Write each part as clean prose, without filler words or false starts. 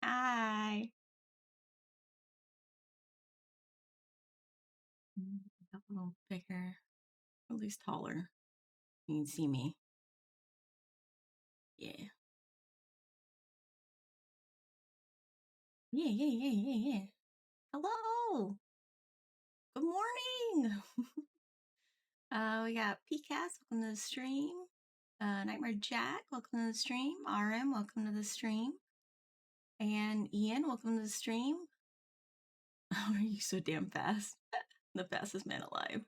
Hi. A little bigger, at least taller. You can see me. Yeah. Yeah. Hello. Good morning. We got PCAS, welcome to the stream. Nightmare Jack, welcome to the stream. RM, welcome to the stream. And Ian, welcome to the stream. How are you so damn fast? The fastest man alive.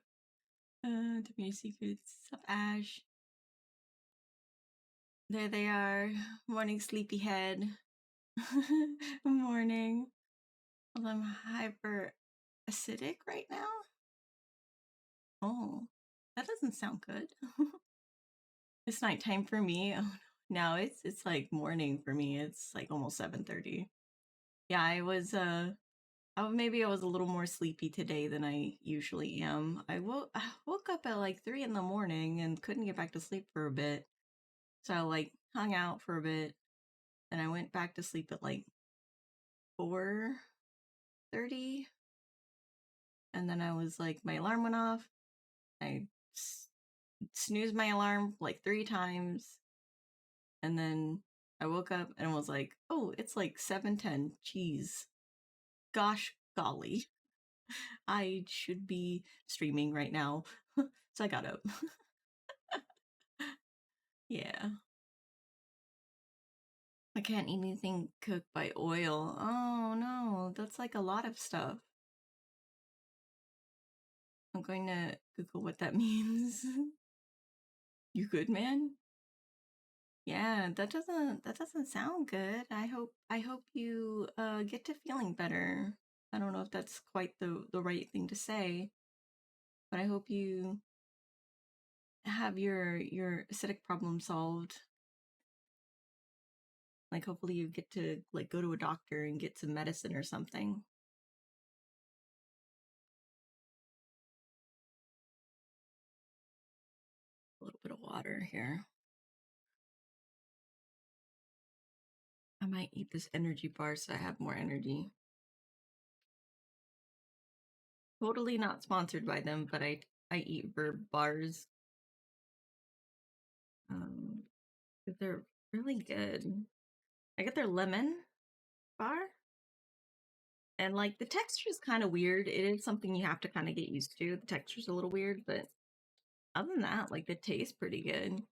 W Secrets. Sup, Ash? There they are. Morning, sleepyhead. Morning. Well, I'm hyper acidic right now. Oh, that doesn't sound good. It's nighttime for me. Oh, no, it's like morning for me. It's like almost 7:30. Yeah, maybe I was a little more sleepy today than I usually am. I woke up at like 3 in the morning and couldn't get back to sleep for a bit. So I like hung out for a bit and I went back to sleep at like 4:30, and then I was like my alarm went off. I snoozed my alarm like 3 times, and then I woke up and was like, "Oh, it's like 7:10. Jeez, gosh, golly, I should be streaming right now." So I got up. Yeah, I can't eat anything cooked by oil. Oh no, that's like a lot of stuff. I'm going to Google what that means. You good, man? Yeah, that doesn't sound good. I hope you get to feeling better. I don't know if that's quite the right thing to say, but I hope you have your acidic problem solved. Like hopefully you get to like go to a doctor and get some medicine or something. A little bit of water here. I might eat this energy bar so I have more energy. Totally not sponsored by them, but I eat verb bars. Um, they're really good. I get their lemon bar, and like the texture is kind of weird. It is something you have to kind of get used to. The texture's a little weird, but other than that, like the taste pretty good,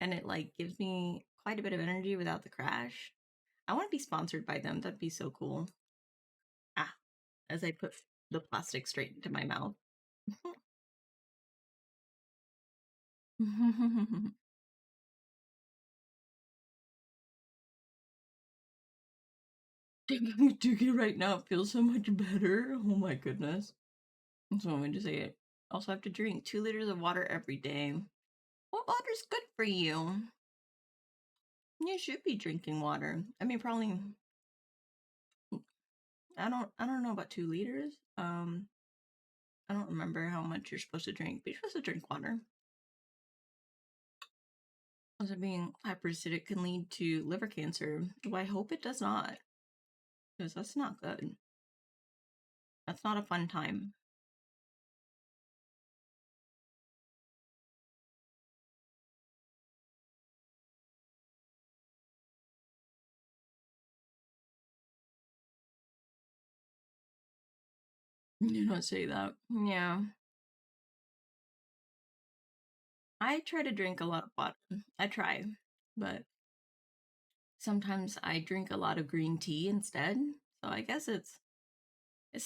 and it like gives me quite a bit of energy without the crash. I want to be sponsored by them. That'd be so cool. Ah, as I put the plastic straight into my mouth. Dookie right now it feels so much better. Oh my goodness. That's one way to say it. Also have to drink 2 liters of water every day. Well, water's good for you. You should be drinking water. I mean, probably. I don't know about 2 liters. I don't remember how much you're supposed to drink, but you're supposed to drink water. Also, being hyperacidic can lead to liver cancer. Well, I hope it does not, because that's not good. That's not a fun time. You don't say that. Yeah. I try to drink a lot of water. I try, but sometimes I drink a lot of green tea instead. So I guess it's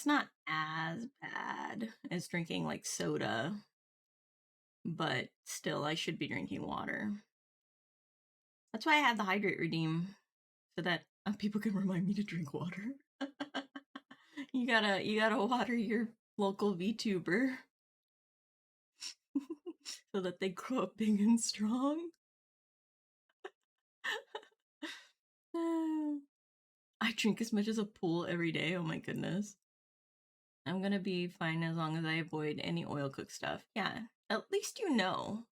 not as bad as drinking like soda, but still I should be drinking water. That's why I have the hydrate redeem, so that people can remind me to drink water. You gotta water your local VTuber so that they grow up big and strong. I drink as much as a pool every day. Oh my goodness. I'm gonna be fine as long as I avoid any oil cooked stuff. Yeah, at least you know.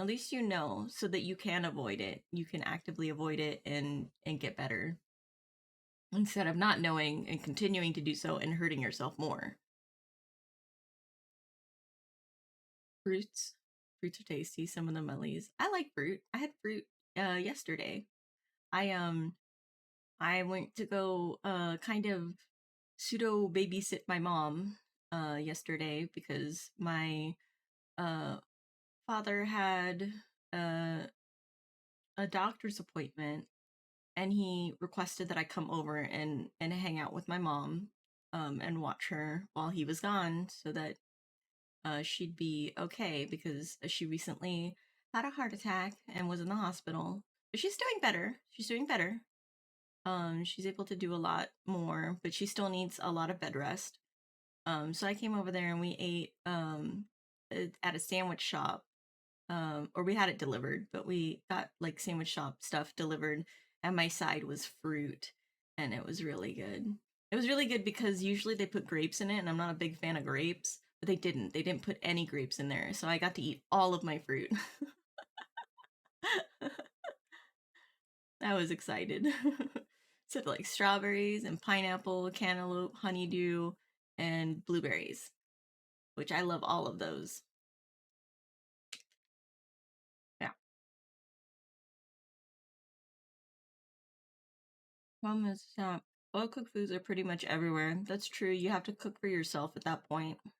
At least you know so that you can avoid it. You can actively avoid it and get better instead of not knowing and continuing to do so and hurting yourself more. Fruits. Fruits are tasty, some of them at least. I like fruit. I had fruit yesterday. I went to go kind of pseudo babysit my mom yesterday because my uh father had uh, a doctor's appointment and he requested that I come over and hang out with my mom and watch her while he was gone so that she'd be okay because she recently had a heart attack and was in the hospital. But she's doing better. She's doing better. She's able to do a lot more, but she still needs a lot of bed rest. So I came over there and we ate at a sandwich shop. Or we had it delivered, but we got like sandwich shop stuff delivered, and my side was fruit, and it was really good. It was really good because usually they put grapes in it, and I'm not a big fan of grapes, but they didn't. They didn't put any grapes in there, so I got to eat all of my fruit. I was excited. So like strawberries and pineapple, cantaloupe, honeydew, and blueberries, which I love all of those. Yeah. Problem is, oil cooked foods are pretty much everywhere. That's true. You have to cook for yourself at that point. A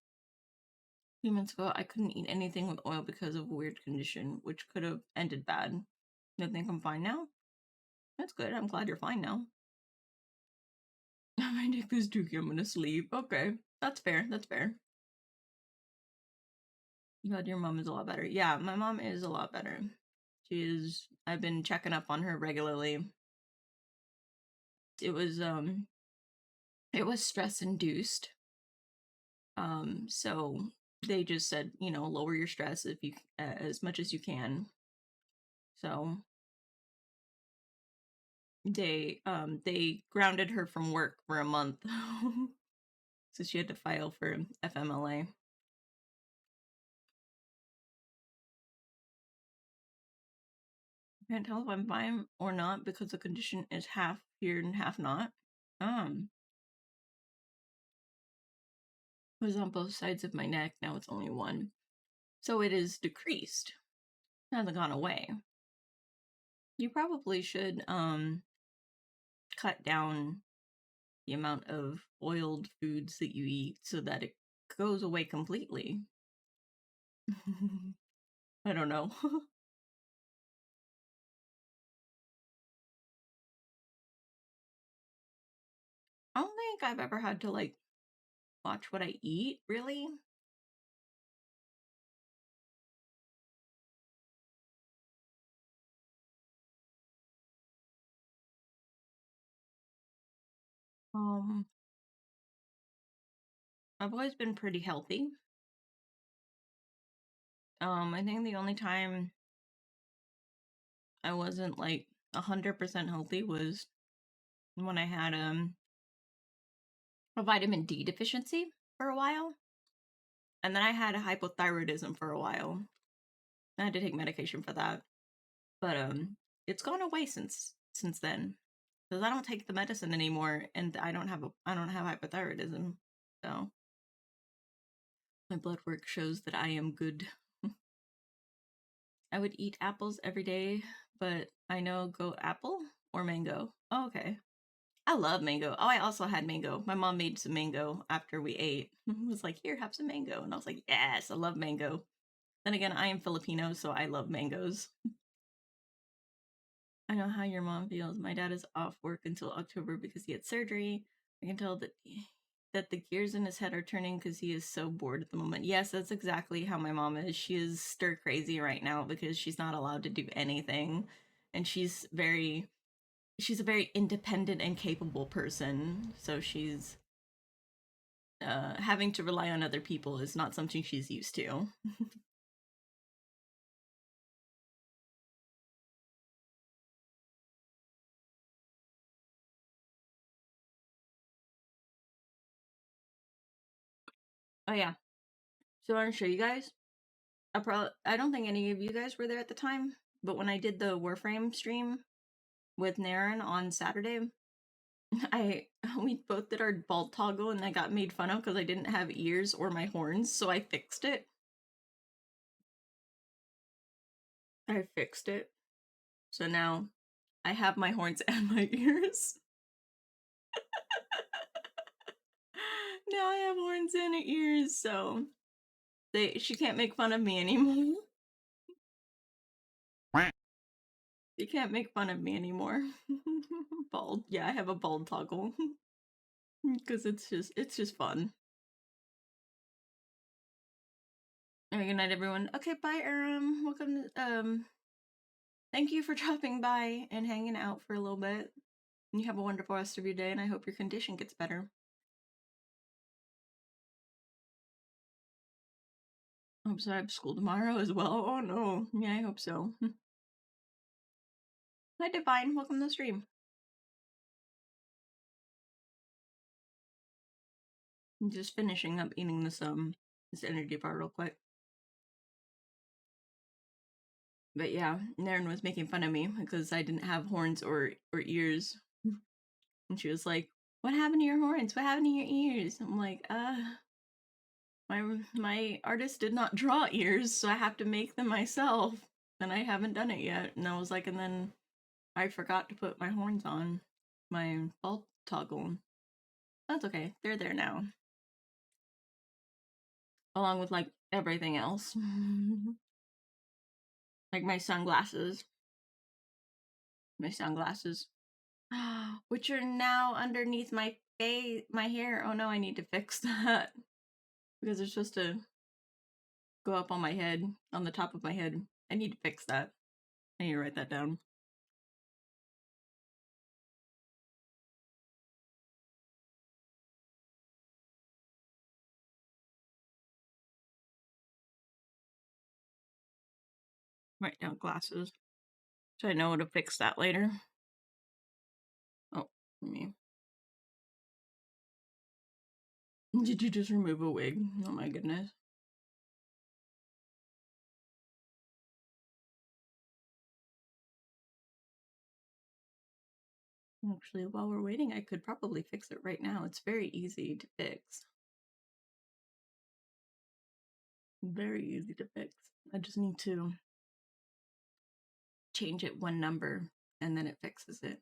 few months ago, I couldn't eat anything with oil because of a weird condition, which could have ended bad. You think I'm fine now? That's good. I'm glad you're fine now. My neck is dookie. I'm gonna sleep. Okay. That's fair. That's fair. Glad your mom is a lot better. Yeah, my mom is a lot better. She is. I've been checking up on her regularly. It was um it was stress induced. So they just said, lower your stress if you as much as you can. So they grounded her from work for a month. So she had to file for FMLA. I can't tell if I'm fine or not because the condition is half here and half not. It was on both sides of my neck. Now it's only one. So it is decreased. It hasn't gone away. You probably should cut down the amount of oiled foods that you eat so that it goes away completely. I don't know. I don't think I've ever had to like watch what I eat, really. Um, I've always been pretty healthy. I think the only time I wasn't like 100% healthy was when I had a vitamin D deficiency for a while, and then I had a hypothyroidism for a while. I had to take medication for that, but it's gone away since then because I don't take the medicine anymore, and I don't have hypothyroidism, so my blood work shows that I am good. I would eat apples every day, but I know go apple or mango. Oh, okay. I love mango. Oh, I also had mango. My mom made some mango after we ate. Was like, here, have some mango. And I was like, yes, I love mango. Then again, I am Filipino, so I love mangoes. I know how your mom feels. My dad is off work until October because he had surgery. I can tell that the gears in his head are turning because he is so bored at the moment. Yes, that's exactly how my mom is. She is stir crazy right now because she's not allowed to do anything. And she's a very independent and capable person. So she's having to rely on other people is not something she's used to. Oh yeah. So I want to show you guys. I don't think any of you guys were there at the time, but when I did the Warframe stream with Naren on Saturday, I we both did our bald toggle and I got made fun of because I didn't have ears or my horns, so I fixed it. So now I have my horns and my ears. Now I have horns and ears, so she can't make fun of me anymore. You can't make fun of me anymore. Bald. Yeah, I have a bald toggle. Because it's just fun. Alright, good night everyone. Okay, bye Aram. Welcome thank you for dropping by and hanging out for a little bit. You have a wonderful rest of your day and I hope your condition gets better. I hope so. I have school tomorrow as well. Oh no. Yeah, I hope so. Hi Divine, welcome to the stream. I'm just finishing up eating this energy bar real quick. But yeah, Naren was making fun of me because I didn't have horns or ears. And she was like, "What happened to your horns? What happened to your ears?" I'm like, my artist did not draw ears, so I have to make them myself. And I haven't done it yet." And I was like, and then I forgot to put my horns on my ball toggle. That's okay. They're there now. Along with like everything else. Like my sunglasses. Which are now underneath my my hair. Oh no, I need to fix that. Because they're supposed to go up on my head, on the top of my head. I need to fix that. I need to write that down. Write down glasses. So I know how to fix that later. Oh, me. Did you just remove a wig? Oh my goodness. Actually, while we're waiting, I could probably fix it right now. It's very easy to fix. Very easy to fix. I just need to change it one number and then it fixes it.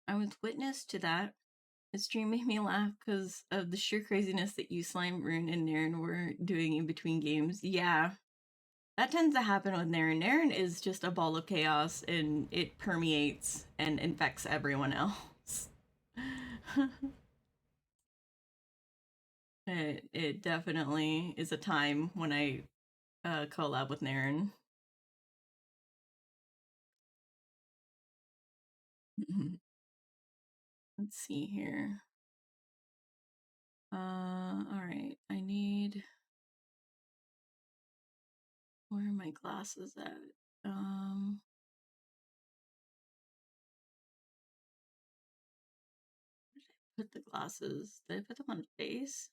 I was witness to that. The stream made me laugh because of the sheer craziness that you, Slime, Rune, and Naren were doing in between games. Yeah, that tends to happen with Naren. Naren is just a ball of chaos and it permeates and infects everyone else. It definitely is a time when I collab with Naren. Let's see here. Alright. I need. Where are my glasses at? Put the glasses. Did I put them on face?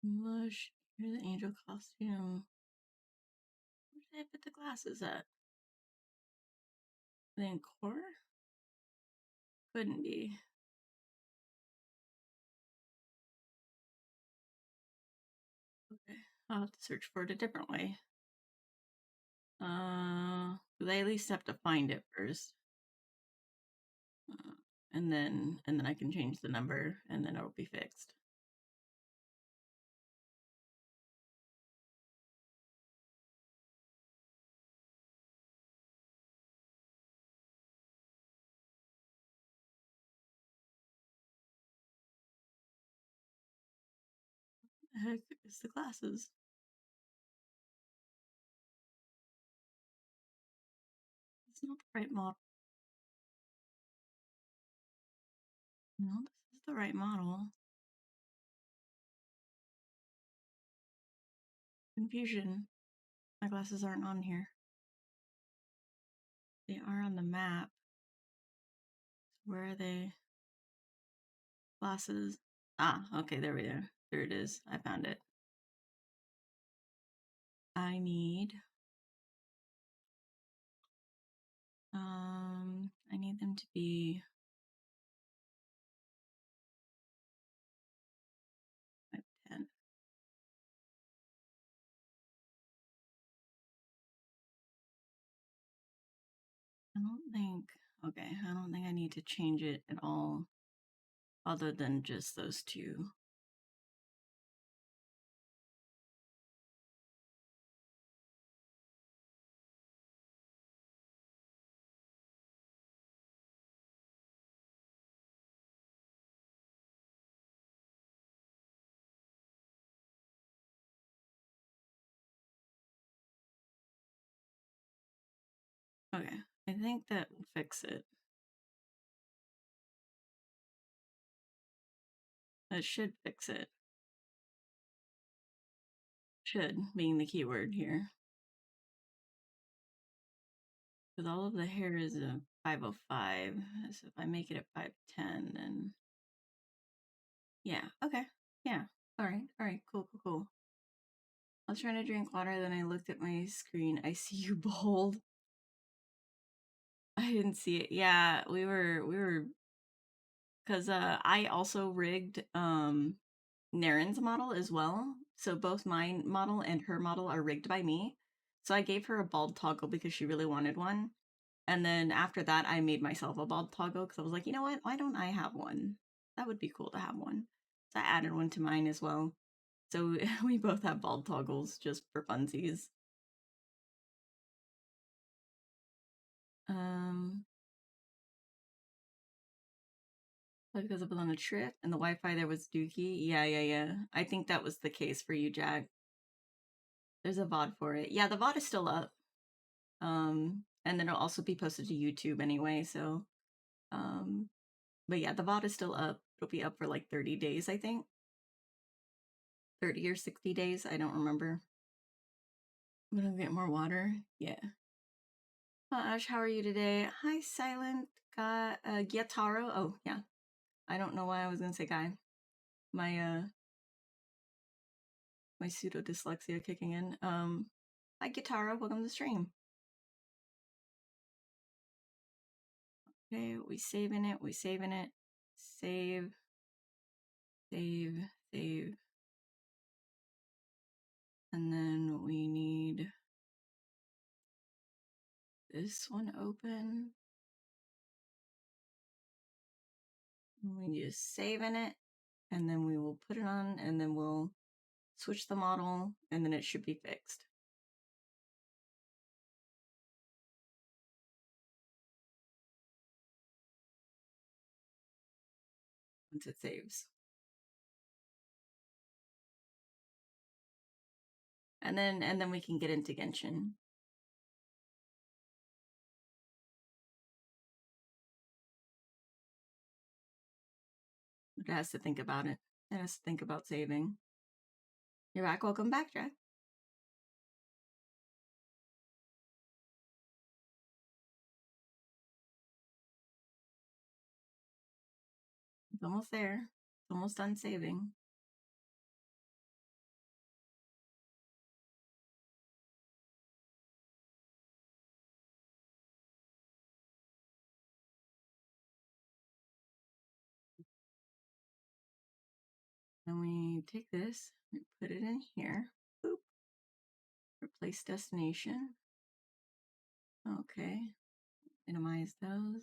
Mush. Here's the angel costume. Where did I put the glasses at? Then core? Couldn't be. Okay. I'll have to search for it a different way. I at least have to find it first. And then I can change the number and then it'll be fixed. What the heck is the glasses? It's not the right model. No, this is the right model. Confusion. My glasses aren't on here. They are on the map. Where are they? Glasses. Ah, okay, there we are. There it is. I found it. I need I need them to be 510. I don't think okay, I don't think I need to change it at all other than just those two. Okay, I think that will fix it. That should fix it. Should being the keyword here. Because all of the hair is a 505. So if I make it a 510, then yeah, okay. Yeah. All right, cool. I was trying to drink water, then I looked at my screen. I see you bald. I didn't see it. Yeah, we were because I also rigged Naren's model as well. So both my model and her model are rigged by me. So I gave her a bald toggle because she really wanted one. And then after that, I made myself a bald toggle because I was like, you know what? Why don't I have one? That would be cool to have one. So I added one to mine as well. So we both have bald toggles just for funsies. Um, because I was on a trip and the Wi-Fi there was dookie. Yeah. I think that was the case for you, Jack. There's a VOD for it. Yeah, the VOD is still up. And then it'll also be posted to YouTube anyway. So, but yeah, the VOD is still up. It'll be up for like 30 days, I think. 30 or 60 days. I don't remember. I'm gonna get more water. Yeah. Ash, how are you today? Hi, Silent Gyataro. Oh, yeah. I don't know why I was gonna say guy. My my pseudo dyslexia kicking in. Hi, Gyataro. Welcome to the stream. Okay, we saving it. Save. And then we need this one open. We just saving it. And then we will put it on and then we'll switch the model and then it should be fixed. Once it saves. And then we can get into Genshin. It has to think about it. It has to think about saving. You're back. Welcome back, Jack. It's almost there. It's almost done saving. And we take this, we put it in here. Boop. Replace destination. Okay. Minimize those.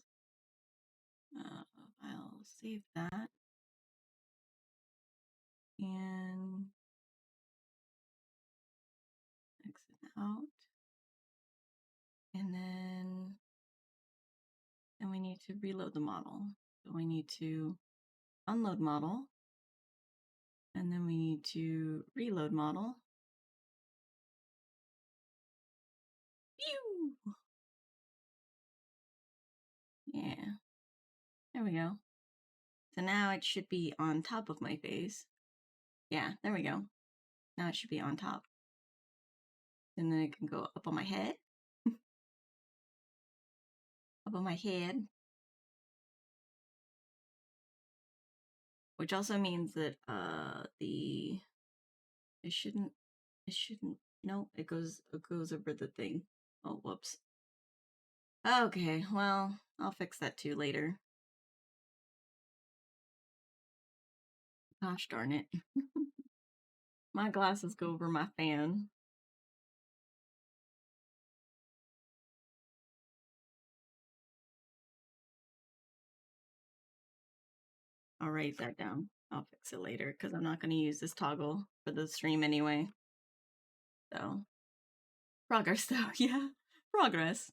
I'll save that. And exit out. And then we need to reload the model. So we need to unload model. And then we need to reload model. Pew! Yeah. There we go. So now it should be on top of my face. Yeah, there we go. Now it should be on top. And then it can go up on my head. Up on my head. which also means that the it shouldn't no, it goes over the thing. Oh, whoops. Okay, well, I'll fix that too later. Gosh darn it. My glasses go over my fan. I'll write that down. I'll fix it later because I'm not going to use this toggle for the stream anyway. So, progress though. Yeah, progress.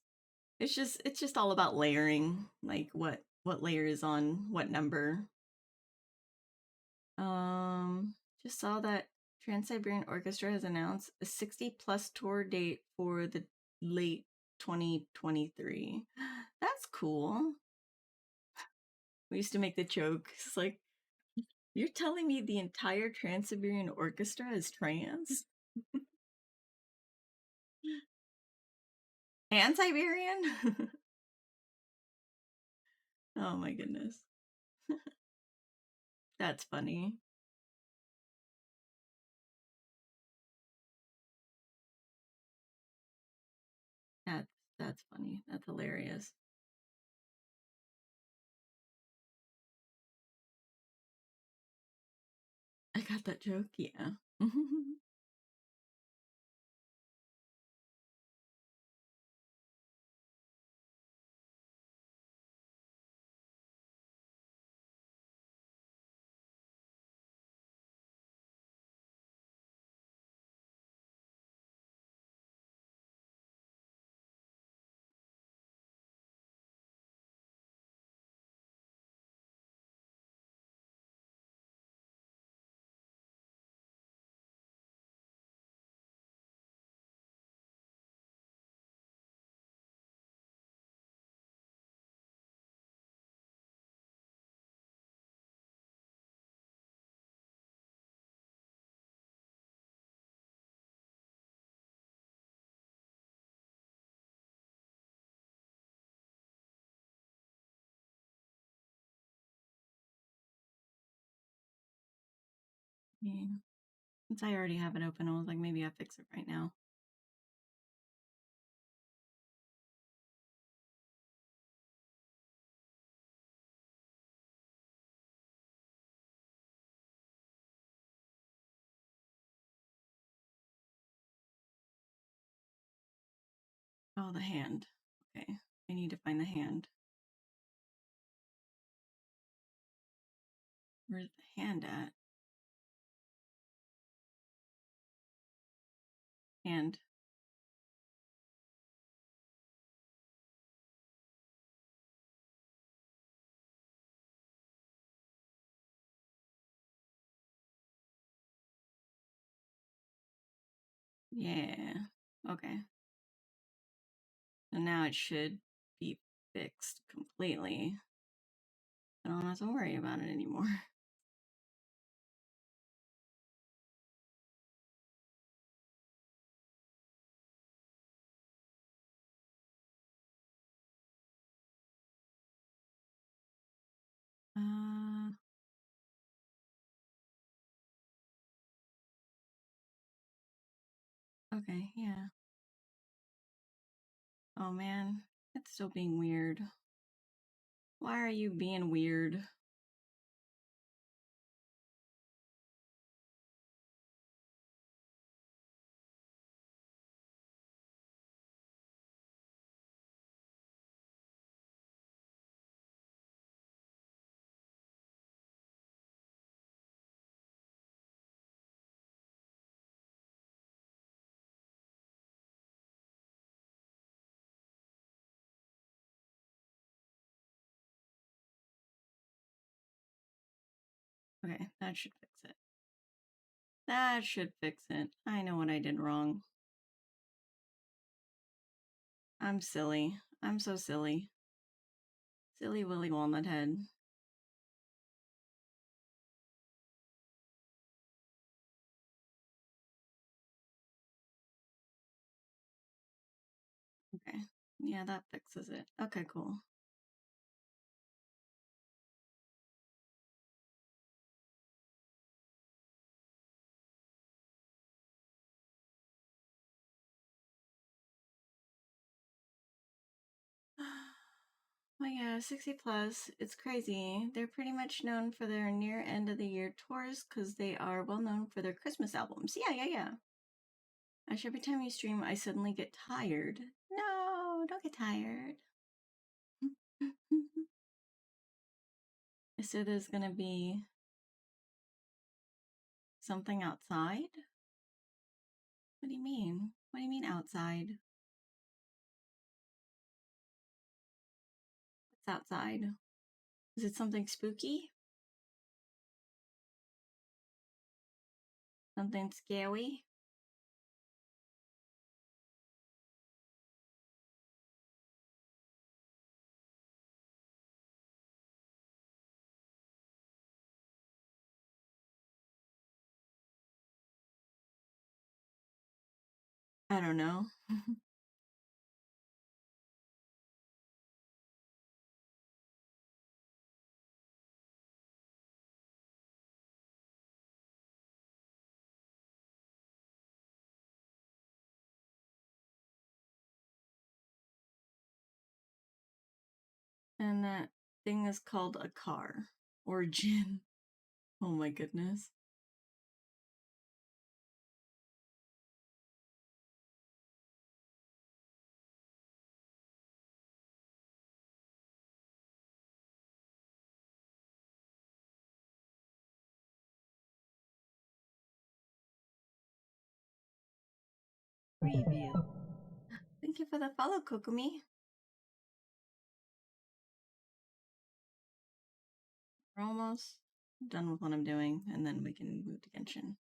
It's just all about layering, like what layer is on what number. Um, just saw that Trans-Siberian Orchestra has announced a 60 plus tour date for the late 2023. That's cool. We used to make the joke. It's like, you're telling me the entire Trans-Siberian Orchestra is trans? And Siberian? Oh my goodness. That's funny. That's funny. That's hilarious. I got that joke, yeah. Yeah. Since I already have it open, I was like, maybe I'll fix it right now. Oh, the hand. Okay. I need to find the hand. Where's the hand at? Hand. Yeah. Okay. And now it should be fixed completely. I don't have to worry about it anymore. Uh, okay, yeah. Oh man, it's still being weird. Why are you being weird? Okay, that should fix it. That should fix it. I know what I did wrong. I'm silly. I'm so silly. Silly Willy Walnut Head. Okay. Yeah, that fixes it. Okay, cool. Oh yeah, 60 plus. It's crazy. They're pretty much known for their near end of the year tours because they are well known for their Christmas albums. Yeah. Ash, every time you stream, I suddenly get tired. No, don't get tired. So there's gonna be something outside? What do you mean? What do you mean outside? What's outside? Is it something spooky? Something scary? I don't know. And that thing is called a car or a gin. Oh my goodness. Review. Thank you for the follow, Kokumi. We're almost done with what I'm doing, and then we can move to Genshin.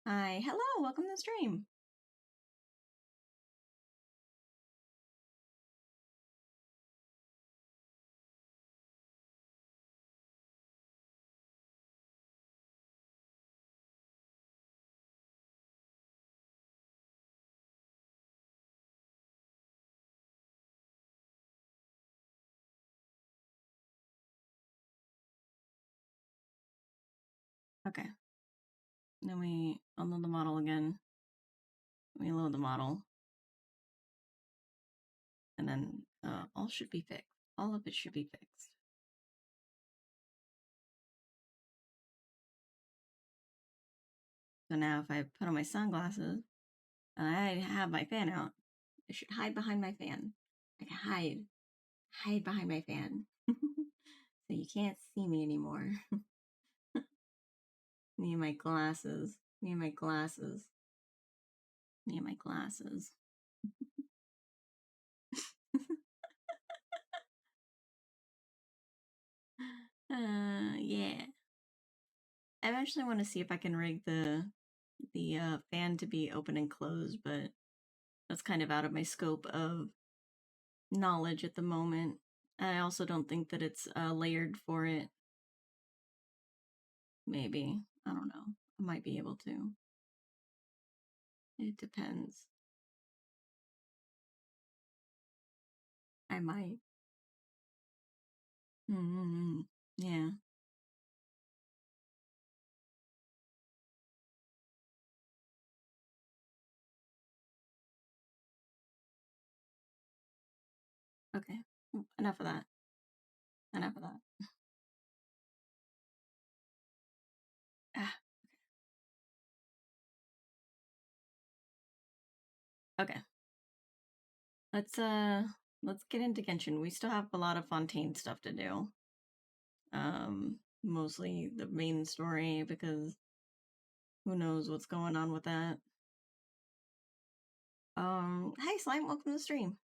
Hi, hello, welcome to the stream. Okay. Then we unload the model again. We load the model. And then all should be fixed. All of it should be fixed. So now if I put on my sunglasses and I have my fan out, I should hide behind my fan. I can hide behind my fan. So you can't see me anymore. Need my glasses. Need my glasses. Need my glasses. Yeah. I eventually want to see if I can rig the fan to be open and closed, but that's kind of out of my scope of knowledge at the moment. I also don't think that it's layered for it. Maybe. I don't know. I might be able to. It depends. I might. Mm-hmm. Yeah. Okay. Enough of that. Enough of that. Ah, okay. Let's get into Genshin. We still have a lot of Fontaine stuff to do. Mostly the main story because who knows what's going on with that. Hey Slime, welcome to the stream.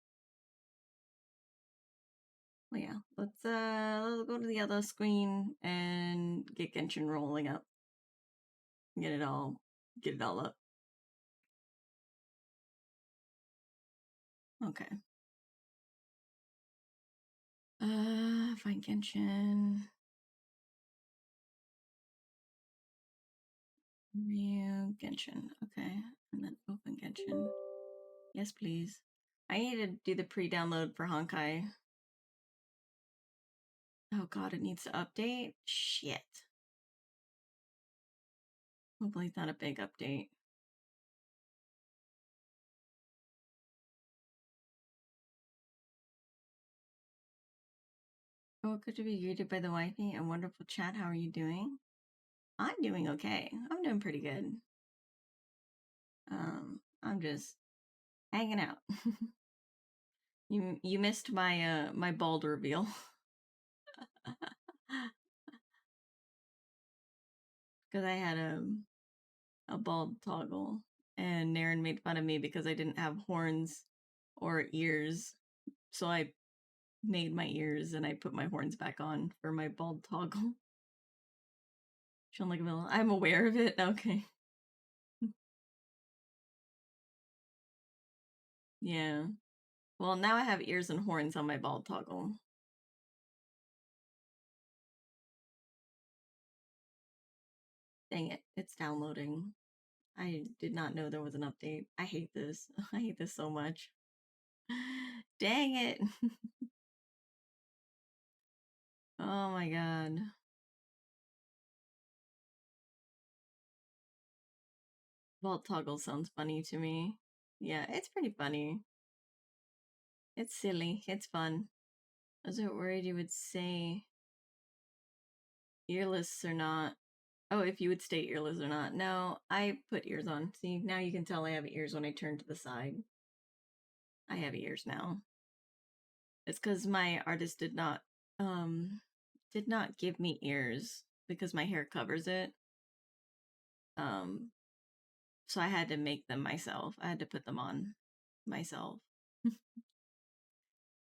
Well, yeah, let's go to the other screen and get Genshin rolling up. Get it all up. Okay. Find Genshin. New Genshin. Okay. And then open Genshin. Yes, please. I need to do the pre-download for Honkai. Oh god, it needs to update? Shit. Hopefully it's not a big update. Oh, good to be greeted by the wifey and wonderful chat. How are you doing? I'm doing okay. I'm doing pretty good. I'm just hanging out. You missed my bald reveal. Because I had a bald toggle, and Naren made fun of me because I didn't have horns or ears. So I made my ears and I put my horns back on for my bald toggle. Feeling like a villain. I'm aware of it. Okay. Yeah. Well, now I have ears and horns on my bald toggle. Dang it, it's downloading. I did not know there was an update. I hate this. I hate this so much. Dang it. Oh my god. Vault toggle sounds funny to me. Yeah, it's pretty funny. It's silly. It's fun. I was worried you would say earless or not. Oh, if you would stay earless or not. No, I put ears on. See, now you can tell I have ears when I turn to the side. I have ears now. It's because my artist did not give me ears because my hair covers it. Um, so I had to make them myself. I had to put them on myself.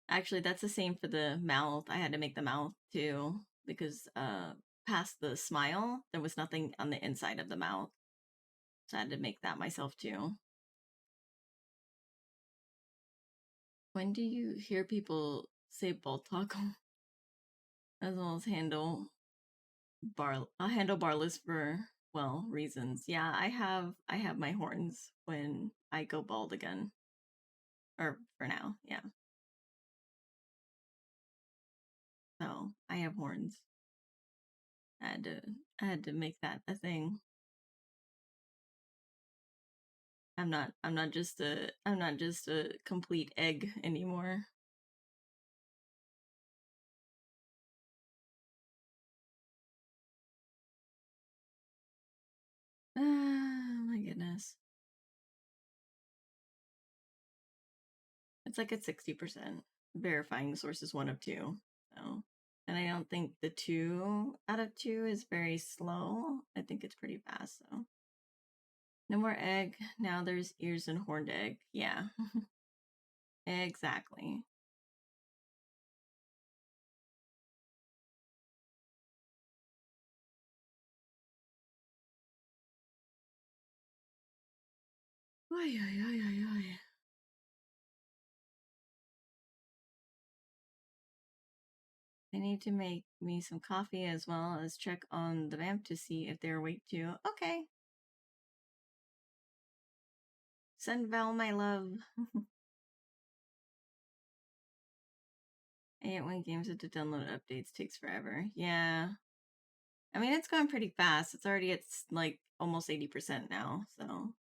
Actually, that's the same for the mouth. I had to make the mouth too because past the smile, there was nothing on the inside of the mouth. So I had to make that myself too. When do you hear people say ball toggle as well as handlebarless for well reasons? Yeah, I have my horns when I go bald again, or for now, yeah. So I have horns. I had to I had to make that a thing. I'm not just a complete egg anymore. My goodness. It's like at 60%. Verifying the source is one of two. So, and I don't think the 2 out of 2 is very slow. I think it's pretty fast. So, no more egg. Now there's ears and horned egg. Yeah, exactly. Oy, oy, oy, oy, oy. I need to make me some coffee as well as check on the vamp to see if they're awake too. Okay. Send Val my love. I hate when games have to download updates. Takes forever. Yeah. I mean, it's going pretty fast. It's already at like almost 80% now. So.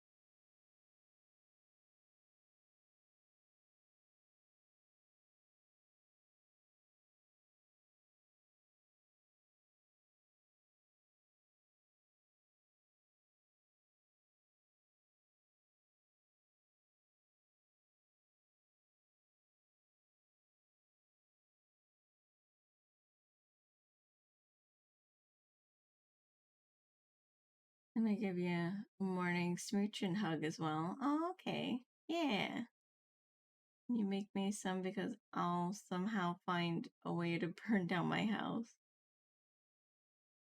And I give you a morning smooch and hug as well. Oh, okay. Yeah. You make me some because I'll somehow find a way to burn down my house.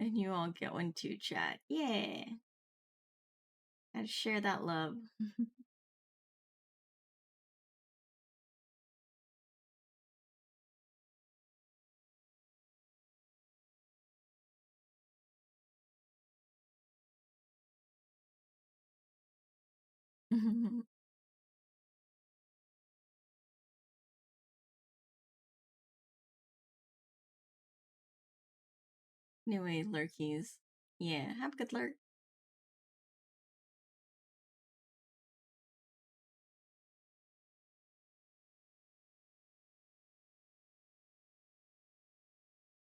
And you all get one too, chat. Yeah. Gotta share that love. Anyway, lurkies. Yeah, have a good lurk.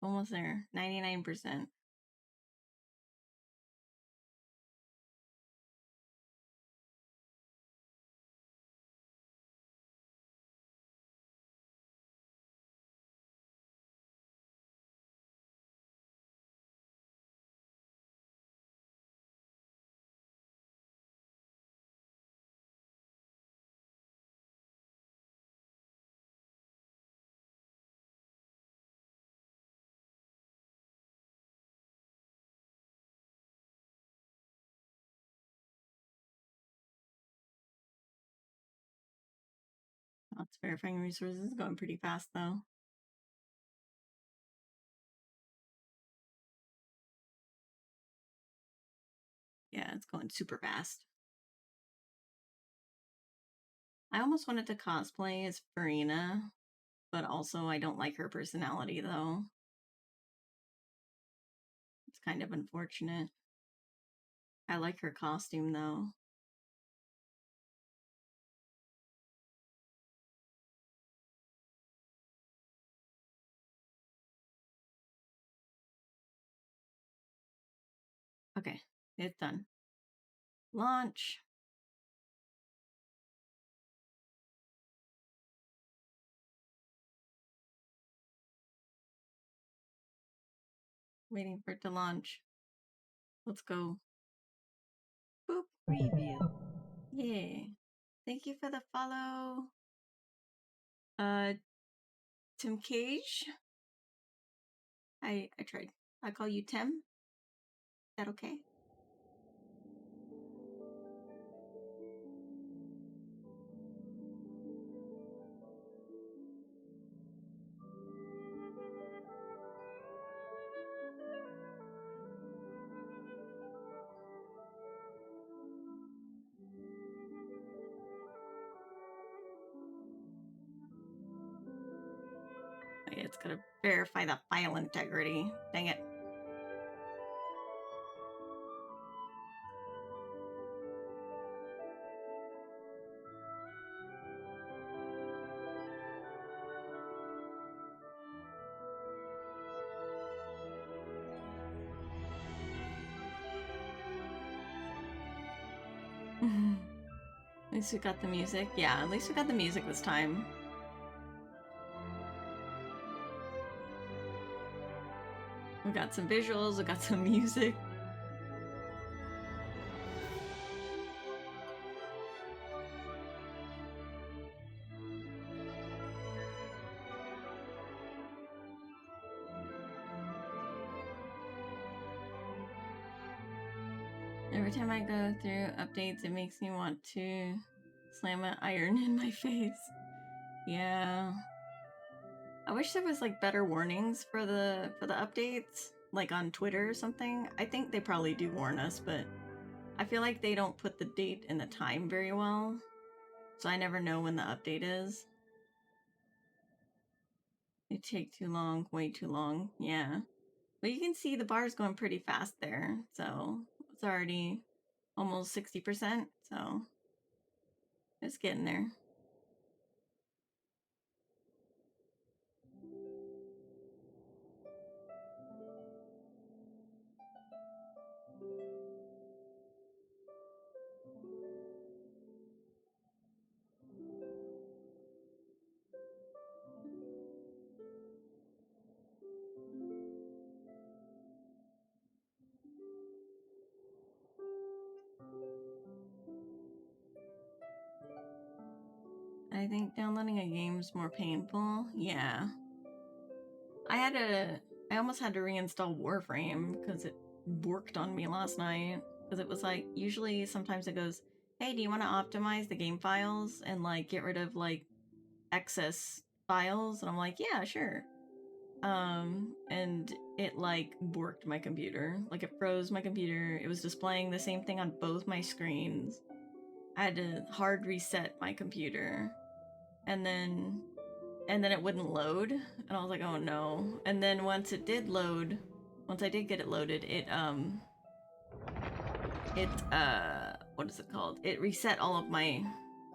Almost there. 99%. That's verifying resources going pretty fast though. Yeah, it's going super fast. I almost wanted to cosplay as Farina, but also I don't like her personality though. It's kind of unfortunate. I like her costume though. Okay, it's done. Launch. Waiting for it to launch. Let's go. Boop. Preview. Yeah. Thank you for the follow. Tim Cage. I tried. I call you Tim. Is that okay? Okay, it's gonna verify the file integrity. Dang it. At least we got the music. Yeah, at least we got the music this time. We got some visuals, we got some music. Every time I go through updates, it makes me want to slam an iron in my face. Yeah. I wish there was like better warnings for the updates, like on Twitter or something. I think they probably do warn us, but I feel like they don't put the date and the time very well. So I never know when the update is. They take too long, way too long. Yeah. But you can see the bar's going pretty fast there. So it's already almost 60%. So it's getting there. I think downloading a game's more painful. Yeah. I almost had to reinstall Warframe because it worked on me last night. Because it was like, usually sometimes it goes, hey, do you want to optimize the game files and like get rid of like excess files? And I'm like, yeah, sure. And it like borked my computer. Like it froze my computer. It was displaying the same thing on both my screens. I had to hard reset my computer. And then it wouldn't load. And I was like, oh no. And then once it did load, once I did get it loaded, what is it called? It reset all of my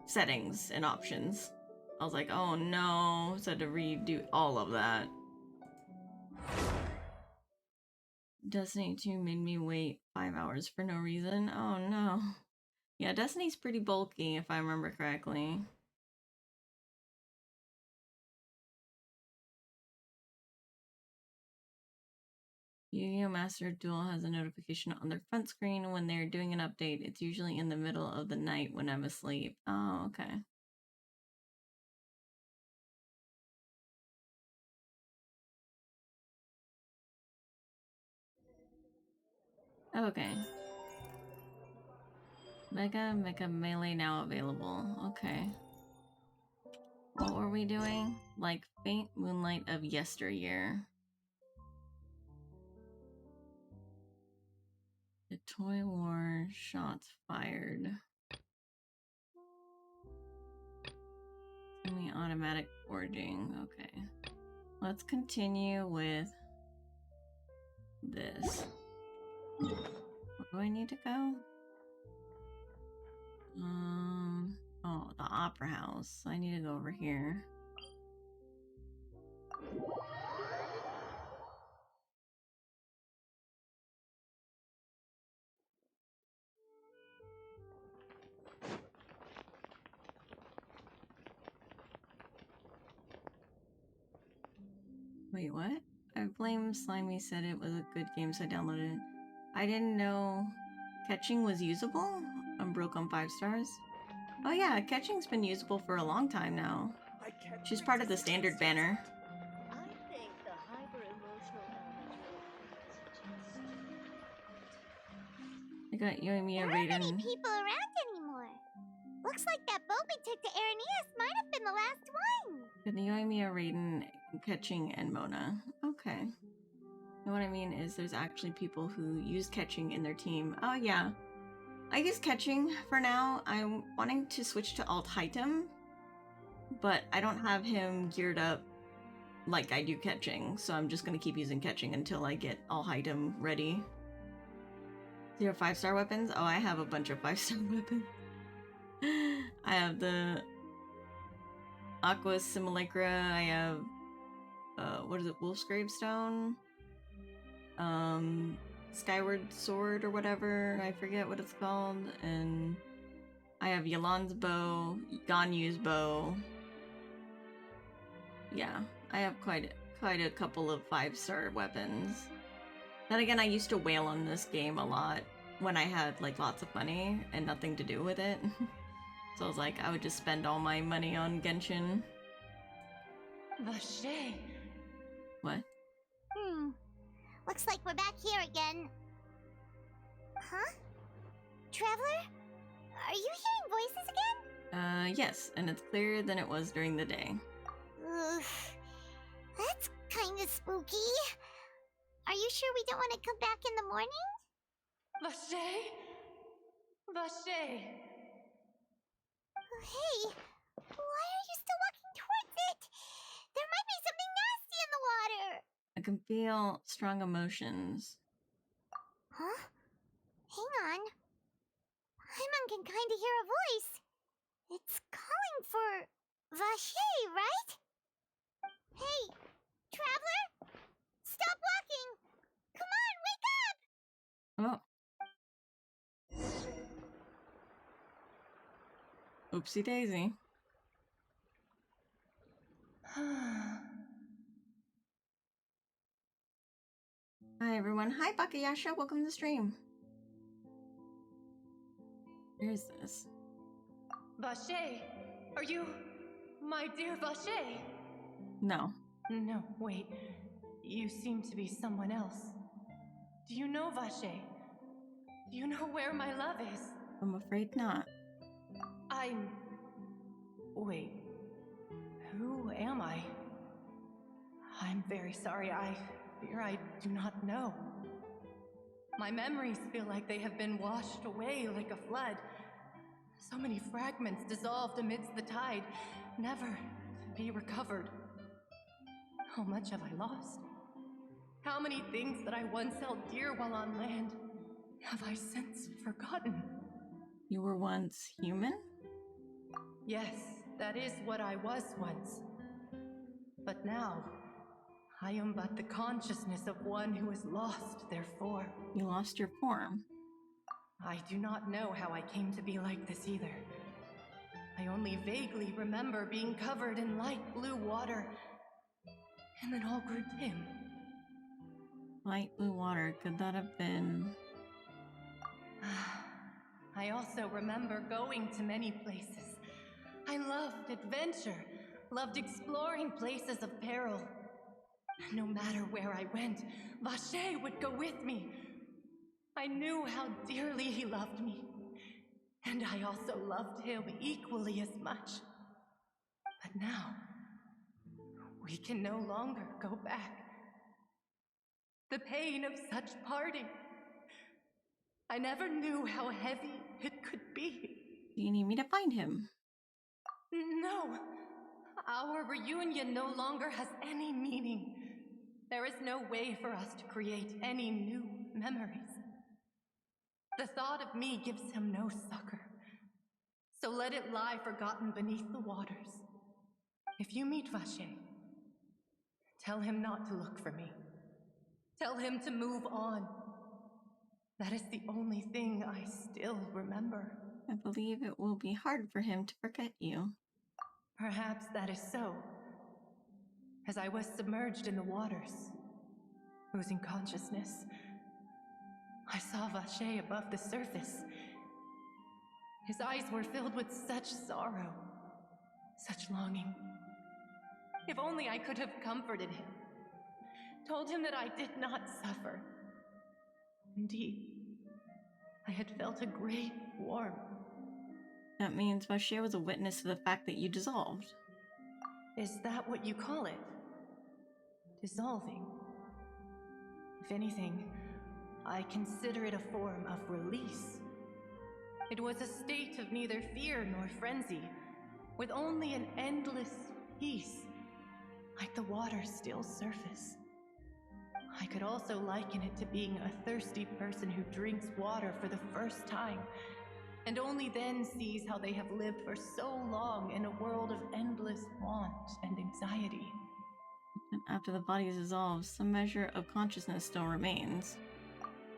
settings and options. I was like, oh no. So I had to redo all of that. Destiny 2 made me wait 5 hours for no reason. Oh no. Yeah, Destiny's pretty bulky if I remember correctly. Yu-Gi-Oh! Master Duel has a notification on their front screen when they're doing an update. It's usually in the middle of the night when I'm asleep. Oh, okay. Okay. Mega Melee now available. Okay. What were we doing? Like faint moonlight of yesteryear. The toy war shots fired. Semi-automatic forging. Okay. Let's continue with this. Where do I need to go? Oh, the Opera House. I need to go over here. Wait, what? I blame Slimy said it was a good game, so I downloaded it. I didn't know catching was usable? I'm broke on 5 stars. Oh yeah, catching's been usable for a long time now. She's part of the standard banner. I think the hyper-emotional I got Yoimiya There aren't Raiden. any people around anymore. Looks like that boat we took to Araneas might have been the last one. Got the Yoimiya Raiden, catching, and Mona. Okay. And what I mean is there's actually people who use catching in their team. Oh yeah. I use catching for now. I'm wanting to switch to alt Hitem, but I don't have him geared up like I do catching, so I'm just gonna keep using catching until I get alt Hitem ready. 0 5-star weapons? Oh, I have a bunch of 5-star weapons. I have the Aqua Simulacra, I have what is it, Wolf's Gravestone? Skyward Sword or whatever, I forget what it's called, and I have Yolon's bow, Ganyu's bow. Yeah, I have quite a couple of 5-star weapons. Then again, I used to wail on this game a lot when I had like lots of money and nothing to do with it. So I was like, I would just spend all my money on Genshin. Vache. What? Looks like we're back here again. Huh? Traveler? Are you hearing voices again? Yes, and it's clearer than it was during the day. Ugh. That's kinda spooky. Are you sure we don't want to come back in the morning? Vache. Vache. Hey, why are you still walking towards it? There might be something nasty in the water. I can feel strong emotions. Huh? Hang on. Paimon can kinda hear a voice. It's calling for Vache, right? Hey, Traveler? Stop walking! Come on, wake up! Oh. Oopsie daisy. Hi everyone. Hi Bakayasha, welcome to the stream. Where is this? Vache. Are you my dear Vache? No. No, wait. You seem to be someone else. Do you know Vache? Do you know where my love is? I'm afraid not. Wait. Who am I? I'm very sorry. I fear I do not know. My memories feel like they have been washed away like a flood. So many fragments dissolved amidst the tide, never to be recovered. How much have I lost? How many things that I once held dear while on land have I since forgotten? You were once human? Yes, that is what I was once. But now, I am but the consciousness of one who is lost, therefore. You lost your form. I do not know how I came to be like this either. I only vaguely remember being covered in light blue water, and then all grew dim. Light blue water, could that have been... I also remember going to many places. I loved adventure, loved exploring places of peril. No matter where I went, Vacher would go with me. I knew how dearly he loved me, and I also loved him equally as much. But now, we can no longer go back. The pain of such parting, I never knew how heavy it could be. Do you need me to find him? No, our reunion no longer has any meaning. There is no way for us to create any new memories. The thought of me gives him no succor, so let it lie forgotten beneath the waters. If you meet Vacher, tell him not to look for me. Tell him to move on. That is the only thing I still remember. I believe it will be hard for him to forget you. Perhaps that is so. As I was submerged in the waters, losing consciousness, I saw Vacher above the surface. His eyes were filled with such sorrow, such longing. If only I could have comforted him, told him that I did not suffer. Indeed, I had felt a great warmth. That means Vacher was a witness to the fact that you dissolved. Is that what you call it? Dissolving? If anything, I consider it a form of release. It was a state of neither fear nor frenzy, with only an endless peace, like the water's still surface. I could also liken it to being a thirsty person who drinks water for the first time, and only then sees how they have lived for so long in a world of endless want and anxiety. And after the body dissolves, some measure of consciousness still remains.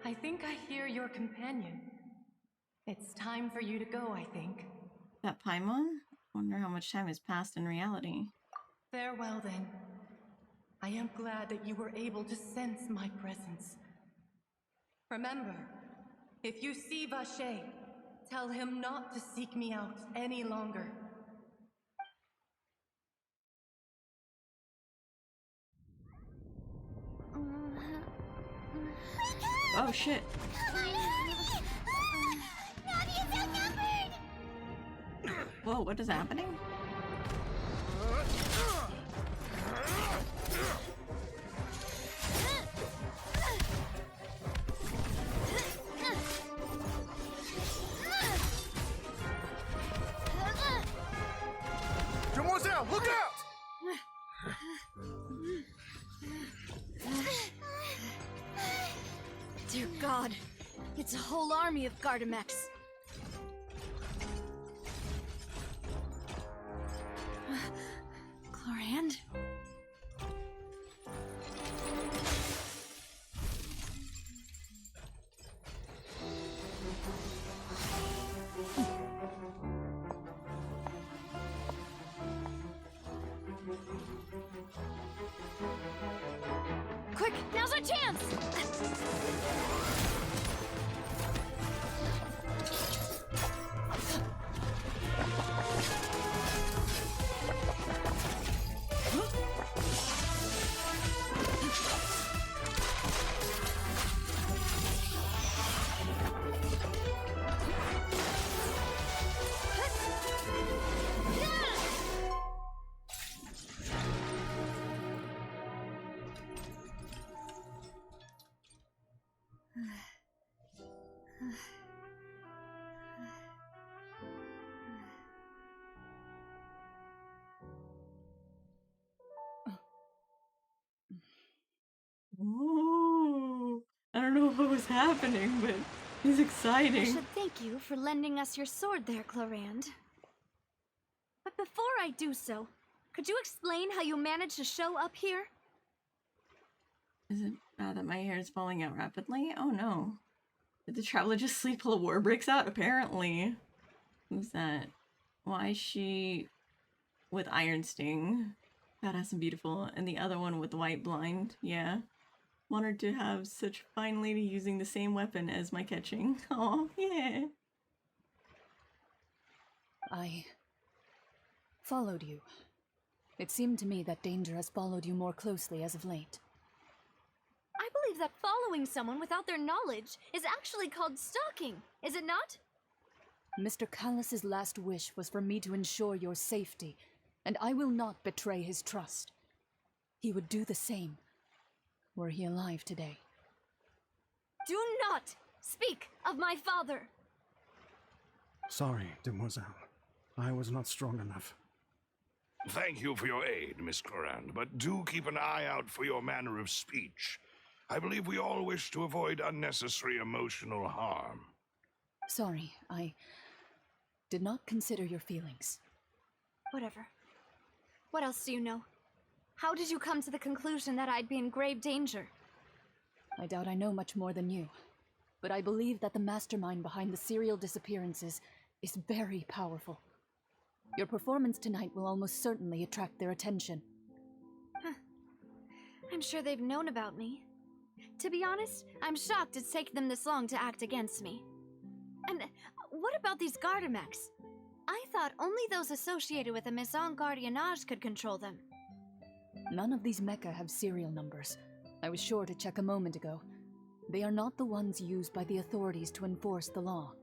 I think I hear your companion. It's time for you to go, I think. That Paimon? Wonder how much time has passed in reality. Farewell, then. I am glad that you were able to sense my presence. Remember, if you see Vacher, tell him not to seek me out any longer. Oh shit! Come on, hurry! Navia's outnumbered! Whoa, what is happening? Demoiselle, look out! Dear God, it's a whole army of Gardamex. Chlorand? Quick, now's our chance! Ooh, I don't know what was happening, but it's I exciting. should thank you for lending us your sword there, Chlorand. But before I do so, could you explain how you managed to show up here? Is it bad that my hair is falling out rapidly? Oh no. Did the traveler just sleep till the war breaks out? Apparently. Who's that? Why is she with Iron Sting? Badass and beautiful. And the other one with White Blind. Yeah. Honored to have such a fine lady using the same weapon as my catching. Oh, yeah. I followed you. It seemed to me that danger has followed you more closely as of late. I believe that following someone without their knowledge is actually called stalking, is it not? Mr. Callus's last wish was for me to ensure your safety, and I will not betray his trust. He would do the same, were he alive today. Do not speak of my father! Sorry, demoiselle. I was not strong enough. Thank you for your aid, Miss Clorand, but do keep an eye out for your manner of speech. I believe we all wish to avoid unnecessary emotional harm. Sorry, I did not consider your feelings. Whatever. What else do you know? How did you come to the conclusion that I'd be in grave danger? I doubt I know much more than you, but I believe that the mastermind behind the serial disappearances is very powerful. Your performance tonight will almost certainly attract their attention. I'm sure they've known about me. To be honest, I'm shocked it's taken them this long to act against me. And what about these Gardamex? I thought only those associated with the Maison Gardiennage could control them. None of these mecha have serial numbers. I was sure to check a moment ago. They are not the ones used by the authorities to enforce the law.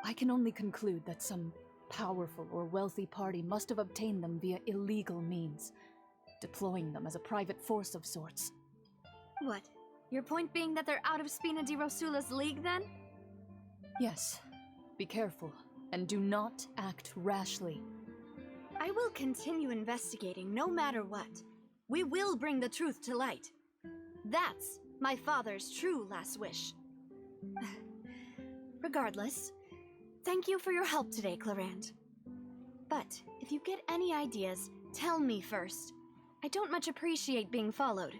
I can only conclude that some powerful or wealthy party must have obtained them via illegal means, deploying them as a private force of sorts. What? Your point being that they're out of Spina di Rosula's league, then? Yes. Be careful, and do not act rashly. I will continue investigating no matter what. We will bring the truth to light. That's my father's true last wish. Regardless, thank you for your help today, Clorand. But if you get any ideas, tell me first. I don't much appreciate being followed.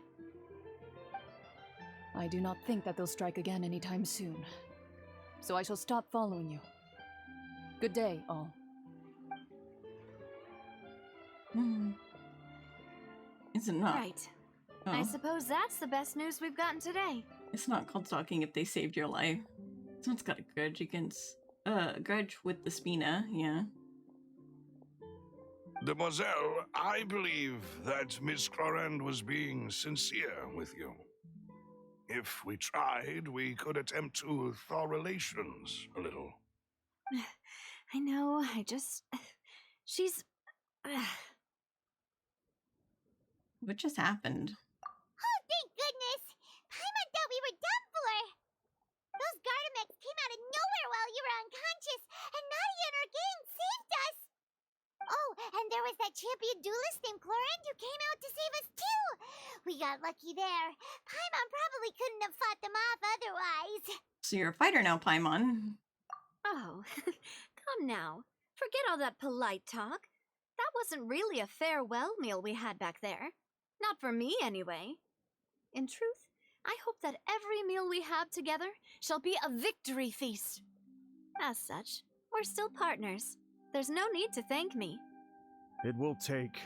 I do not think that they'll strike again anytime soon. So I shall stop following you. Good day, all. Is it not? Right. Oh. I suppose that's the best news we've gotten today. It's not called stalking if they saved your life. Someone's got a grudge against... grudge with the Spina, yeah. Demoiselle, I believe that Miss Clorand was being sincere with you. If we tried, we could attempt to thaw relations a little. I know, she's... What just happened? Oh, thank goodness! Paimon thought we were done for! Those Gardamex came out of nowhere while you were unconscious, and Nadia and her gang saved us! Oh, and there was that champion duelist named Clorand who came out to save us too! We got lucky there. Paimon probably couldn't have fought them off otherwise. So you're a fighter now, Paimon. Oh, come now. Forget all that polite talk. That wasn't really a farewell meal we had back there. Not for me, anyway. In truth, I hope that every meal we have together shall be a victory feast. As such, we're still partners. There's no need to thank me. It will take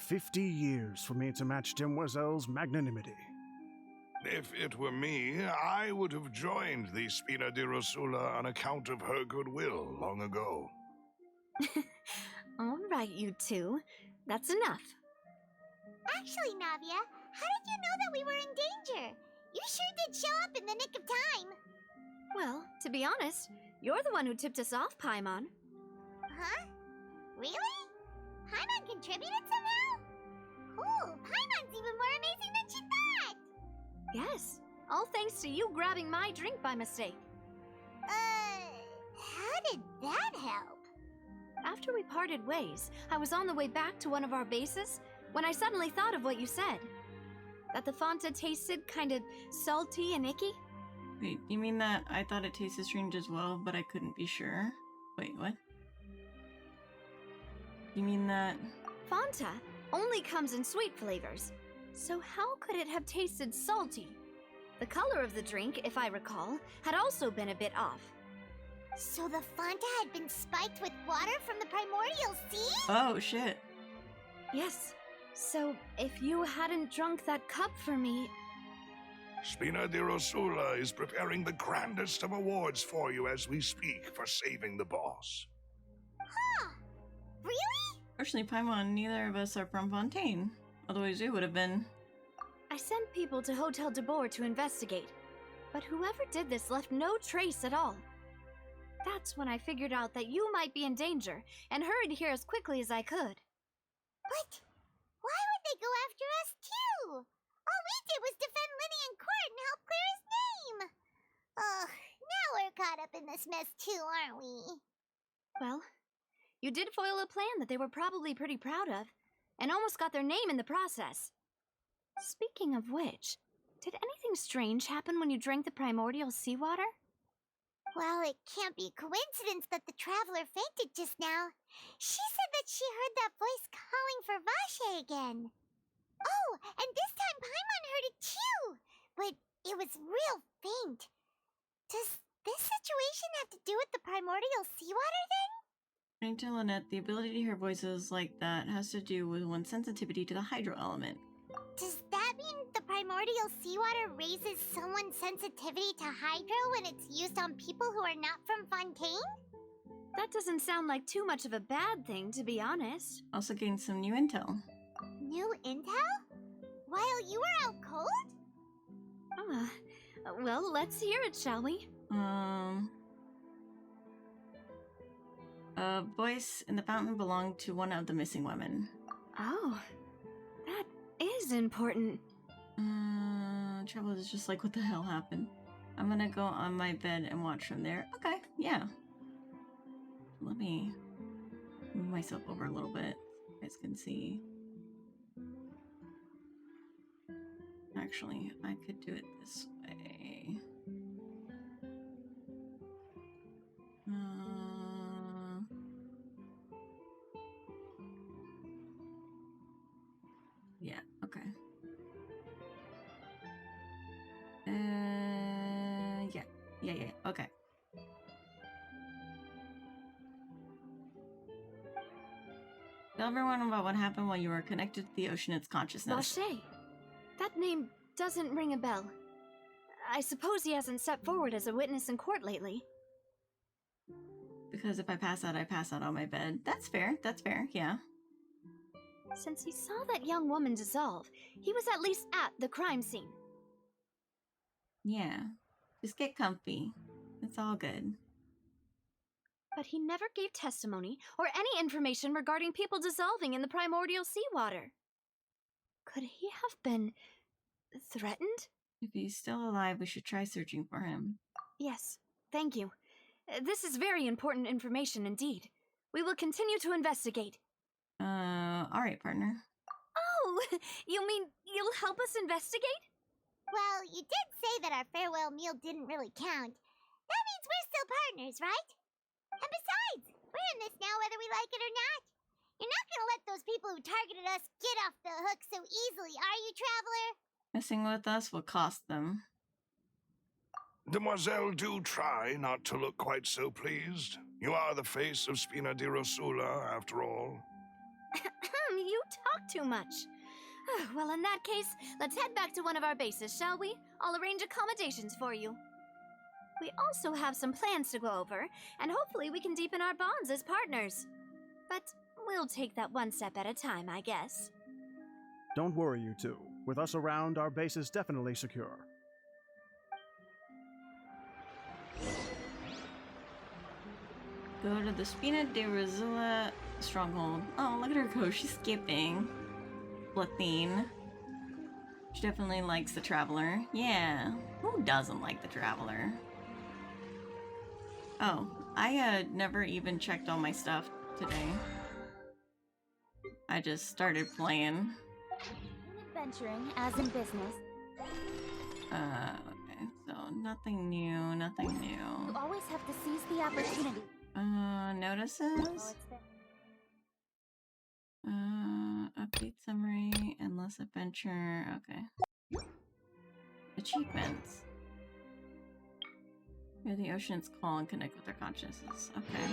50 years for me to match Demoiselle's magnanimity. If it were me, I would have joined the Spina di Rosula on account of her goodwill long ago. All right, you two. That's enough. Actually, Navia, how did you know that we were in danger? You sure did show up in the nick of time. Well, to be honest, you're the one who tipped us off, Paimon. Huh? Really? Paimon contributed somehow? Cool, Paimon's even more amazing than she thought! Yes, all thanks to you grabbing my drink by mistake. How did that help? After we parted ways, I was on the way back to one of our bases when I suddenly thought of what you said. That the Fanta tasted kind of salty and icky. Wait, you mean that I thought it tasted strange as well, but I couldn't be sure? Wait, what? You mean that... Fanta only comes in sweet flavors. So how could it have tasted salty? The color of the drink, if I recall, had also been a bit off. So the Fanta had been spiked with water from the primordial sea? Oh, shit. Yes. So if you hadn't drunk that cup for me... Spina di Rosula is preparing the grandest of awards for you as we speak for saving the boss. Huh. Really? Fortunately, Paimon, neither of us are from Fontaine. Otherwise, we would have been. I sent people to Hotel de Boer to investigate, but whoever did this left no trace at all. That's when I figured out that you might be in danger and hurried here as quickly as I could. But why would they go after us too? All we did was defend Linny in court and help clear his name. Ugh, now we're caught up in this mess too, aren't we? Well, you did foil a plan that they were probably pretty proud of, and almost got their name in the process. Speaking of which, did anything strange happen when you drank the primordial seawater? Well, it can't be coincidence that the traveler fainted just now. She said that she heard that voice calling for Vache again. Oh, and this time Paimon heard it too, but it was real faint. Does this situation have to do with the primordial seawater then? According to Lynette, the ability to hear voices like that has to do with one's sensitivity to the hydro element. Does that mean the primordial seawater raises someone's sensitivity to hydro when it's used on people who are not from Fontaine? That doesn't sound like too much of a bad thing, to be honest. Also gained some new intel. New intel? While you were out cold? Well, let's hear it, shall we? A voice in the fountain belonged to one of the missing women. Oh, that is important. Trouble is just like, what the hell happened? I'm gonna go on my bed and watch from there. Okay, yeah. Let me move myself over a little bit so you guys can see. Actually, I could do it this way. Yeah, okay. Yeah, okay. Tell everyone about what happened while you were connected to the Oceanid's consciousness. Vache. That name doesn't ring a bell. I suppose he hasn't stepped forward as a witness in court lately. Because if I pass out, I pass out on my bed. That's fair, yeah. Since he saw that young woman dissolve, he was at least at the crime scene. Yeah. Just get comfy. It's all good. But he never gave testimony or any information regarding people dissolving in the primordial seawater. Could he have been threatened? If he's still alive, we should try searching for him. Yes, thank you. This is very important information indeed. We will continue to investigate. Alright, partner. Oh, you mean you'll help us investigate? Well, you did say that our farewell meal didn't really count. That means we're still partners, right? And besides, we're in this now whether we like it or not. You're not gonna let those people who targeted us get off the hook so easily, are you, Traveler? Messing with us will cost them. Demoiselle, do try not to look quite so pleased. You are the face of Spina di Rosula, after all. You talk too much. Well, in that case, let's head back to one of our bases, shall we? I'll arrange accommodations for you. We also have some plans to go over, and hopefully we can deepen our bonds as partners. But we'll take that one step at a time, I guess. Don't worry, you two. With us around, our base is definitely secure. Go to the Spina de Rosula stronghold. Oh, look at her go. She's skipping. Blathine. She definitely likes the Traveler. Yeah. Who doesn't like the Traveler? Oh, I never even checked all my stuff today. I just started playing. Adventuring, as in business. Okay. So, nothing new, nothing new. You always have to seize the opportunity. Notices? Complete summary, endless adventure. Okay. Achievements. Hear the ocean's call and connect with their consciousness. Okay.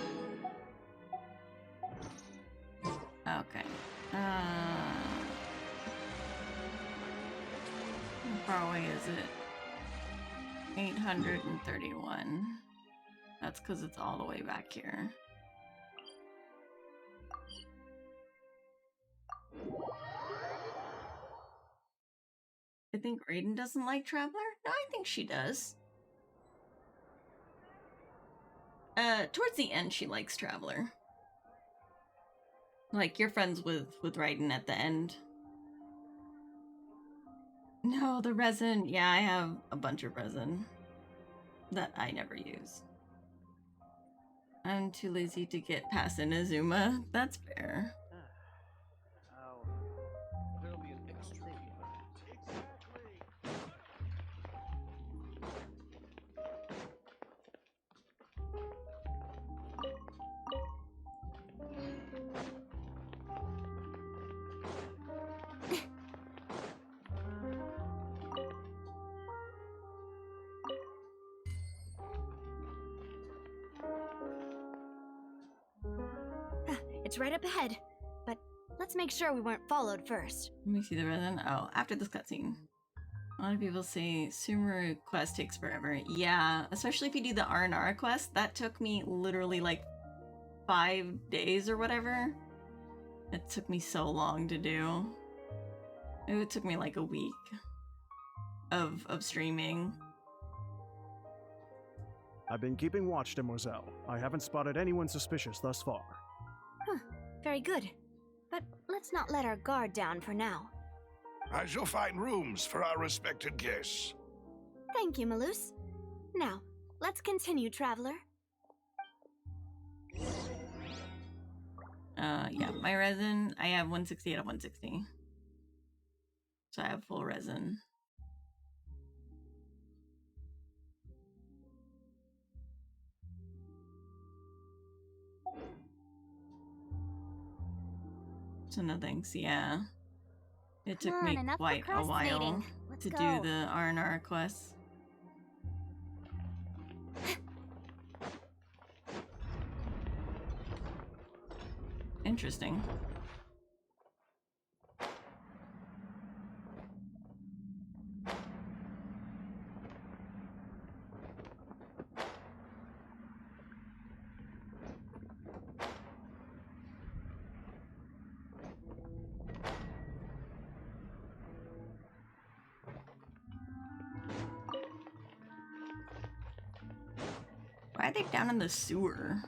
Okay. How far away is it? 831. That's because it's all the way back here. I think Raiden doesn't like Traveler? No, I think she does. Towards the end, she likes Traveler. Like, you're friends with Raiden at the end. No, the resin. Yeah, I have a bunch of resin that I never use. I'm too lazy to get past Inazuma. That's fair. There'll be an extra fee for that. It's right up ahead, but let's make sure we weren't followed first. Let me see the resin. Oh, after this cutscene. A lot of people say Sumeru quest takes forever. Yeah, especially if you do the R&R quest. That took me literally like 5 days or whatever. It took me so long to do. It took me like a week of streaming. I've been keeping watch, Demoiselle. I haven't spotted anyone suspicious thus far. Huh, very good. But let's not let our guard down for now. I shall find rooms for our respected guests. Thank you, Malus. Now, let's continue, Traveler. Yeah, my resin, I have 160 out of 160. So I have full resin. So no thanks, yeah. It took me enough quite a while procrastinating. Let's to go. do the R&R quests. Interesting. Why are they down in the sewer?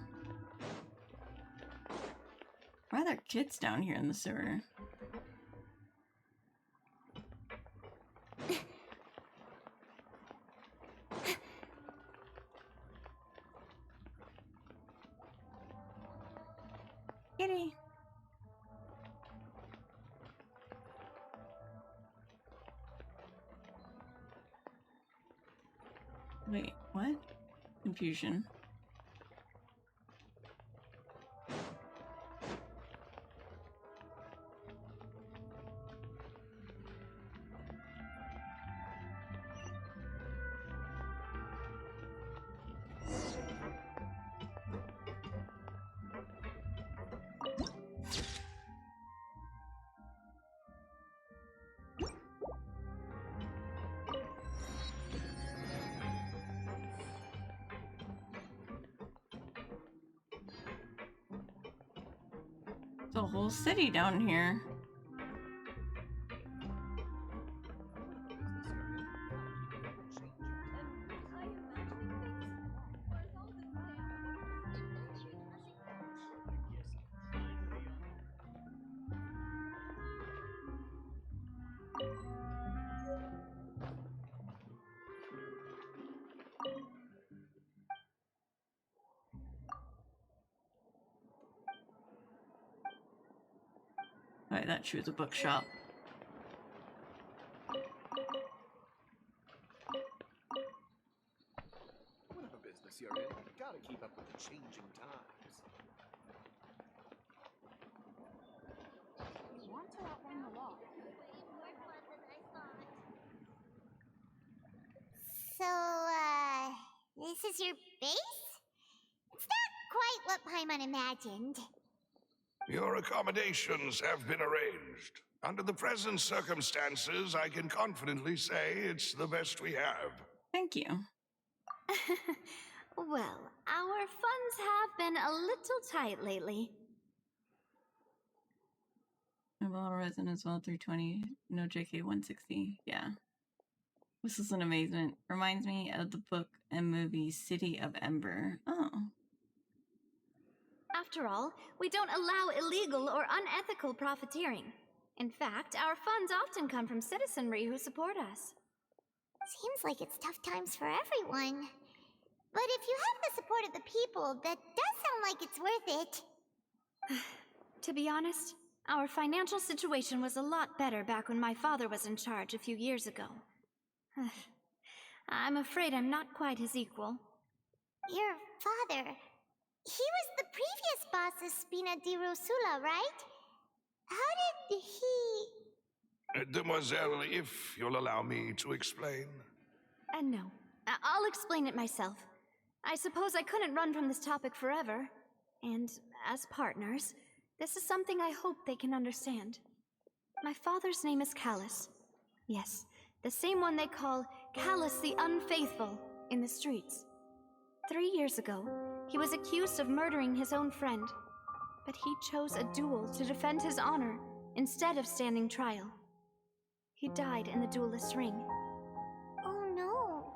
Why are there kids down here in the sewer? Kitty. Wait, what? Confusion. There's a whole city down here. I thought she was a bookshop. Whatever business you're in, you gotta keep up with the changing times. You want to So, this is your base? It's not quite what Paimon imagined. Your accommodations have been arranged. Under the present circumstances, I can confidently say it's the best we have. Thank you. Well, our funds have been a little tight lately. Well, resin as well, 320. No JK 160. Yeah. This is an amazement. Reminds me of the book and movie City of Ember. Oh. After all, we don't allow illegal or unethical profiteering. In fact, our funds often come from citizenry who support us. Seems like it's tough times for everyone. But if you have the support of the people, that does sound like it's worth it. To be honest, our financial situation was a lot better back when my father was in charge a few years ago. I'm afraid I'm not quite his equal. Your father... He was the previous boss of Spina di Rosula, right? How did he... Demoiselle, if you'll allow me to explain. No, I'll explain it myself. I suppose I couldn't run from this topic forever. And as partners, this is something I hope they can understand. My father's name is Callus. Yes, the same one they call Callus the Unfaithful in the streets. 3 years ago, he was accused of murdering his own friend, but he chose a duel to defend his honor instead of standing trial. He died in the duelist's ring. Oh no.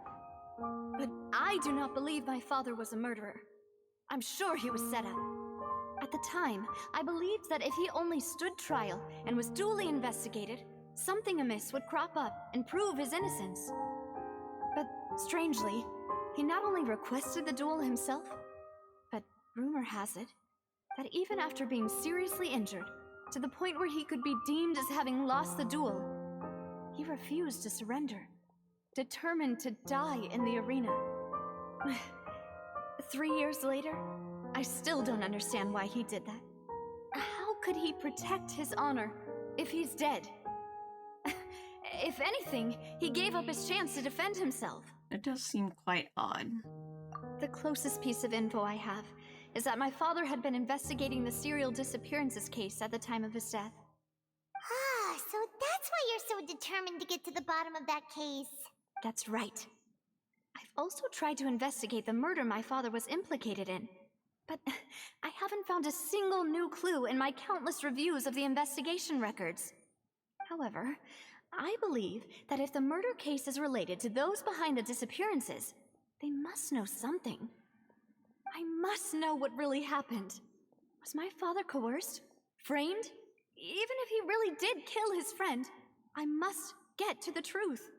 But I do not believe my father was a murderer. I'm sure he was set up. At the time, I believed that if he only stood trial and was duly investigated, something amiss would crop up and prove his innocence. But strangely, he not only requested the duel himself, but rumor has it that even after being seriously injured, to the point where he could be deemed as having lost the duel, he refused to surrender, determined to die in the arena. 3 years later, I still don't understand why he did that. How could he protect his honor if he's dead? If anything, he gave up his chance to defend himself. It does seem quite odd. The closest piece of info I have is that my father had been investigating the serial disappearances case at the time of his death. Ah, so that's why you're so determined to get to the bottom of that case. That's right. I've also tried to investigate the murder my father was implicated in, but I haven't found a single new clue in my countless reviews of the investigation records. However, I believe that if the murder case is related to those behind the disappearances, they must know something. I must know what really happened. Was my father coerced? Framed? Even if he really did kill his friend, I must get to the truth.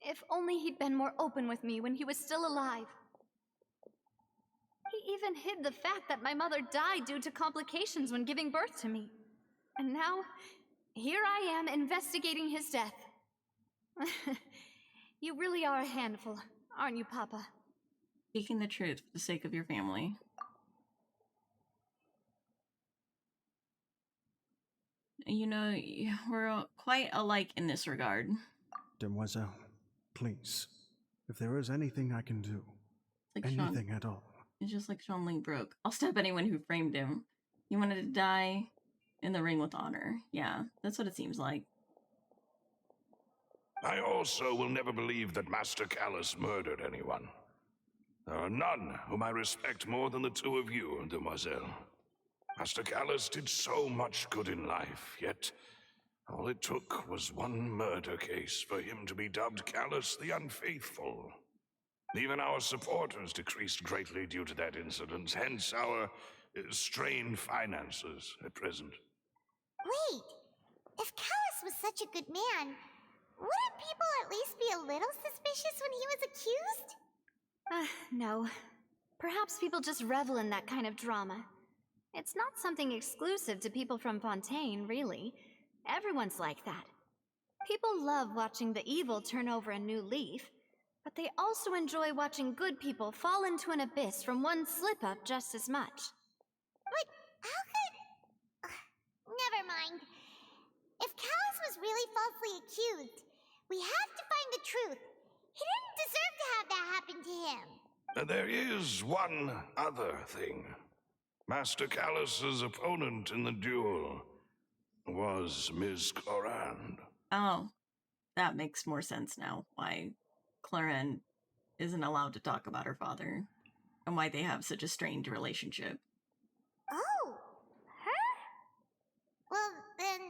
If only he'd been more open with me when he was still alive. He even hid the fact that my mother died due to complications when giving birth to me. And now, here I am investigating his death. You really are a handful, aren't you, Papa? Speaking the truth for the sake of your family. You know, we're quite alike in this regard. Demoiselle, please, if there is anything I can do, Like anything at all. It's just like Sean Lee broke. I'll stab anyone who framed him. He wanted to die in the ring with honor. Yeah, that's what it seems like. I also will never believe that Master Callus murdered anyone. There are none whom I respect more than the two of you, Demoiselle. Master Callus did so much good in life, yet all it took was one murder case for him to be dubbed Callus the Unfaithful. Even our supporters decreased greatly due to that incident, hence our strained finances at present. Wait, if Callus was such a good man, wouldn't people at least be a little suspicious when he was accused? No. Perhaps people just revel in that kind of drama. It's not something exclusive to people from Fontaine, really. Everyone's like that. People love watching the evil turn over a new leaf, but they also enjoy watching good people fall into an abyss from one slip-up just as much. But how could... never mind. If Callus was really falsely accused, we have to find the truth. He didn't deserve to have that happen to him. There is one other thing. Master Callus's opponent in the duel was Ms. Clorand. Oh, that makes more sense now. Why Clorand isn't allowed to talk about her father and why they have such a strained relationship. Oh, her? Well, then,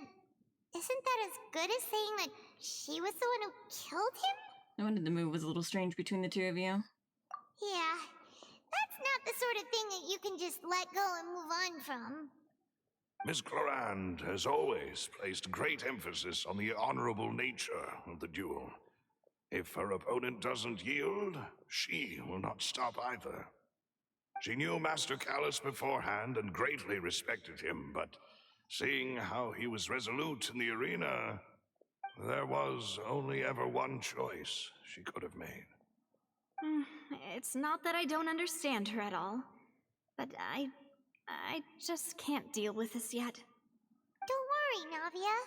isn't that as good as saying that she was the one who killed him? No wonder the move was a little strange between the two of you. Yeah, that's not the sort of thing that you can just let go and move on from. Miss Clorand has always placed great emphasis on the honorable nature of the duel. If her opponent doesn't yield, she will not stop either. She knew Master Callus beforehand and greatly respected him, but seeing how he was resolute in the arena, there was only ever one choice she could have made. It's not that I don't understand her at all, but I just can't deal with this yet. Don't worry, Navia.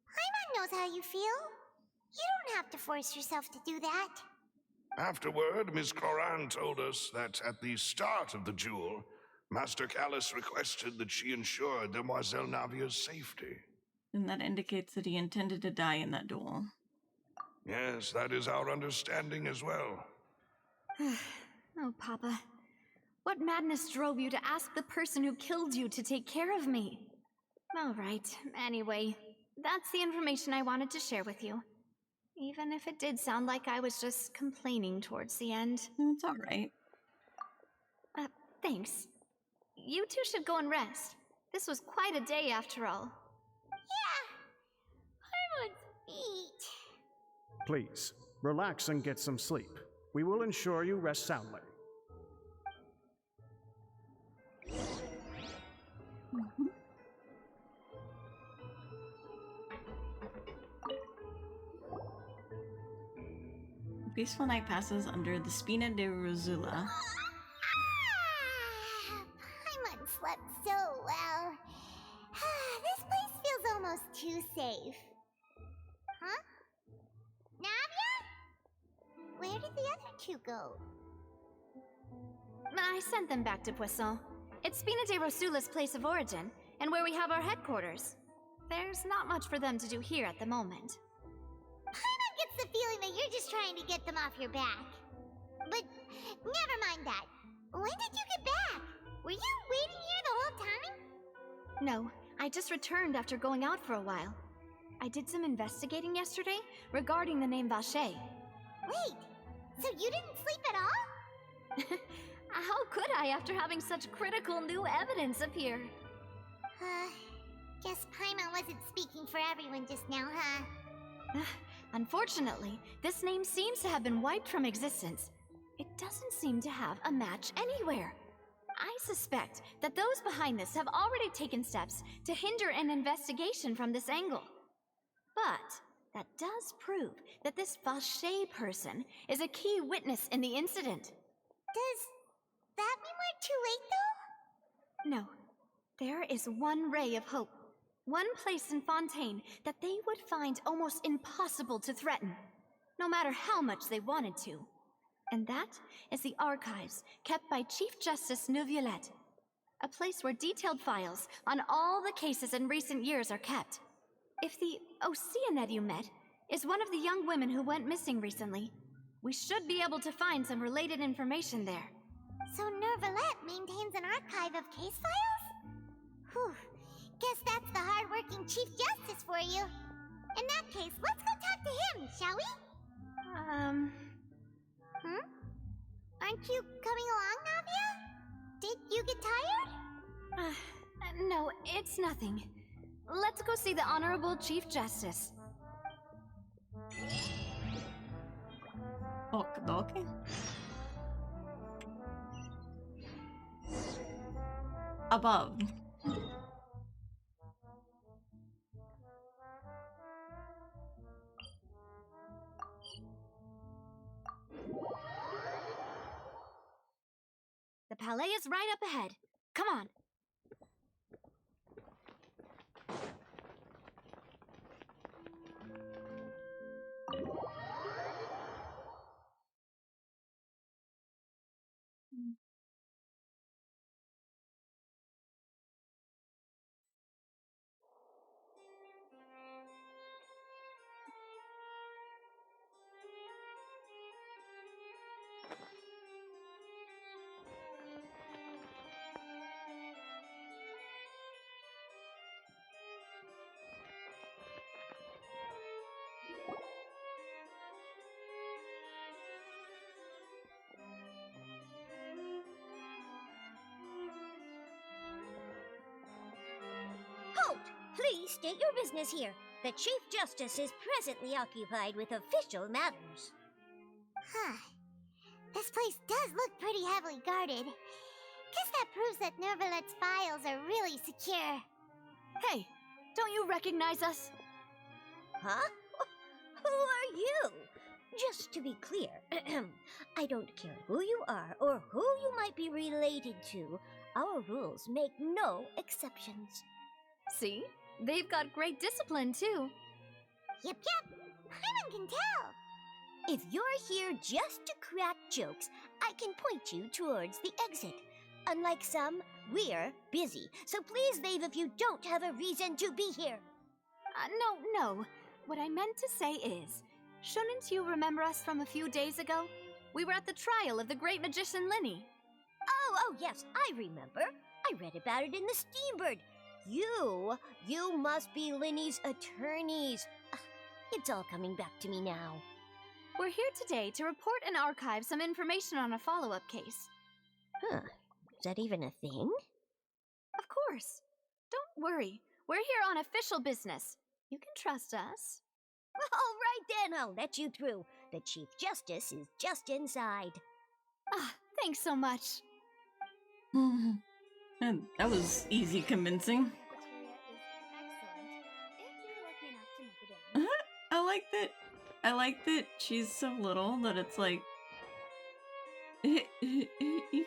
Paimon knows how you feel. You don't have to force yourself to do that. Afterward, Miss Clorand told us that at the start of the duel, Master Callus requested that she ensure Demoiselle Navia's safety. And that indicates that he intended to die in that duel. Yes, that is our understanding as well. Oh, Papa. What madness drove you to ask the person who killed you to take care of me? All right, anyway, that's the information I wanted to share with you. Even if it did sound like I was just complaining towards the end. It's all right. Thanks. You two should go and rest. This was quite a day after all. Yeah, Paimon's feet. Please, relax and get some sleep. We will ensure you rest soundly. The peaceful night passes under the Spina de Rosula. Paimon slept so well. This place feels almost too safe. Huh? Navia? Where did the other two go? I sent them back to Poisson. It's Spina de Rosula's place of origin, and where we have our headquarters. There's not much for them to do here at the moment. Paimon gets the feeling that you're just trying to get them off your back. But never mind that. When did you get back? Were you waiting here the whole time? No, I just returned after going out for a while. I did some investigating yesterday regarding the name Vacher. Wait, so you didn't sleep at all? How could I after having such critical new evidence appear? Guess Paimon wasn't speaking for everyone just now, huh? Unfortunately, this name seems to have been wiped from existence. It doesn't seem to have a match anywhere. I suspect that those behind this have already taken steps to hinder an investigation from this angle. But that does prove that this Vacher person is a key witness in the incident. Does that mean we're too late, though? No. There is one ray of hope. One place in Fontaine that they would find almost impossible to threaten, no matter how much they wanted to. And that is the archives kept by Chief Justice Neuvillette, a place where detailed files on all the cases in recent years are kept. If the Oceanette you met is one of the young women who went missing recently, we should be able to find some related information there. So Neuvillette maintains an archive of case files? Whew. Guess that's the hard-working Chief Justice for you. In that case, let's go talk to him, shall we? Aren't you coming along, Navia? Did you get tired? No, it's nothing. Let's go see the Honorable Chief Justice. Okay. Above. The palais is right up ahead. Come on. Please state your business here. The Chief Justice is presently occupied with official matters. Huh. This place does look pretty heavily guarded. Guess that proves that Nervalet's files are really secure. Hey, don't you recognize us? Huh? Who are you? Just to be clear, I don't care who you are or who you might be related to. Our rules make no exceptions. See? They've got great discipline, too. Yep. Paimon can tell. If you're here just to crack jokes, I can point you towards the exit. Unlike some, we're busy, so please leave if you don't have a reason to be here. No. What I meant to say is, shouldn't you remember us from a few days ago? We were at the trial of the great magician Linny. Oh, yes, I remember. I read about it in the Steambird. You must be Linny's attorneys. It's all coming back to me now. We're here today to report and archive some information on a follow-up case. Huh. Is that even a thing? Of course. Don't worry. We're here on official business. You can trust us. All right then, I'll let you through. The Chief Justice is just inside. Thanks so much. And that was easy convincing. I like that she's so little that it's like you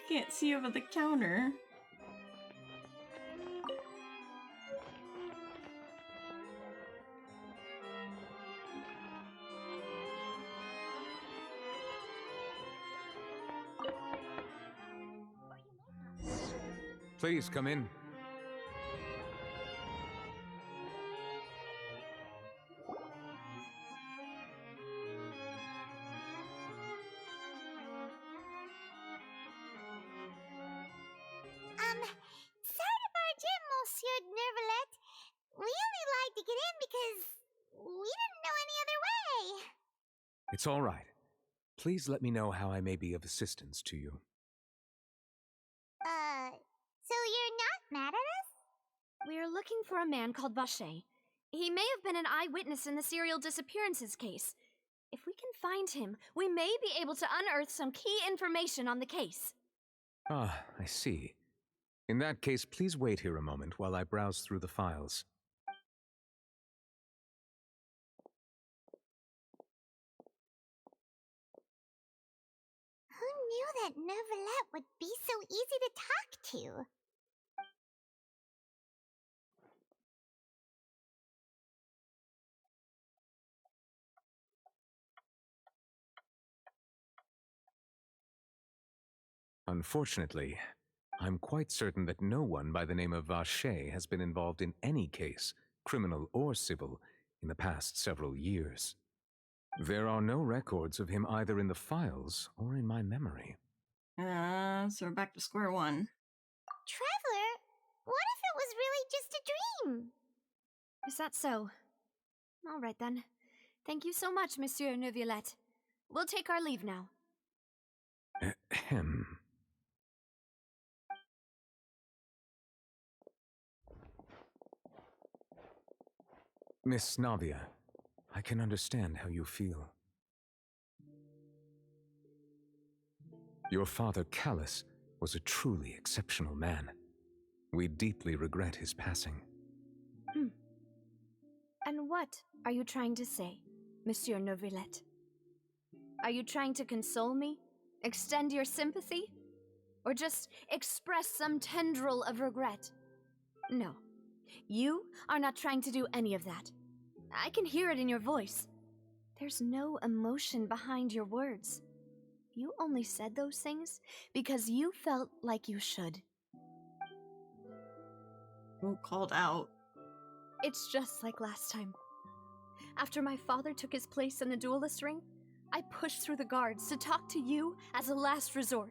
can't see over the counter. Please come in. Sorry to barge in, Monsieur Nervalet. We only lied to get in because we didn't know any other way. It's all right. Please let me know how I may be of assistance to you. So you're not mad at us? We're looking for a man called Vacher. He may have been an eyewitness in the serial disappearances case. If we can find him, we may be able to unearth some key information on the case. Ah, I see. In that case, please wait here a moment while I browse through the files. Who knew that Nervalet would be so easy to talk to? Unfortunately, I'm quite certain that no one by the name of Vacher has been involved in any case, criminal or civil, in the past several years. There are no records of him either in the files or in my memory. So we're back to square one. Traveler, what if it was really just a dream? Is that so? All right then. Thank you so much, Monsieur Neuvillette. We'll take our leave now. Ahem. Miss Navia, I can understand how you feel. Your father, Callus, was a truly exceptional man. We deeply regret his passing. And what are you trying to say, Monsieur Neuvillette? Are you trying to console me? Extend your sympathy? Or just express some tendril of regret? No. You are not trying to do any of that. I can hear it in your voice. There's no emotion behind your words. You only said those things because you felt like you should. Ooh, called out. It's just like last time. After my father took his place in the duelist ring, I pushed through the guards to talk to you as a last resort.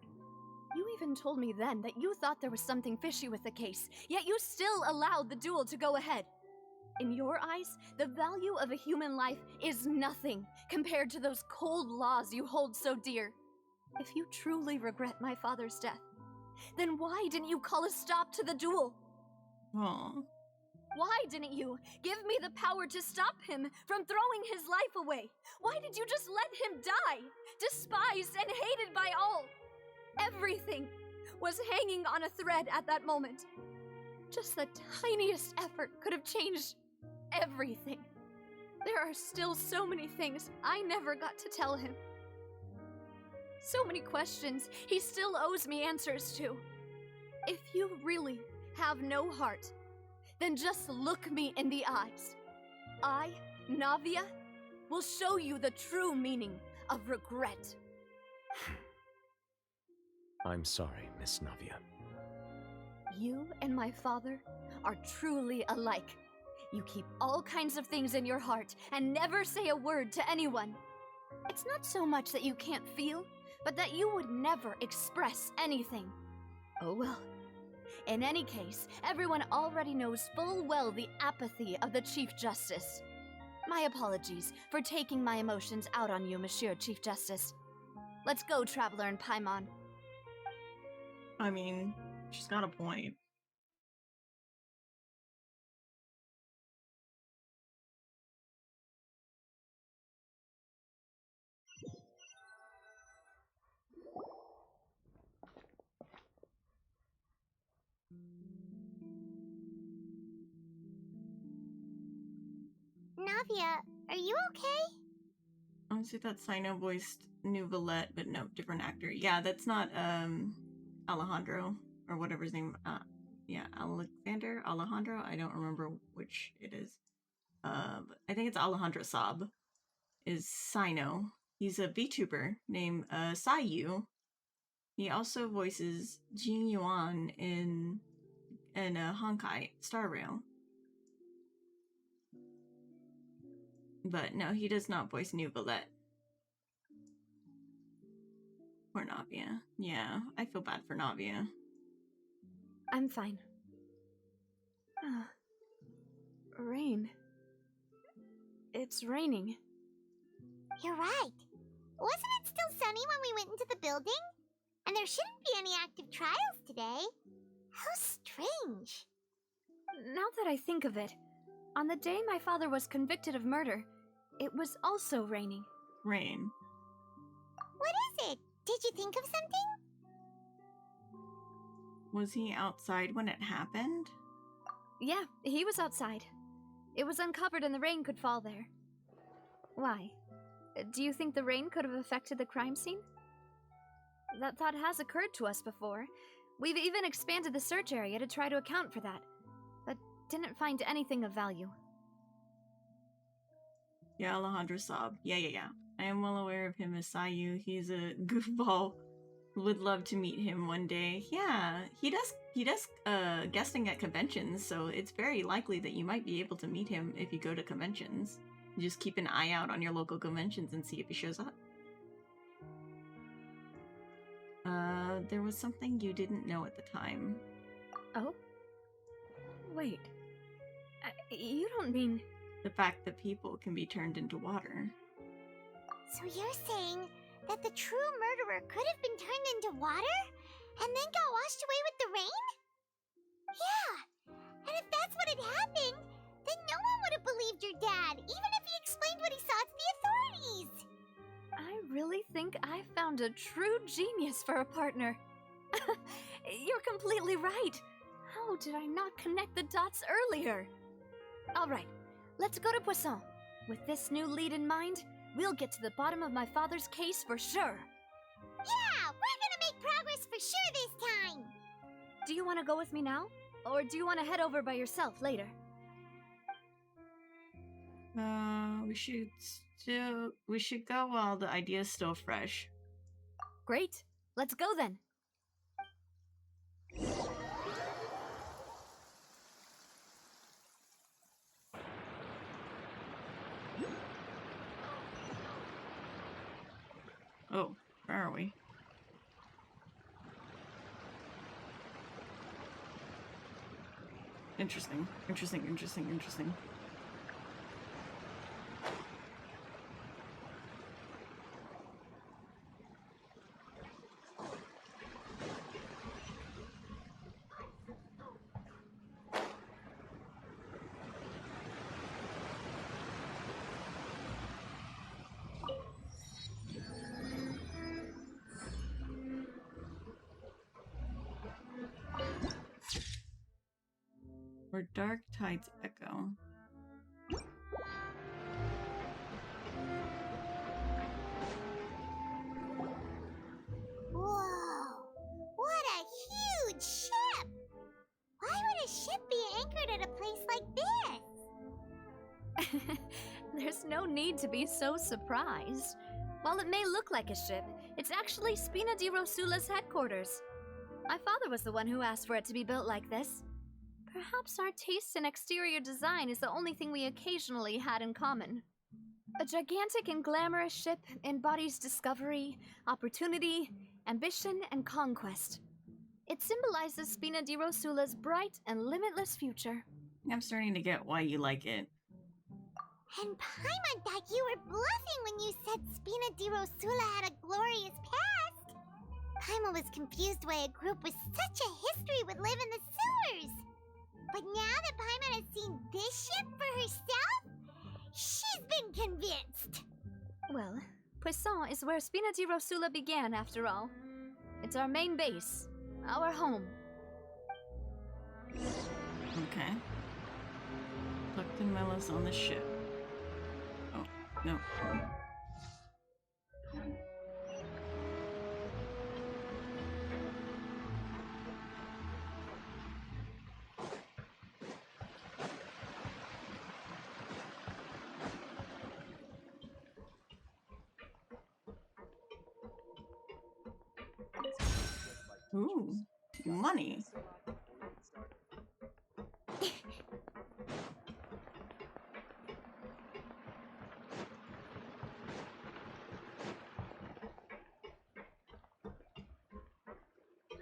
You even told me then that you thought there was something fishy with the case, yet you still allowed the duel to go ahead. In your eyes, the value of a human life is nothing compared to those cold laws you hold so dear. If you truly regret my father's death, then why didn't you call a stop to the duel? Aw. Why didn't you give me the power to stop him from throwing his life away? Why did you just let him die? Despised and hated by all. Everything was hanging on a thread at that moment. Just the tiniest effort could have changed everything. There are still so many things I never got to tell him. So many questions he still owes me answers to. If you really have no heart, then just look me in the eyes. I, Navia, will show you the true meaning of regret. I'm sorry, Miss Navia. You and my father are truly alike. You keep all kinds of things in your heart and never say a word to anyone. It's not so much that you can't feel, but that you would never express anything. Oh well. In any case, everyone already knows full well the apathy of the Chief Justice. My apologies for taking my emotions out on you, Monsieur Chief Justice. Let's go, Traveler and Paimon. I mean, she's got a point. Navia, are you okay? Honestly, that Sino voiced New Valette, but no, different actor. Yeah, that's not Alejandro or whatever his name. Yeah, Alejandro. I don't remember which it is. But I think it's Alejandro Saab. Is Sino. He's a VTuber named Sayu. He also voices Jin Yuan in Honkai Star Rail. But no, he does not voice New Valette. Poor Navia. Yeah, I feel bad for Navia. I'm fine. Rain. It's raining. You're right. Wasn't it still sunny when we went into the building? And there shouldn't be any active trials today. How strange. Now that I think of it, on the day my father was convicted of murder, it was also raining. Rain. What is it? Did you think of something? Was he outside when it happened? Yeah, he was outside. It was uncovered and the rain could fall there. Why? Do you think the rain could have affected the crime scene? That thought has occurred to us before. We've even expanded the search area to try to account for that, but didn't find anything of value. Yeah, Alejandro Saab. Yeah. I am well aware of him as Sayu. He's a goofball. Would love to meet him one day. Yeah, he does guesting at conventions, so it's very likely that you might be able to meet him if you go to conventions. Just keep an eye out on your local conventions and see if he shows up. There was something you didn't know at the time. Oh? Wait. You don't mean... The fact that people can be turned into water. So you're saying that the true murderer could have been turned into water and then got washed away with the rain? Yeah, and if that's what had happened, then no one would have believed your dad, even if he explained what he saw to the authorities. I really think I found a true genius for a partner. You're completely right. How did I not connect the dots earlier? All right, let's go to Poisson. With this new lead in mind, we'll get to the bottom of my father's case for sure. Yeah, we're gonna make progress for sure this time. Do you want to go with me now? Or do you want to head over by yourself later? We should go while the idea's still fresh. Great. Let's go then. Oh, where are we? Interesting. for Dark Tide's Echo. Whoa! What a huge ship! Why would a ship be anchored at a place like this? There's no need to be so surprised. While it may look like a ship, it's actually Spina di Rosula's headquarters. My father was the one who asked for it to be built like this. Perhaps our taste in exterior design is the only thing we occasionally had in common. A gigantic and glamorous ship embodies discovery, opportunity, ambition, and conquest. It symbolizes Spina di Rosula's bright and limitless future. I'm starting to get why you like it. And Paimon thought you were bluffing when you said Spina di Rosula had a glorious past. Paimon was confused why a group with such a history would live in the sewers. But now that Paimon has seen this ship for herself, she's been convinced. Well, Poisson is where Spina di Rosula began, after all. It's our main base, our home. Okay. Tucked in Melis on the ship. Oh, no. Ooh, money.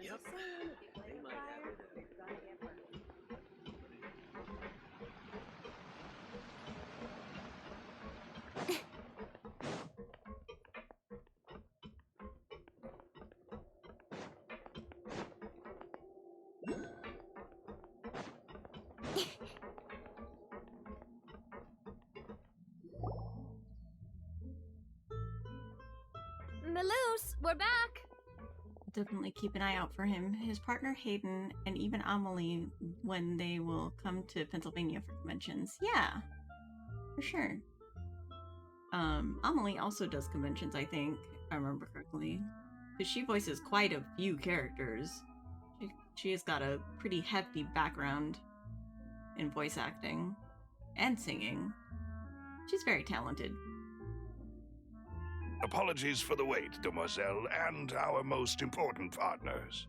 Yep. They might have it. Melus, we're back! Definitely keep an eye out for him, his partner Hayden, and even Amelie when they will come to Pennsylvania for conventions. Yeah, for sure. Amelie also does conventions, I think, if I remember correctly. Because she voices quite a few characters. She has got a pretty hefty background in voice acting and singing. She's very talented. Apologies for the wait, demoiselle, and our most important partners.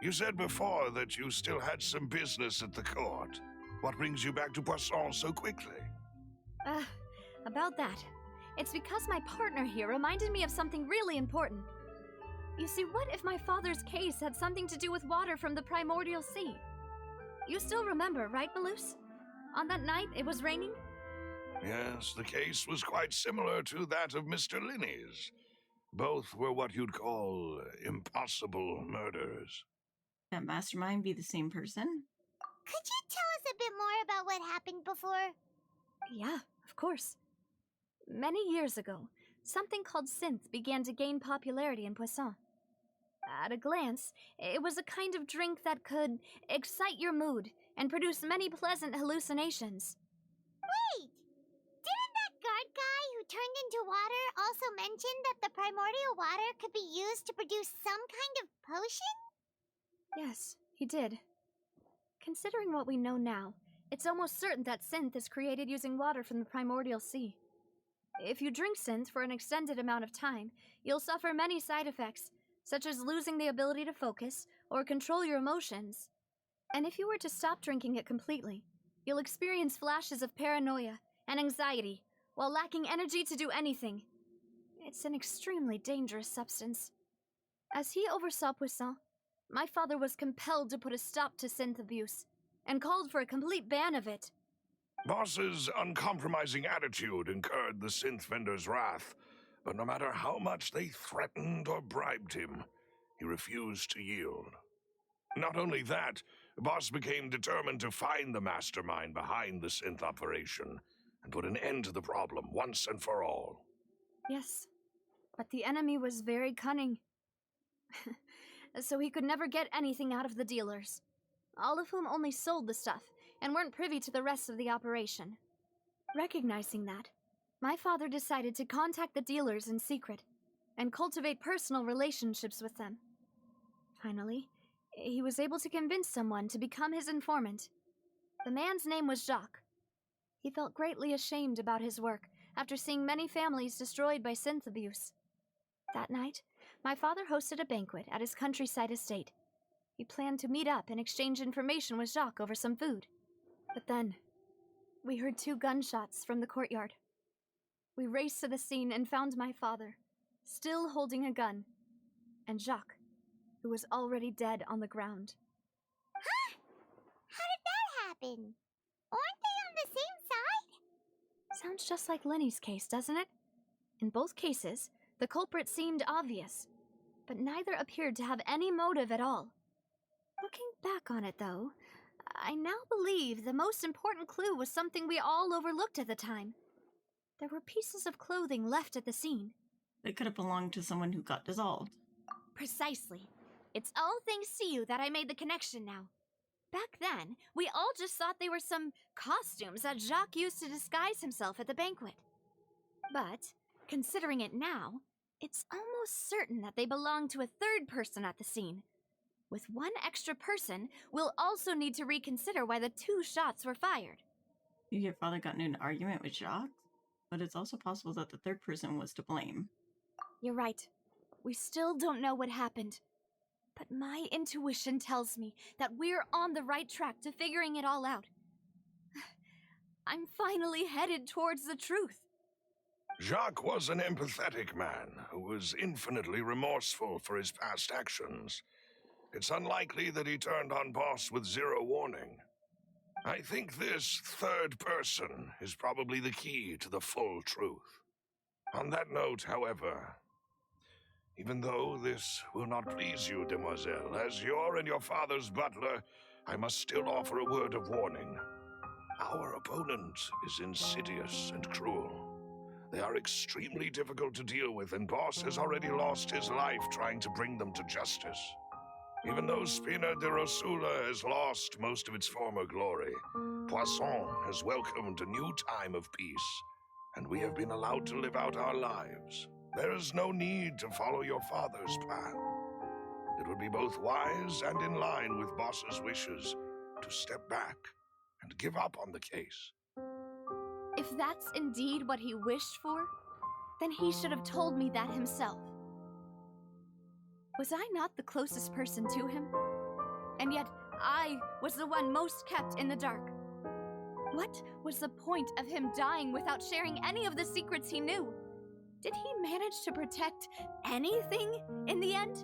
You said before that you still had some business at the court. What brings you back to Poisson so quickly? About that. It's because my partner here reminded me of something really important. You see, what if my father's case had something to do with water from the primordial sea? You still remember, right, Melus? On that night, it was raining? Yes, the case was quite similar to that of Mr. Linney's. Both were what you'd call impossible murders. That mastermind be the same person? Could you tell us a bit more about what happened before? Yeah, of course. Many years ago, something called synth began to gain popularity in Poisson. At a glance, it was a kind of drink that could excite your mood and produce many pleasant hallucinations. Wait! Didn't that guard guy who turned into water also mention that the primordial water could be used to produce some kind of potion? Yes, he did. Considering what we know now, it's almost certain that synth is created using water from the primordial sea. If you drink synth for an extended amount of time, you'll suffer many side effects, such as losing the ability to focus or control your emotions. And if you were to stop drinking it completely, you'll experience flashes of paranoia and anxiety while lacking energy to do anything. It's an extremely dangerous substance. As he oversaw Poisson, my father was compelled to put a stop to synth abuse and called for a complete ban of it. Boss's uncompromising attitude incurred the synth vendor's wrath, but no matter how much they threatened or bribed him, he refused to yield. Not only that, Boss became determined to find the mastermind behind the synth operation and put an end to the problem once and for all. Yes, but the enemy was very cunning. So he could never get anything out of the dealers. all of whom only sold the stuff and weren't privy to the rest of the operation. Recognizing that, my father decided to contact the dealers in secret and cultivate personal relationships with them. Finally, he was able to convince someone to become his informant. The man's name was Jacques. He felt greatly ashamed about his work after seeing many families destroyed by synth abuse. That night, my father hosted a banquet at his countryside estate. He planned to meet up and exchange information with Jacques over some food. But then, we heard 2 gunshots from the courtyard. We raced to the scene and found my father, still holding a gun, and Jacques, who was already dead on the ground. Huh? How did that happen? Aren't they on the same side? Sounds just like Lenny's case, doesn't it? In both cases, the culprit seemed obvious, but neither appeared to have any motive at all. Looking back on it, though, I now believe the most important clue was something we all overlooked at the time. There were pieces of clothing left at the scene. They could have belonged to someone who got dissolved. Precisely. It's all thanks to you that I made the connection now. Back then, we all just thought they were some costumes that Jacques used to disguise himself at the banquet. But, considering it now, it's almost certain that they belong to a third person at the scene. With one extra person, we'll also need to reconsider why the 2 shots were fired. Your father got in an argument with Jacques, but it's also possible that the third person was to blame. You're right. We still don't know what happened. But my intuition tells me that we're on the right track to figuring it all out. I'm finally headed towards the truth. Jacques was an empathetic man who was infinitely remorseful for his past actions. It's unlikely that he turned on Boss with 0 warning. I think this third person is probably the key to the full truth. On that note, however, even though this will not please you, demoiselle, as your and your father's butler, I must still offer a word of warning. Our opponent is insidious and cruel. They are extremely difficult to deal with, and Boss has already lost his life trying to bring them to justice. Even though Spina de Rosula has lost most of its former glory, Poisson has welcomed a new time of peace, and we have been allowed to live out our lives. There is no need to follow your father's path. It would be both wise and in line with Boss's wishes to step back and give up on the case. If that's indeed what he wished for, then he should have told me that himself. Was I not the closest person to him? And yet, I was the one most kept in the dark. What was the point of him dying without sharing any of the secrets he knew? Did he manage to protect anything in the end?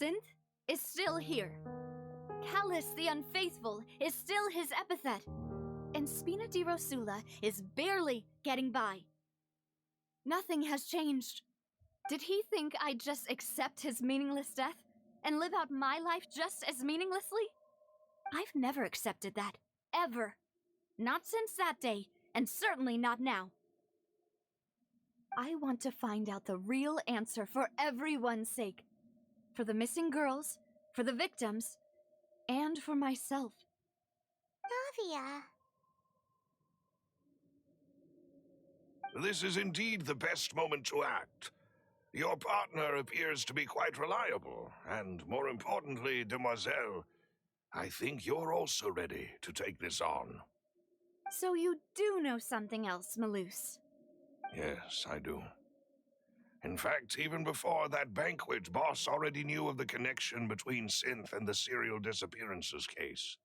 Synth is still here. Callus the Unfaithful is still his epithet. And Spina di Rosula is barely getting by. Nothing has changed. Did he think I'd just accept his meaningless death and live out my life just as meaninglessly? I've never accepted that, ever. Not since that day, and certainly not now. I want to find out the real answer for everyone's sake. For the missing girls, for the victims, and for myself. Navia. This is indeed the best moment to act. Your partner appears to be quite reliable, and more importantly, demoiselle, I think you're also ready to take this on. So you do know something else, Malouse? Yes, I do. In fact, even before that banquet, Boss already knew of the connection between Synth and the serial disappearances case.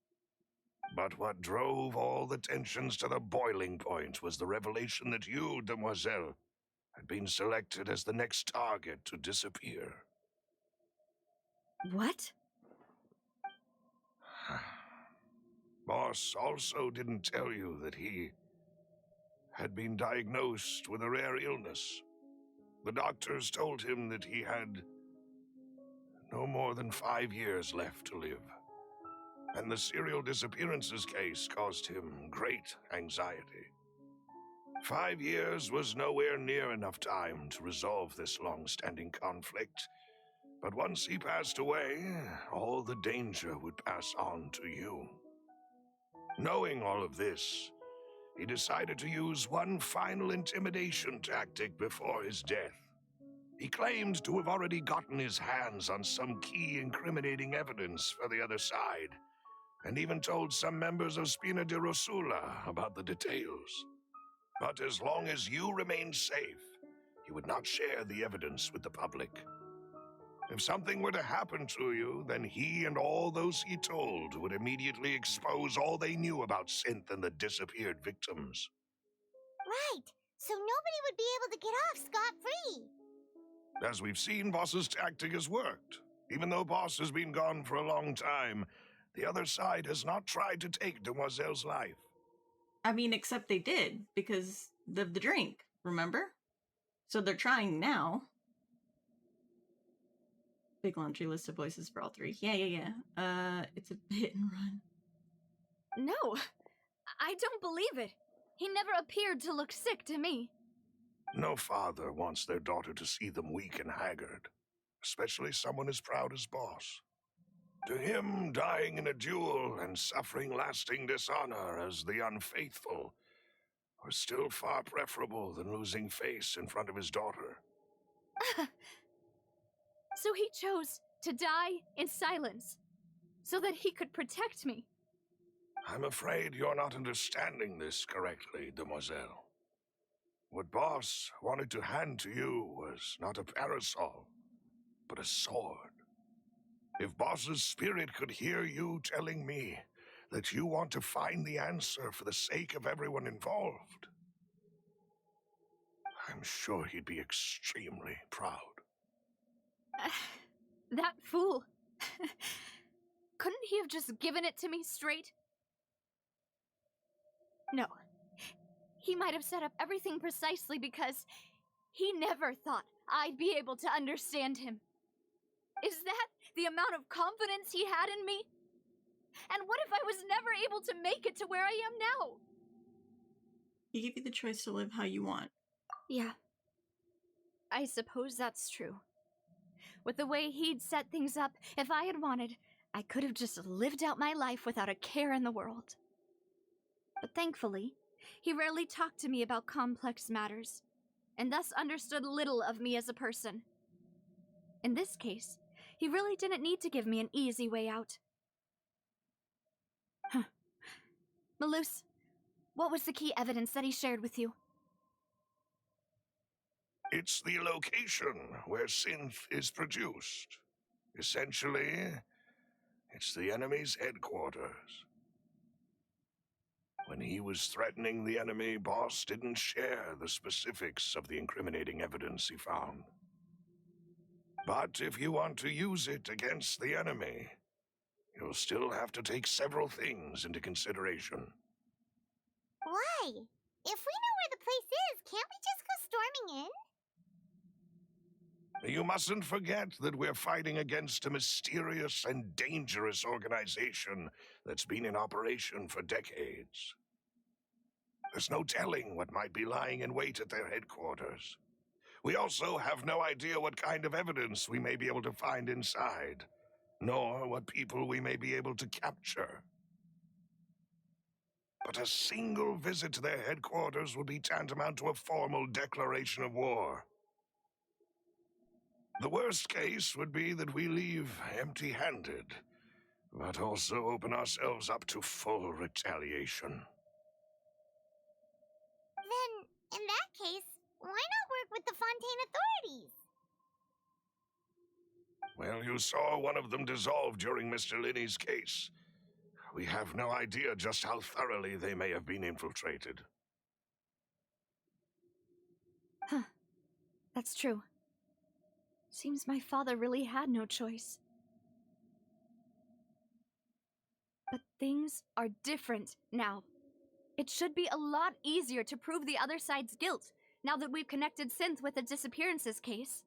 But what drove all the tensions to the boiling point was the revelation that you, demoiselle, had been selected as the next target to disappear. What? Boss also didn't tell you that he had been diagnosed with a rare illness. The doctors told him that he had no more than 5 years left to live. And the serial disappearances case caused him great anxiety. 5 years was nowhere near enough time to resolve this long-standing conflict, But once he passed away, all the danger would pass on to you. Knowing all of this, he decided to use one final intimidation tactic before his death. He claimed to have already gotten his hands on some key incriminating evidence for the other side, and even told some members of Spina di Rosula about the details. But as long as you remained safe, he would not share the evidence with the public. If something were to happen to you, then he and all those he told would immediately expose all they knew about Synth and the disappeared victims. Right, so nobody would be able to get off scot-free. As we've seen, Boss's tactic has worked. Even though Boss has been gone for a long time, the other side has not tried to take Demoiselle's life. I mean, except they did, because of the drink, remember? So they're trying now. Big laundry list of voices for all three. Yeah. It's a hit and run. No, I don't believe it. He never appeared to look sick to me. No father wants their daughter to see them weak and haggard, especially someone as proud as Boss. To him, dying in a duel and suffering lasting dishonor as the unfaithful was still far preferable than losing face in front of his daughter. So he chose to die in silence, so that he could protect me. I'm afraid you're not understanding this correctly, Demoiselle. What Boss wanted to hand to you was not a parasol, but a sword. If Boss's spirit could hear you telling me that you want to find the answer for the sake of everyone involved, I'm sure he'd be extremely proud. That fool. Couldn't he have just given it to me straight? No. He might have set up everything precisely because he never thought I'd be able to understand him. Is that the amount of confidence he had in me? And what if I was never able to make it to where I am now? He gave you the choice to live how you want. Yeah. I suppose that's true. With the way he'd set things up, if I had wanted, I could have just lived out my life without a care in the world. But thankfully, he rarely talked to me about complex matters, and thus understood little of me as a person. In this case, he really didn't need to give me an easy way out. Malus, what was the key evidence that he shared with you? It's the location where synth is produced. Essentially, it's the enemy's headquarters. When he was threatening the enemy, Boss didn't share the specifics of the incriminating evidence he found. But if you want to use it against the enemy, you'll still have to take several things into consideration. Why? If we know where the place is, can't we just go storming in? You mustn't forget that we're fighting against a mysterious and dangerous organization that's been in operation for decades. There's no telling what might be lying in wait at their headquarters. We also have no idea what kind of evidence we may be able to find inside, nor what people we may be able to capture. But a single visit to their headquarters will be tantamount to a formal declaration of war. The worst case would be that we leave empty-handed, but also open ourselves up to full retaliation. Then, in that case, why not work with the Fontaine authorities? Well, you saw one of them dissolve during Mr. Linney's case. We have no idea just how thoroughly they may have been infiltrated. Huh. That's true. Seems my father really had no choice. But things are different now. It should be a lot easier to prove the other side's guilt, now that we've connected Synth with the disappearances case.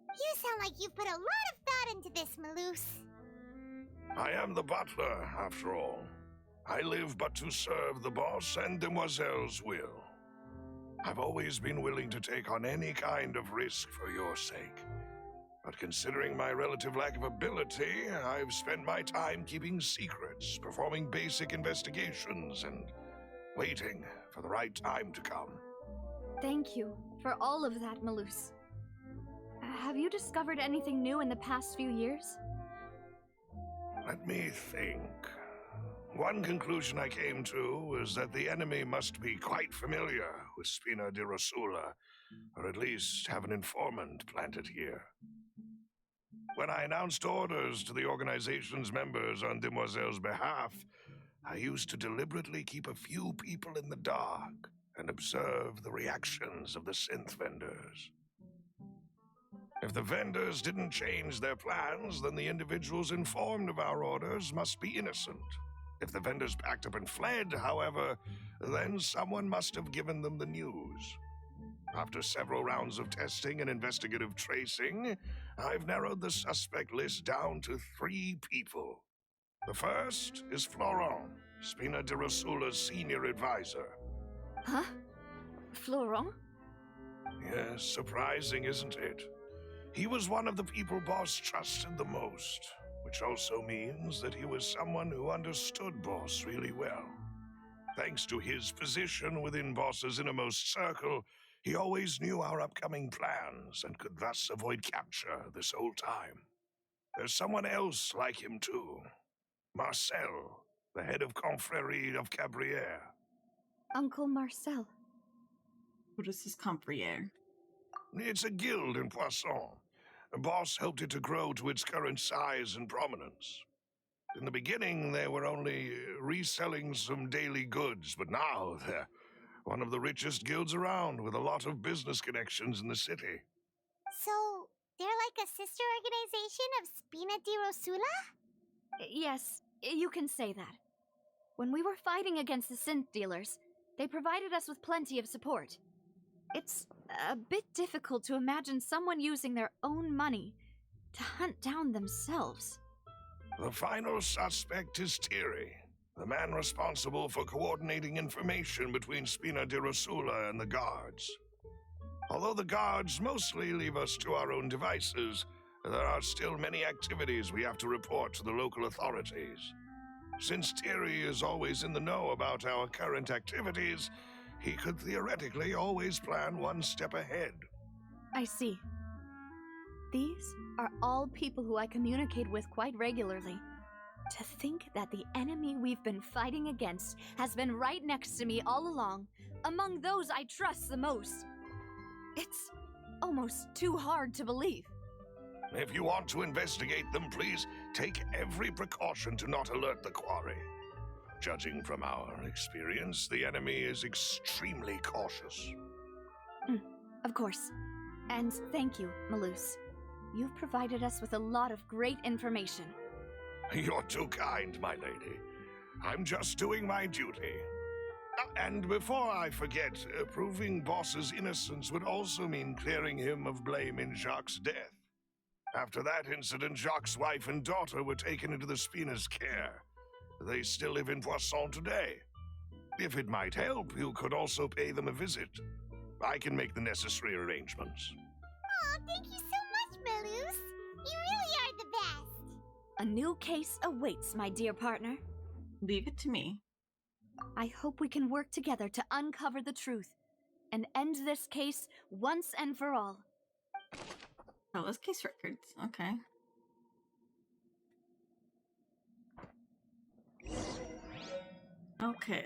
You sound like you've put a lot of thought into this, Malus. I am the butler, after all. I live but to serve the boss and Demoiselle's will. I've always been willing to take on any kind of risk for your sake. But considering my relative lack of ability, I've spent my time keeping secrets, performing basic investigations, and waiting for the right time to come. Thank you for all of that, Malus. Have you discovered anything new in the past few years? Let me think. One conclusion I came to was that the enemy must be quite familiar with Spina di Rosula, or at least have an informant planted here. When I announced orders to the organization's members on Demoiselle's behalf, I used to deliberately keep a few people in the dark and observe the reactions of the synth vendors. If the vendors didn't change their plans, then the individuals informed of our orders must be innocent. If the vendors packed up and fled, however, then someone must have given them the news. After several rounds of testing and investigative tracing, I've narrowed the suspect list down to 3 people. The first is Florent, Spina di Rosula's senior advisor. Huh? Florent? Yes, surprising, isn't it? He was one of the people Boss trusted the most, which also means that he was someone who understood Boss really well. Thanks to his position within Boss's innermost circle, he always knew our upcoming plans and could thus avoid capture this whole time. There's someone else like him too. Marcel, the head of Confrérie of Cabrières. Uncle Marcel. What is this Confriere? It's a guild in Poisson. Boss helped it to grow to its current size and prominence. In the beginning, they were only reselling some daily goods, but now they're one of the richest guilds around with a lot of business connections in the city. So, they're like a sister organization of Spina di Rosula? Yes, you can say that. When we were fighting against the synth dealers, they provided us with plenty of support. It's a bit difficult to imagine someone using their own money to hunt down themselves. The final suspect is Thierry, the man responsible for coordinating information between Spina di Rosula and the guards. Although the guards mostly leave us to our own devices, there are still many activities we have to report to the local authorities. Since Thierry is always in the know about our current activities, he could theoretically always plan one step ahead. I see. These are all people who I communicate with quite regularly. To think that the enemy we've been fighting against has been right next to me all along, among those I trust the most. It's almost too hard to believe. If you want to investigate them, please take every precaution to not alert the quarry. Judging from our experience, the enemy is extremely cautious. Of course. And thank you, Malus. You've provided us with a lot of great information. You're too kind, my lady. I'm just doing my duty. And before I forget, proving Boss's innocence would also mean clearing him of blame in Jacques' death. After that incident, Jacques' wife and daughter were taken into the Spina's care. They still live in Poisson today. If it might help, you could also pay them a visit. I can make the necessary arrangements. Aw, thank you so much, Malus. You really are the best. A new case awaits, my dear partner. Leave it to me. I hope we can work together to uncover the truth and end this case once and for all. Oh, those case records. Okay. Okay.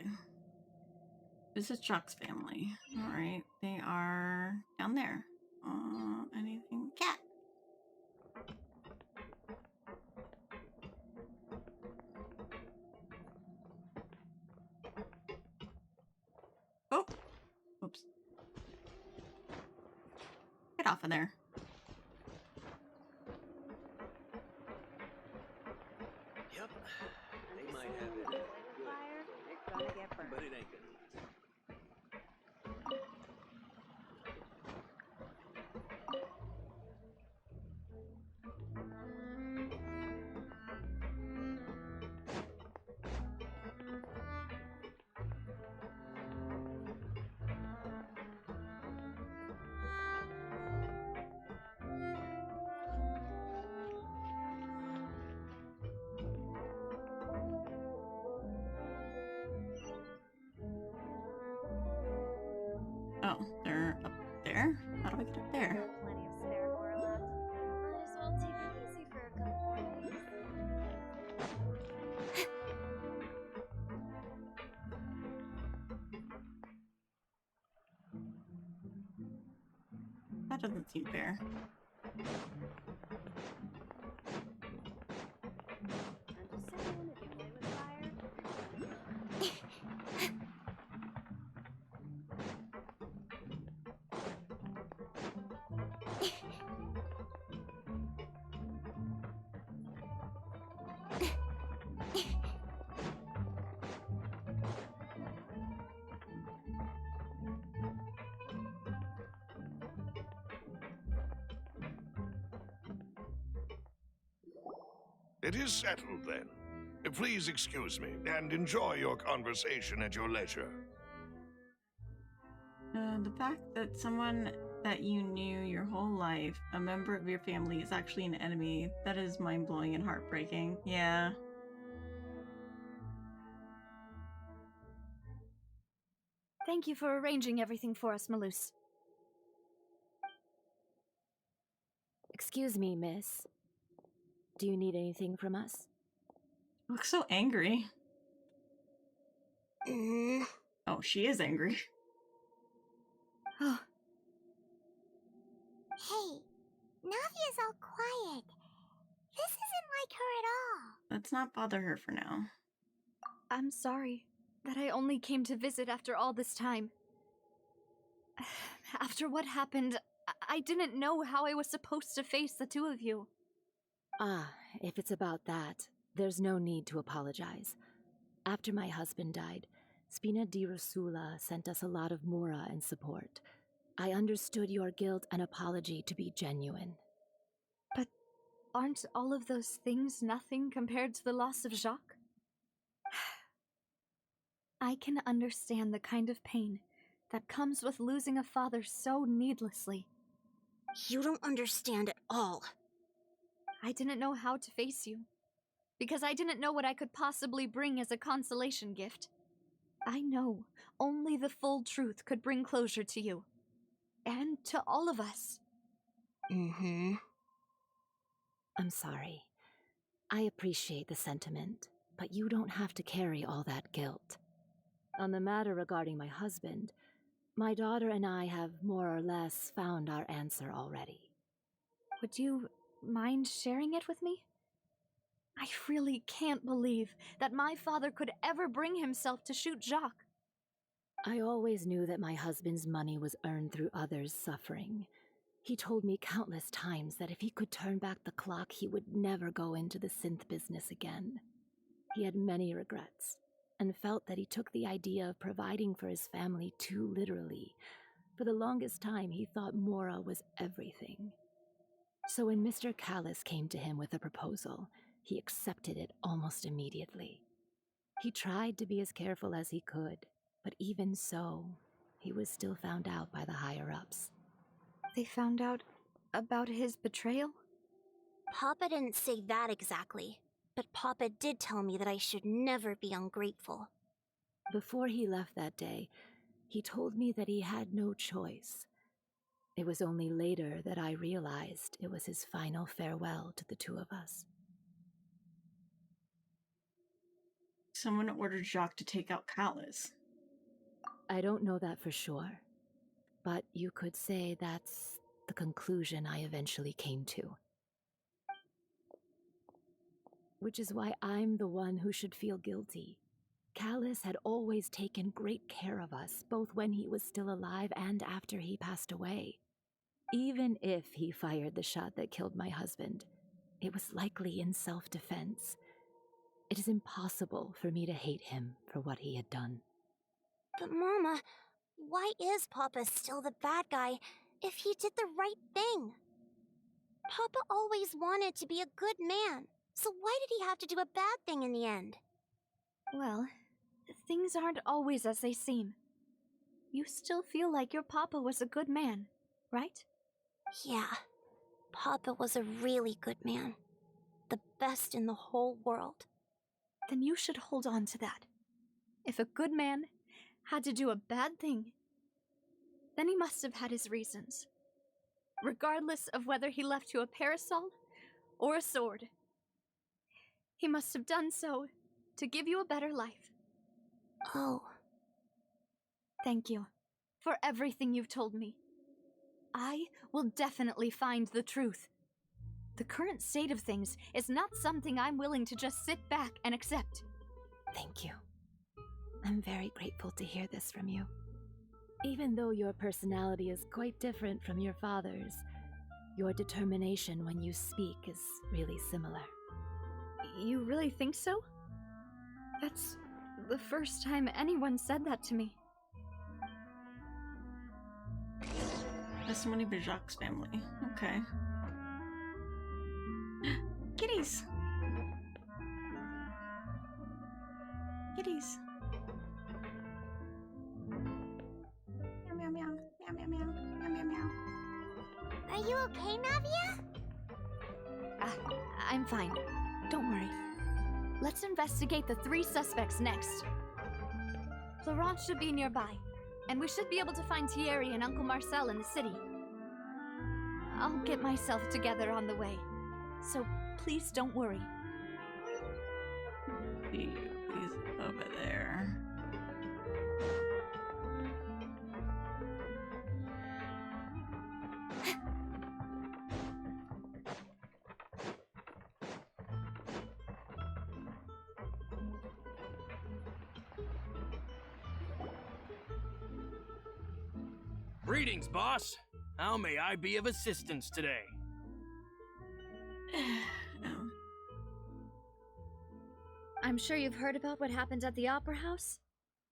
This is Chuck's family. Alright. They are down there. Anything? Cat. Oh! Oops. Get off of there. Yep. They might have it. But it ain't gonna. Oh, they're up there? How do I get up there? Plenty of spare core left. Might as well take it easy for a couple of days. That doesn't seem fair. I'm just saying, if you play with fire. It is settled then. Please excuse me and enjoy your conversation at your leisure. The fact that someone that you knew your whole life, a member of your family, is actually an enemy, that is mind-blowing and heartbreaking. Yeah. Thank you for arranging everything for us, Malus. Excuse me, miss. Do you need anything from us? Looks so angry. Oh, she is angry. Oh, Hey, Navia's all quiet. This isn't like her at all. Let's not bother her for now. I'm sorry that I only came to visit after all this time. After what happened, I didn't know how I was supposed to face the two of you. Ah, if it's about that, there's no need to apologize. After my husband died, Spina di Rosula sent us a lot of mura and support. I understood your guilt and apology to be genuine. But aren't all of those things nothing compared to the loss of Jacques? I can understand the kind of pain that comes with losing a father so needlessly. You don't understand at all. I didn't know how to face you, because I didn't know what I could possibly bring as a consolation gift. I know only the full truth could bring closure to you, and to all of us. I'm sorry. I appreciate the sentiment, but you don't have to carry all that guilt. On the matter regarding my husband, my daughter and I have more or less found our answer already. Would you mind sharing it with me? I really can't believe that my father could ever bring himself to shoot Jacques. I always knew that my husband's money was earned through others' suffering. He told me countless times that if he could turn back the clock, he would never go into the synth business again. He had many regrets, and felt that he took the idea of providing for his family too literally. For the longest time, he thought Mora was everything. So when Mr. Callis came to him with a proposal, he accepted it almost immediately. He tried to be as careful as he could, but even so, he was still found out by the higher-ups. They found out about his betrayal? Papa didn't say that exactly, but Papa did tell me that I should never be ungrateful. Before he left that day, he told me that he had no choice. It was only later that I realized it was his final farewell to the two of us. Someone ordered Jacques to take out Callis. I don't know that for sure, but you could say that's the conclusion I eventually came to. Which is why I'm the one who should feel guilty. Callis had always taken great care of us, both when he was still alive and after he passed away. Even if he fired the shot that killed my husband, it was likely in self-defense. It is impossible for me to hate him for what he had done. But Mama, why is Papa still the bad guy if he did the right thing? Papa always wanted to be a good man, so why did he have to do a bad thing in the end? Well, things aren't always as they seem. You still feel like your papa was a good man, right? Yeah, Papa was a really good man. The best in the whole world. Then you should hold on to that. If a good man had to do a bad thing, then he must have had his reasons. Regardless of whether he left you a parasol or a sword, he must have done so to give you a better life. Oh. Thank you for everything you've told me. I will definitely find the truth. The current state of things is not something I'm willing to just sit back and accept. Thank you. I'm very grateful to hear this from you. Even though your personality is quite different from your father's, your determination when you speak is really similar. You really think so? That's the first time anyone said that to me. Testimony of Jacques' family. Okay. Kitties! Kitties. Meow, meow, meow. Meow, meow, meow. Meow, meow, meow. Are you okay, Navia? I'm fine. Don't worry. Let's investigate the 3 suspects next. Florence should be nearby, and we should be able to find Thierry and Uncle Marcel in the city. I'll get myself together on the way, so please don't worry. He's over there. Greetings, boss. How may I be of assistance today? No. I'm sure you've heard about what happened at the Opera House.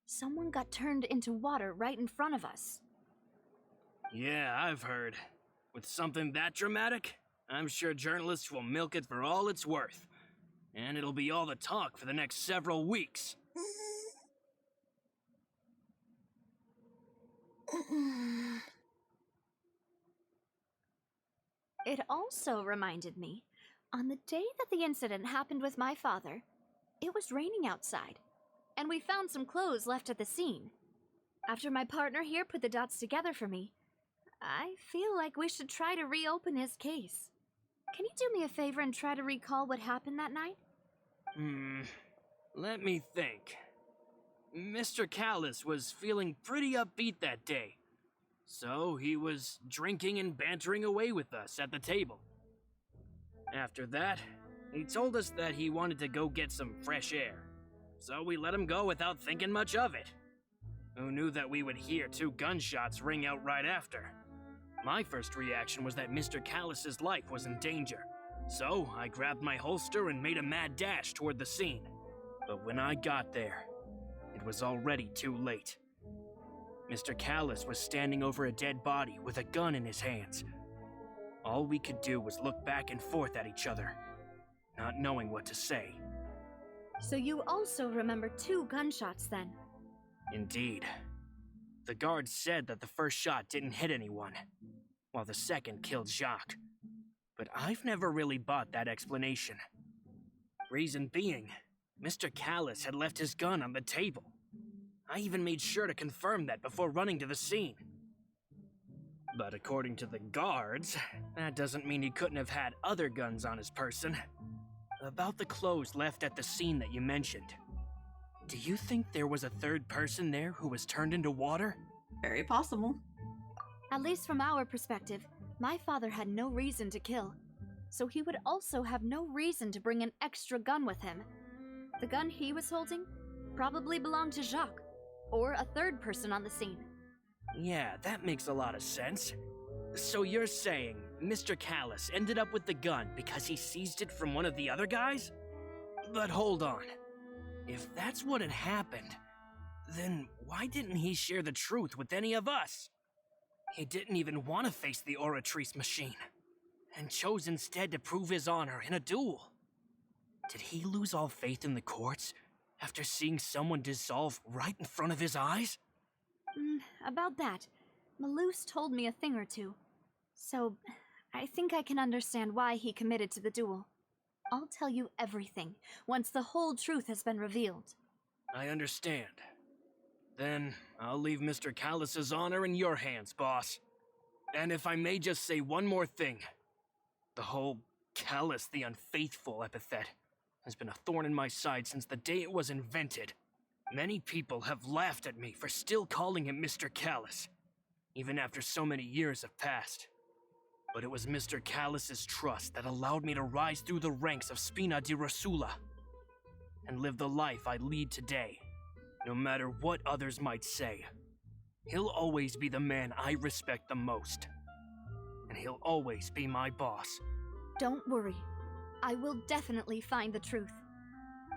Someone got turned into water right in front of us. Yeah, I've heard. With something that dramatic, I'm sure journalists will milk it for all it's worth. And it'll be all the talk for the next several weeks. It also reminded me, on the day that the incident happened with my father, it was raining outside, and we found some clothes left at the scene. After my partner here put the dots together for me, I feel like we should try to reopen his case. Can you do me a favor and try to recall what happened that night? Let me think. Mr. Callis was feeling pretty upbeat that day. So he was drinking and bantering away with us at the table. After that, he told us that he wanted to go get some fresh air. So we let him go without thinking much of it. Who knew that we would hear 2 gunshots ring out right after? My first reaction was that Mr. Callis's life was in danger. So I grabbed my holster and made a mad dash toward the scene. But when I got there, it was already too late. Mr. Callis was standing over a dead body with a gun in his hands. All we could do was look back and forth at each other, not knowing what to say. So you also remember 2 gunshots then? Indeed. The guard said that the first shot didn't hit anyone, while the second killed Jacques. But I've never really bought that explanation. Reason being, Mr. Callis had left his gun on the table. I even made sure to confirm that before running to the scene. But according to the guards, that doesn't mean he couldn't have had other guns on his person. About the clothes left at the scene that you mentioned, do you think there was a 3rd person there who was turned into water? Very possible. At least from our perspective, my father had no reason to kill, so he would also have no reason to bring an extra gun with him. The gun he was holding probably belonged to Jacques, or a 3rd person on the scene. Yeah, that makes a lot of sense. So you're saying Mr. Callis ended up with the gun because he seized it from one of the other guys? But hold on. If that's what had happened, then why didn't he share the truth with any of us? He didn't even want to face the Oratrice machine, and chose instead to prove his honor in a duel. Did he lose all faith in the courts after seeing someone dissolve right in front of his eyes? About that, Malouse told me a thing or two, so I think I can understand why he committed to the duel. I'll tell you everything once the whole truth has been revealed. I understand. Then I'll leave Mr. Callus's honor in your hands, boss. And if I may just say one more thing, the whole Callus the Unfaithful epithet has been a thorn in my side since the day it was invented. Many people have laughed at me for still calling him Mr. Callus, even after so many years have passed. But it was Mr. Callus's trust that allowed me to rise through the ranks of Spina di Rosula and live the life I lead today, no matter what others might say. He'll always be the man I respect the most, and he'll always be my boss. Don't worry. I will definitely find the truth.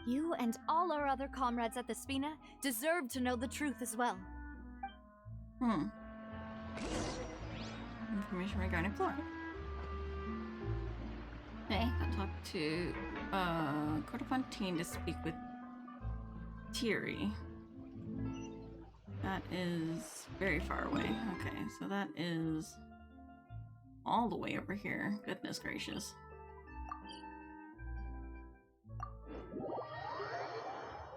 You and all our other comrades at the Spina deserve to know the truth as well. Information regarding Flora. Okay, I'll talk to go to Fontaine to speak with Thierry. That is very far away. Okay, so that is all the way over here. Goodness gracious.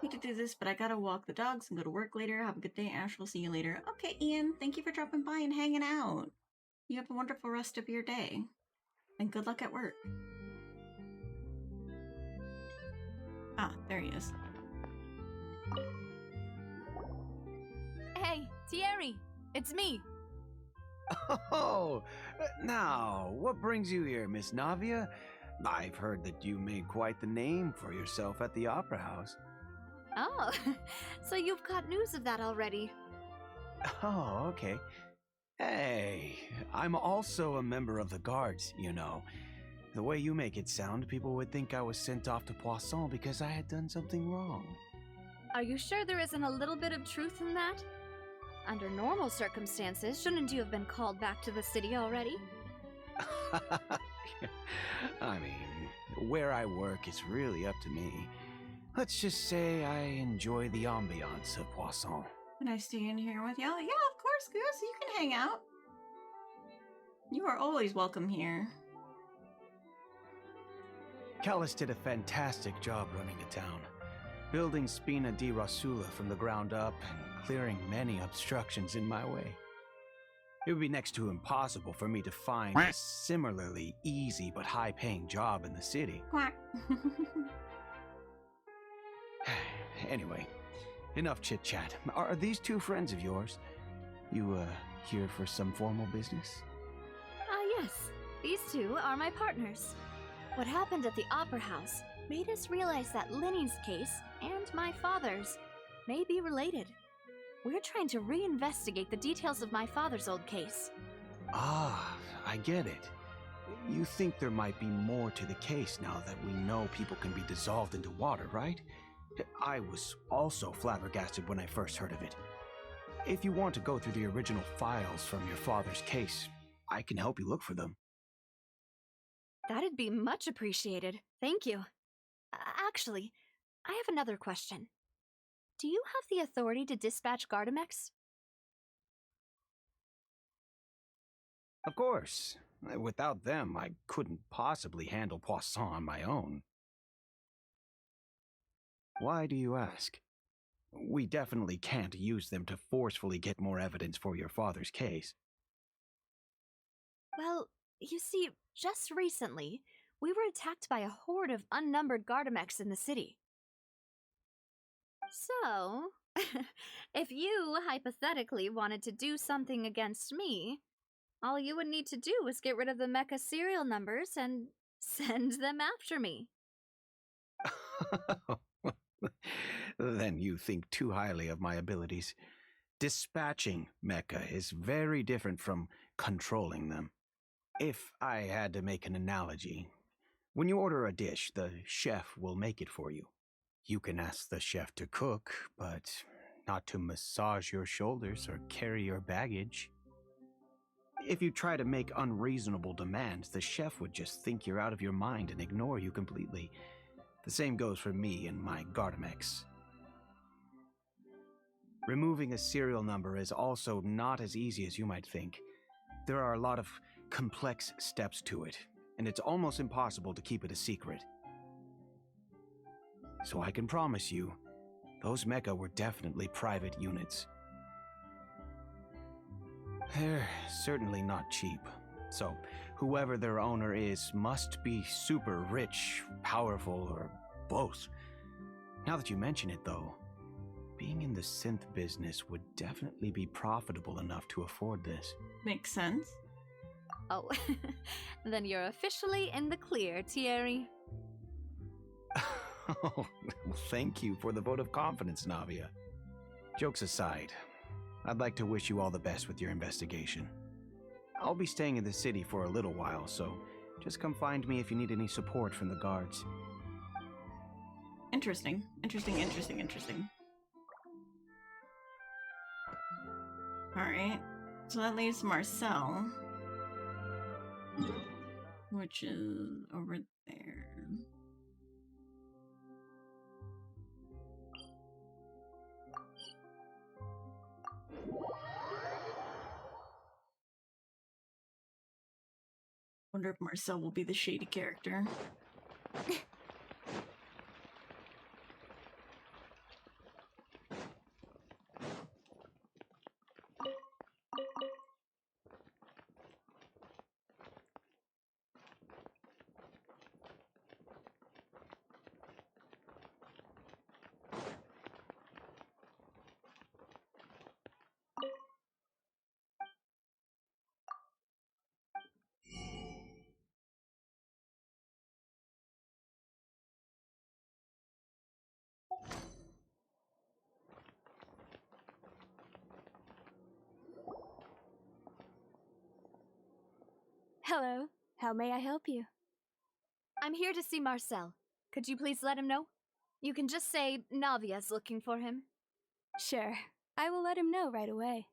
I hate to do this, but I gotta walk the dogs and go to work later. Have a good day, Ash. We'll see you later. Okay, Ian, thank you for dropping by and hanging out. You have a wonderful rest of your day. And good luck at work. Ah, there he is. Hey, Thierry! It's me! Oh, now, what brings you here, Miss Navia? I've heard that you made quite the name for yourself at the Opera House. Oh, so you've got news of that already. Oh, okay. Hey, I'm also a member of the Guards, you know. The way you make it sound, people would think I was sent off to Poisson because I had done something wrong. Are you sure there isn't a little bit of truth in that? Under normal circumstances, shouldn't you have been called back to the city already? I mean, where I work is really up to me. Let's just say I enjoy the ambiance of Poisson. Can I stay in here with y'all? Yeah, of course, Goose. You can hang out. You are always welcome here. Callus did a fantastic job running the town, building Spina di Rosula from the ground up and clearing many obstructions in my way. It would be next to impossible for me to find a similarly easy but high-paying job in the city. Quack. Anyway, enough chit-chat. Are these two friends of yours? You, here for some formal business? Yes. These two are my partners. What happened at the Opera House made us realize that Linny's case and my father's may be related. We're trying to reinvestigate the details of my father's old case. Ah, I get it. You think there might be more to the case now that we know people can be dissolved into water, right? I was also flabbergasted when I first heard of it. If you want to go through the original files from your father's case, I can help you look for them. That'd be much appreciated. Thank you. Actually, I have another question. Do you have the authority to dispatch Gardamex? Of course. Without them, I couldn't possibly handle Poisson on my own. Why do you ask? We definitely can't use them to forcefully get more evidence for your father's case. Well, you see, just recently, we were attacked by a horde of unnumbered Gardamex in the city. So, if you hypothetically wanted to do something against me, all you would need to do was get rid of the mecha serial numbers and send them after me. Then you think too highly of my abilities. Dispatching mecha is very different from controlling them. If I had to make an analogy, when you order a dish, the chef will make it for you. You can ask the chef to cook, but not to massage your shoulders or carry your baggage. If you try to make unreasonable demands, the chef would just think you're out of your mind and ignore you completely. The same goes for me and my Gardamex. Removing a serial number is also not as easy as you might think. There are a lot of complex steps to it, and it's almost impossible to keep it a secret. So I can promise you, those mecha were definitely private units. They're certainly not cheap, so whoever their owner is must be super rich, powerful, or both. Now that you mention it, though, being in the synth business would definitely be profitable enough to afford this. Makes sense. Oh, then you're officially in the clear, Thierry. Oh, well, thank you for the vote of confidence, Navia. Jokes aside, I'd like to wish you all the best with your investigation. I'll be staying in the city for a little while, so just come find me if you need any support from the guards. Interesting. Alright. So that leaves Marcel, which is over there. Wonder if Marcel will be the shady character. Hello, how may I help you? I'm here to see Marcel. Could you please let him know? You can just say Navia's looking for him. Sure, I will let him know right away.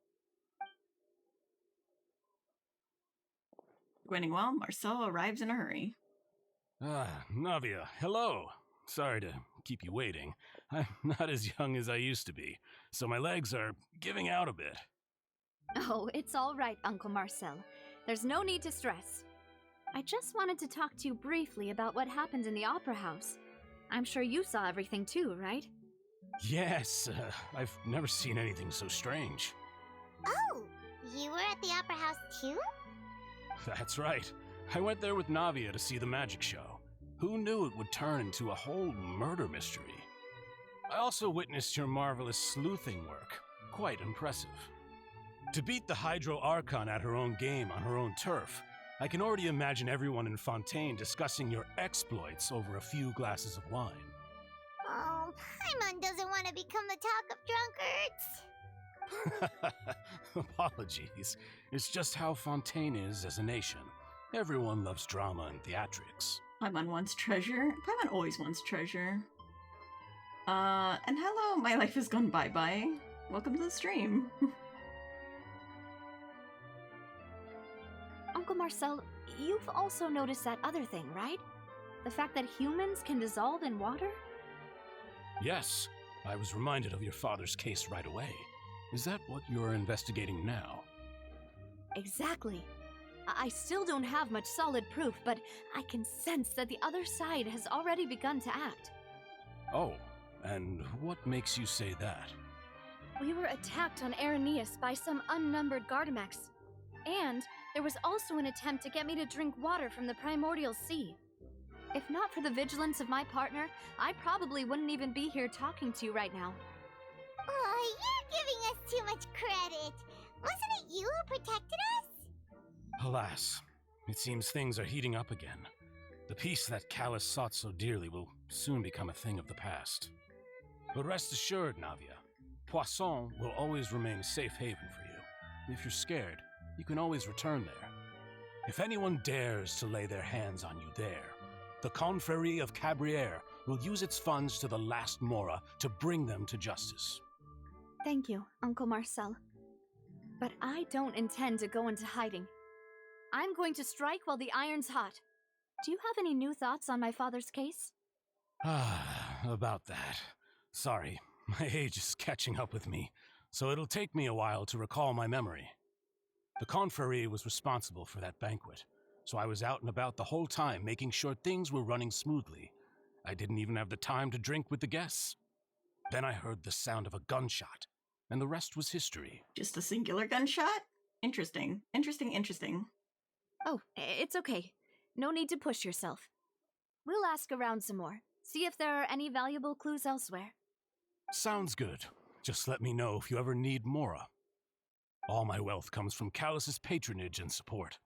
Going well, Marcel arrives in a hurry. Navia, hello. Sorry to keep you waiting. I'm not as young as I used to be, so my legs are giving out a bit. Oh, it's all right, Uncle Marcel. There's no need to stress. I just wanted to talk to you briefly about what happened in the Opera House. I'm sure you saw everything too, right? Yes, I've never seen anything so strange. Oh, you were at the Opera House too? That's right. I went there with Navia to see the magic show. Who knew it would turn into a whole murder mystery? I also witnessed your marvelous sleuthing work. Quite impressive. To beat the Hydro Archon at her own game on her own turf, I can already imagine everyone in Fontaine discussing your exploits over a few glasses of wine. Oh, Paimon doesn't want to become the talk of drunkards. Apologies. It's just how Fontaine is as a nation. Everyone loves drama and theatrics. Paimon wants treasure. Paimon always wants treasure. And hello, my life has gone bye-bye. Welcome to the stream. Uncle Marcel, you've also noticed that other thing, right? The fact that humans can dissolve in water? Yes, I was reminded of your father's case right away. Is that what you're investigating now? Exactly. I still don't have much solid proof, but I can sense that the other side has already begun to act. Oh, and what makes you say that? We were attacked on Araneus by some unnumbered Gardamex. And there was also an attempt to get me to drink water from the primordial sea. If not for the vigilance of my partner, I probably wouldn't even be here talking to you right now. Oh, you're giving us too much credit. Wasn't it you who protected us? Alas, it seems things are heating up again. The peace that Callus sought so dearly will soon become a thing of the past. But rest assured, Navia, Poisson will always remain a safe haven for you. If you're scared, you can always return there. If anyone dares to lay their hands on you there, the Confrérie of Cabriere will use its funds to the last Mora to bring them to justice. Thank you, Uncle Marcel. But I don't intend to go into hiding. I'm going to strike while the iron's hot. Do you have any new thoughts on my father's case? About that. Sorry, my age is catching up with me, so it'll take me a while to recall my memory. The Confrérie was responsible for that banquet, so I was out and about the whole time making sure things were running smoothly. I didn't even have the time to drink with the guests. Then I heard the sound of a gunshot, and the rest was history. Just a singular gunshot? Interesting. Interesting. Oh, it's okay. No need to push yourself. We'll ask around some more, see if there are any valuable clues elsewhere. Sounds good. Just let me know if you ever need Mora. All my wealth comes from Callus's patronage and support.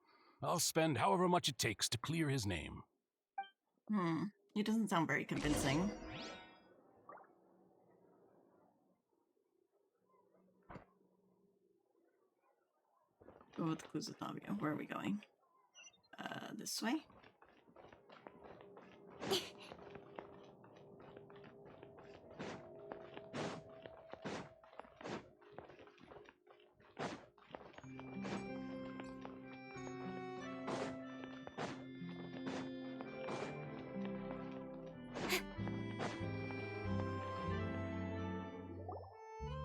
I'll spend however much it takes to clear his name. He doesn't sound very convincing. Go with the clues with Navia. Where are we going? This way?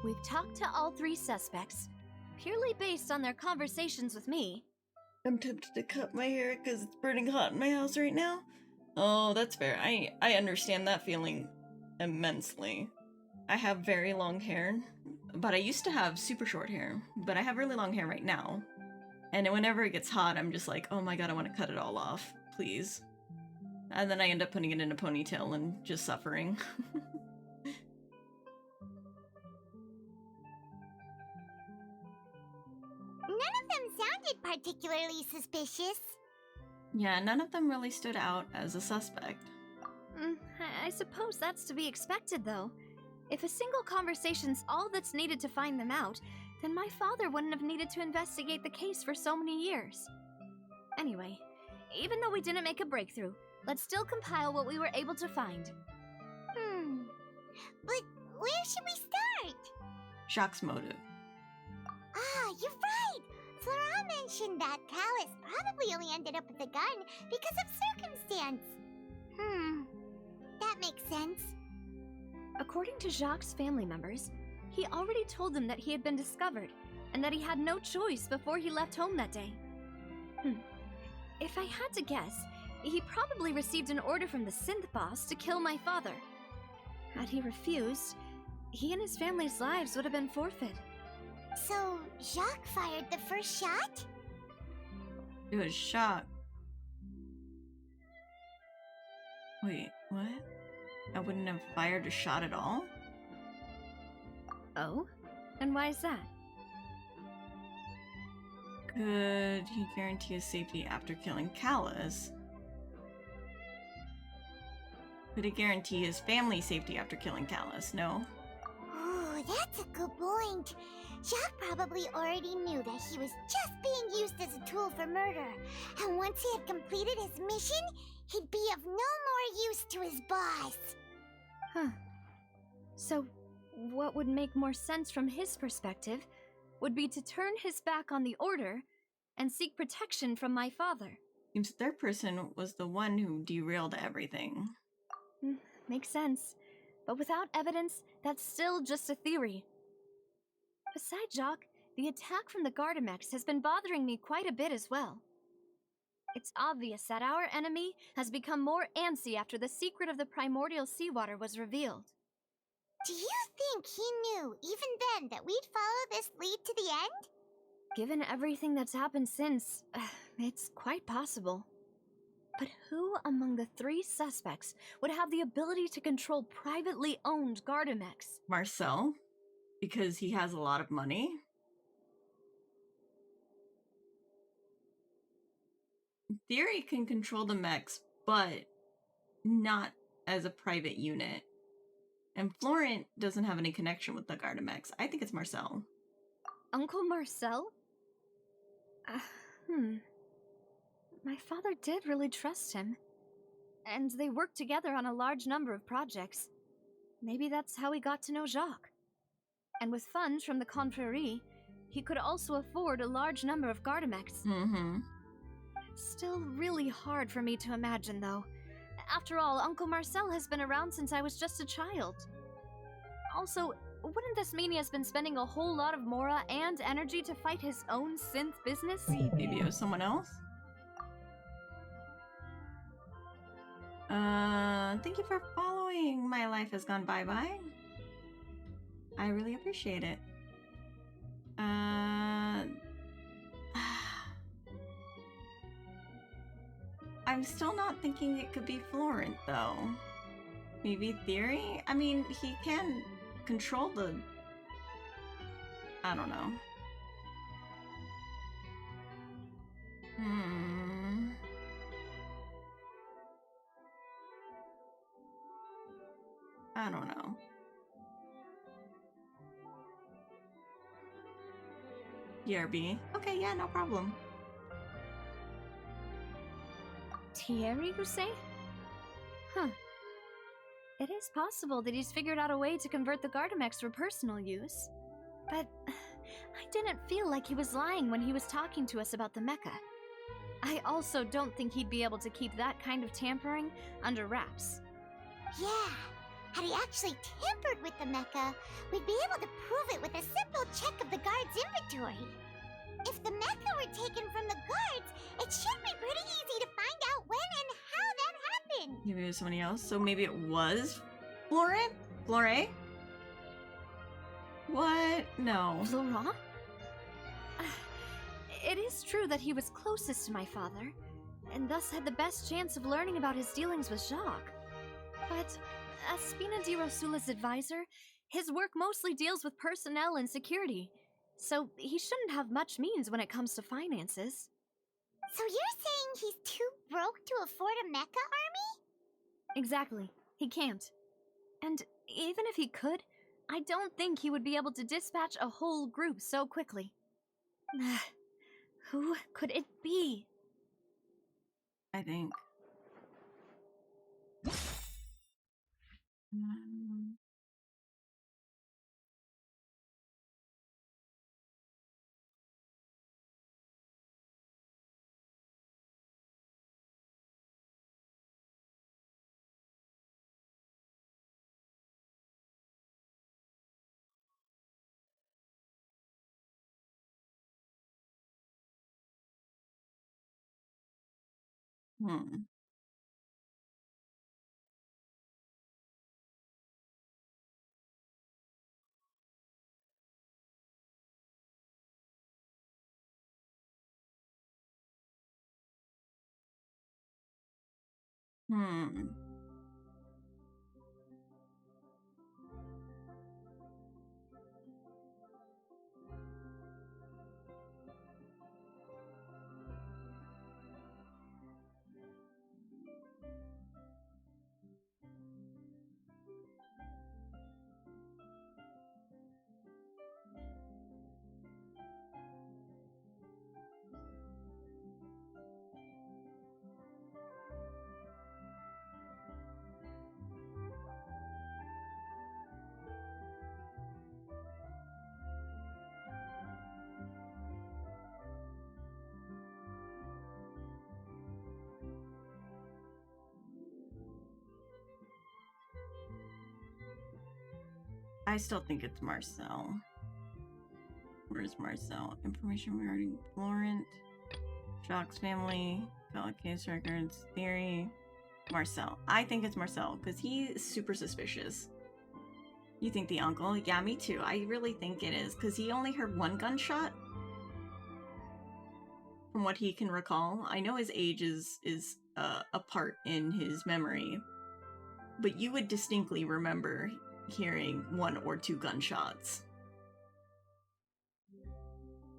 We've talked to all 3 suspects, purely based on their conversations with me. I'm tempted to cut my hair because it's burning hot in my house right now. Oh, that's fair. I understand that feeling immensely. I have very long hair, but I used to have super short hair, but I have really long hair right now. And whenever it gets hot, I'm just like, oh my god, I want to cut it all off, please. And then I end up putting it in a ponytail and just suffering. None of them sounded particularly suspicious. Yeah, none of them really stood out as a suspect. I suppose that's to be expected, though. If a single conversation's all that's needed to find them out, then my father wouldn't have needed to investigate the case for so many years. Anyway, even though we didn't make a breakthrough, let's still compile what we were able to find. But where should we start? Jacques' motive. Ah, you're right! Flora mentioned that Callus probably only ended up with the gun because of circumstance. That makes sense. According to Jacques' family members, he already told them that he had been discovered, and that he had no choice before he left home that day. If I had to guess, he probably received an order from the synth boss to kill my father. Had he refused, he and his family's lives would have been forfeit. So, Jacques fired the first shot? It was Jacques. Wait, what? I wouldn't have fired a shot at all? Oh? And why is that? Could he guarantee his safety after killing Callus? Could he guarantee his family's safety after killing Callus? No? Ooh, that's a good point. Jacques probably already knew that he was just being used as a tool for murder. And once he had completed his mission, he'd be of no more use to his boss. So, what would make more sense from his perspective would be to turn his back on the order and seek protection from my father. Seems the third person was the one who derailed everything. Makes sense. But without evidence, that's still just a theory. Besides Jacques, the attack from the Gardamex has been bothering me quite a bit as well. It's obvious that our enemy has become more antsy after the secret of the primordial seawater was revealed. Do you think he knew, even then, that we'd follow this lead to the end? Given everything that's happened since, it's quite possible. But who among the 3 suspects would have the ability to control privately owned Gardamex? Marcel, because he has a lot of money. In theory, can control the mechs, but not as a private unit. And Florent doesn't have any connection with the Gardamex. I think it's Marcel. Uncle Marcel? My father did really trust him. And they worked together on a large number of projects. Maybe that's how he got to know Jacques. And with funds from the Confrérie, he could also afford a large number of Gardamex. Still really hard for me to imagine, though. After all, Uncle Marcel has been around since I was just a child. Also, wouldn't this mean he has been spending a whole lot of Mora and energy to fight his own synth business? Maybe it was someone else? Thank you for following. My life has gone bye-bye. I really appreciate it. I'm still not thinking it could be Florent, though. Maybe Theory? I mean, he can control the... I don't know. I don't know. BRB. Okay, yeah, no problem. Thierry, you say? Huh. It is possible that he's figured out a way to convert the Gardamex for personal use. But I didn't feel like he was lying when he was talking to us about the mecha. I also don't think he'd be able to keep that kind of tampering under wraps. Yeah, had he actually tampered with the mecha, we'd be able to prove it with a simple check of the guard's inventory. If the mecha were taken from the guards, it should be pretty easy to find out when and how that happened. Maybe it was somebody else. So maybe it was Florent? Flore? What? No. Florent? It is true that he was closest to my father, and thus had the best chance of learning about his dealings with Jacques. But as Spina di Rosula's advisor, his work mostly deals with personnel and security, so he shouldn't have much means when it comes to finances. So you're saying he's too broke to afford a mecha army? Exactly. He can't. And even if he could, I don't think he would be able to dispatch a whole group so quickly. Who could it be? I think. Hmm. Hmm. I still think it's Marcel. Where's Marcel? Information regarding Florent, Jacques' family, Valid Case Records, Theory. Marcel. I think it's Marcel, because he's super suspicious. You think the uncle? Yeah, me too. I really think it is, because he only heard one gunshot. From what he can recall. I know his age is a part in his memory, but you would distinctly remember hearing one or two gunshots.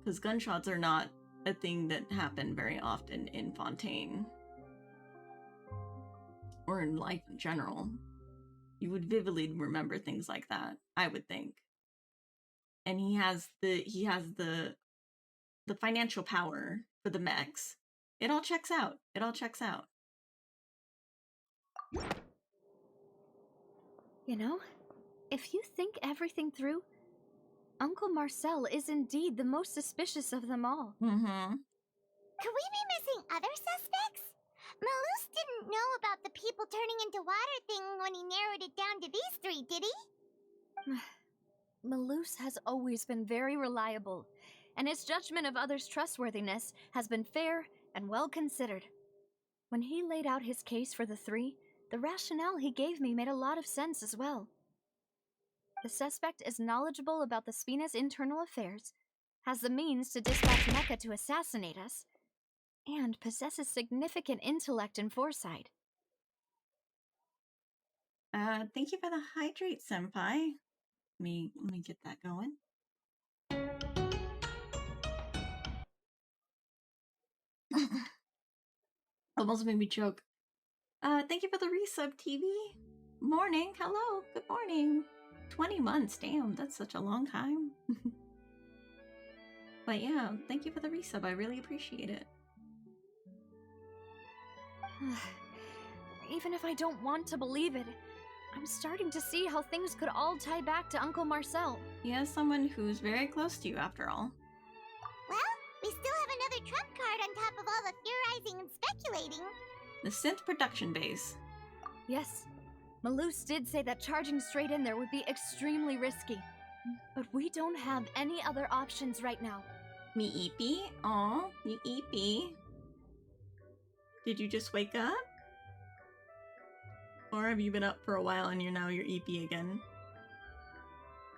Because gunshots are not a thing that happen very often in Fontaine. Or in life in general. You would vividly remember things like that, I would think. And he has the financial power for the mechs. It all checks out. It all checks out. You know, if you think everything through, Uncle Marcel is indeed the most suspicious of them all. Mm-hmm. Could we be missing other suspects? Malus didn't know about the people turning into water thing when he narrowed it down to these three, did he? Malus has always been very reliable, and his judgment of others' trustworthiness has been fair and well considered. When he laid out his case for the three, the rationale he gave me made a lot of sense as well. The suspect is knowledgeable about the Spina's internal affairs, has the means to dispatch Mecha to assassinate us, and possesses significant intellect and foresight. Thank you for the hydrate, senpai. Let me get that going. Almost made me choke. Thank you for the resub, TV. Morning, hello, good morning. 20 months, damn, that's such a long time. But yeah, thank you for the resub, I really appreciate it. Even if I don't want to believe it, I'm starting to see how things could all tie back to Uncle Marcel. He has someone who's very close to you, after all. Well, we still have another trump card on top of all the theorizing and speculating. The synth production base. Yes, Malus did say that charging straight in there would be extremely risky. But we don't have any other options right now. Me eepy? Aw, you eepy. Did you just wake up? Or have you been up for a while and you're eepy again?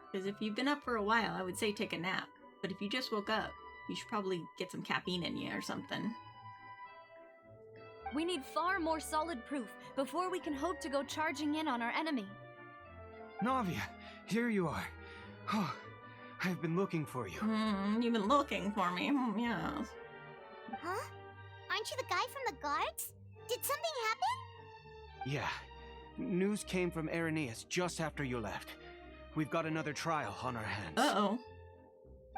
Because if you've been up for a while, I would say take a nap. But if you just woke up, you should probably get some caffeine in you or something. We need far more solid proof before we can hope to go charging in on our enemy. Navia, here you are. Oh, I've been looking for you. You've been looking for me, yes. Huh? Aren't you the guy from the guards? Did something happen? Yeah. News came from Irenaeus just after you left. We've got another trial on our hands. Uh-oh.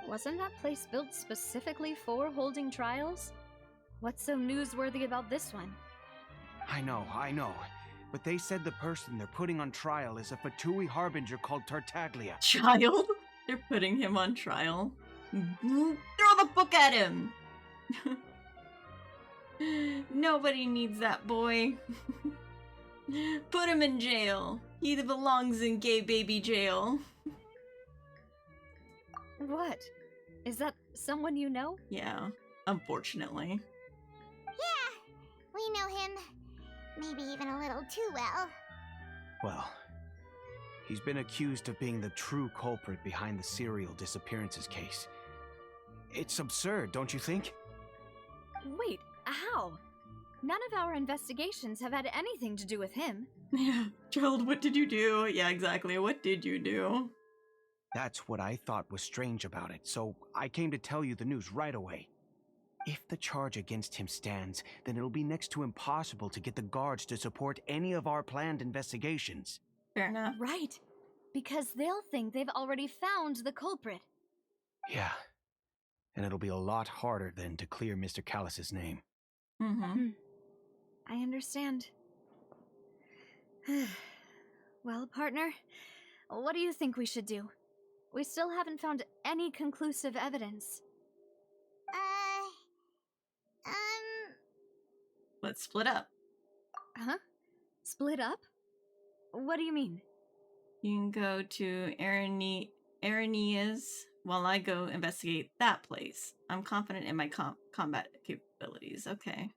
Wasn't that place built specifically for holding trials? What's so newsworthy about this one? I know. But they said the person they're putting on trial is a Fatui harbinger called Tartaglia. Child? They're putting him on trial. Throw the book at him! Nobody needs that boy. Put him in jail. He belongs in gay baby jail. What? Is that someone you know? Yeah, unfortunately. Yeah, we know him. Maybe even a little too well. Well, he's been accused of being the true culprit behind the serial disappearances case. It's absurd, don't you think? Wait, how? None of our investigations have had anything to do with him. Yeah, child, what did you do? Yeah, exactly, what did you do? That's what I thought was strange about it, so I came to tell you the news right away. If the charge against him stands, then it'll be next to impossible to get the guards to support any of our planned investigations. Fair enough. Right, because they'll think they've already found the culprit. Yeah, and it'll be a lot harder then to clear Mr. Callus's name. I understand. Well, partner, what do you think we should do? We still haven't found any conclusive evidence. Let's split up. Huh? Split up? What do you mean? You can go to Irenaeus while I go investigate that place. I'm confident in my combat capabilities. Okay.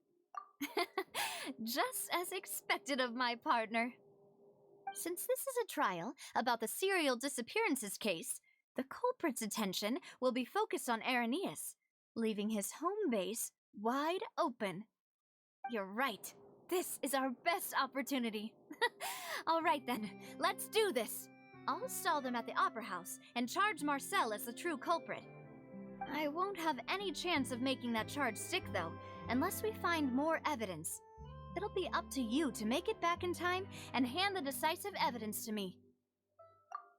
Just as expected of my partner. Since this is a trial about the serial disappearances case, the culprit's attention will be focused on Irenaeus, leaving his home base wide open. You're right. This is our best opportunity. All right then, let's do this. I'll stall them at the Opera House and charge Marcel as the true culprit. I won't have any chance of making that charge stick, though, unless we find more evidence. It'll be up to you to make it back in time and hand the decisive evidence to me.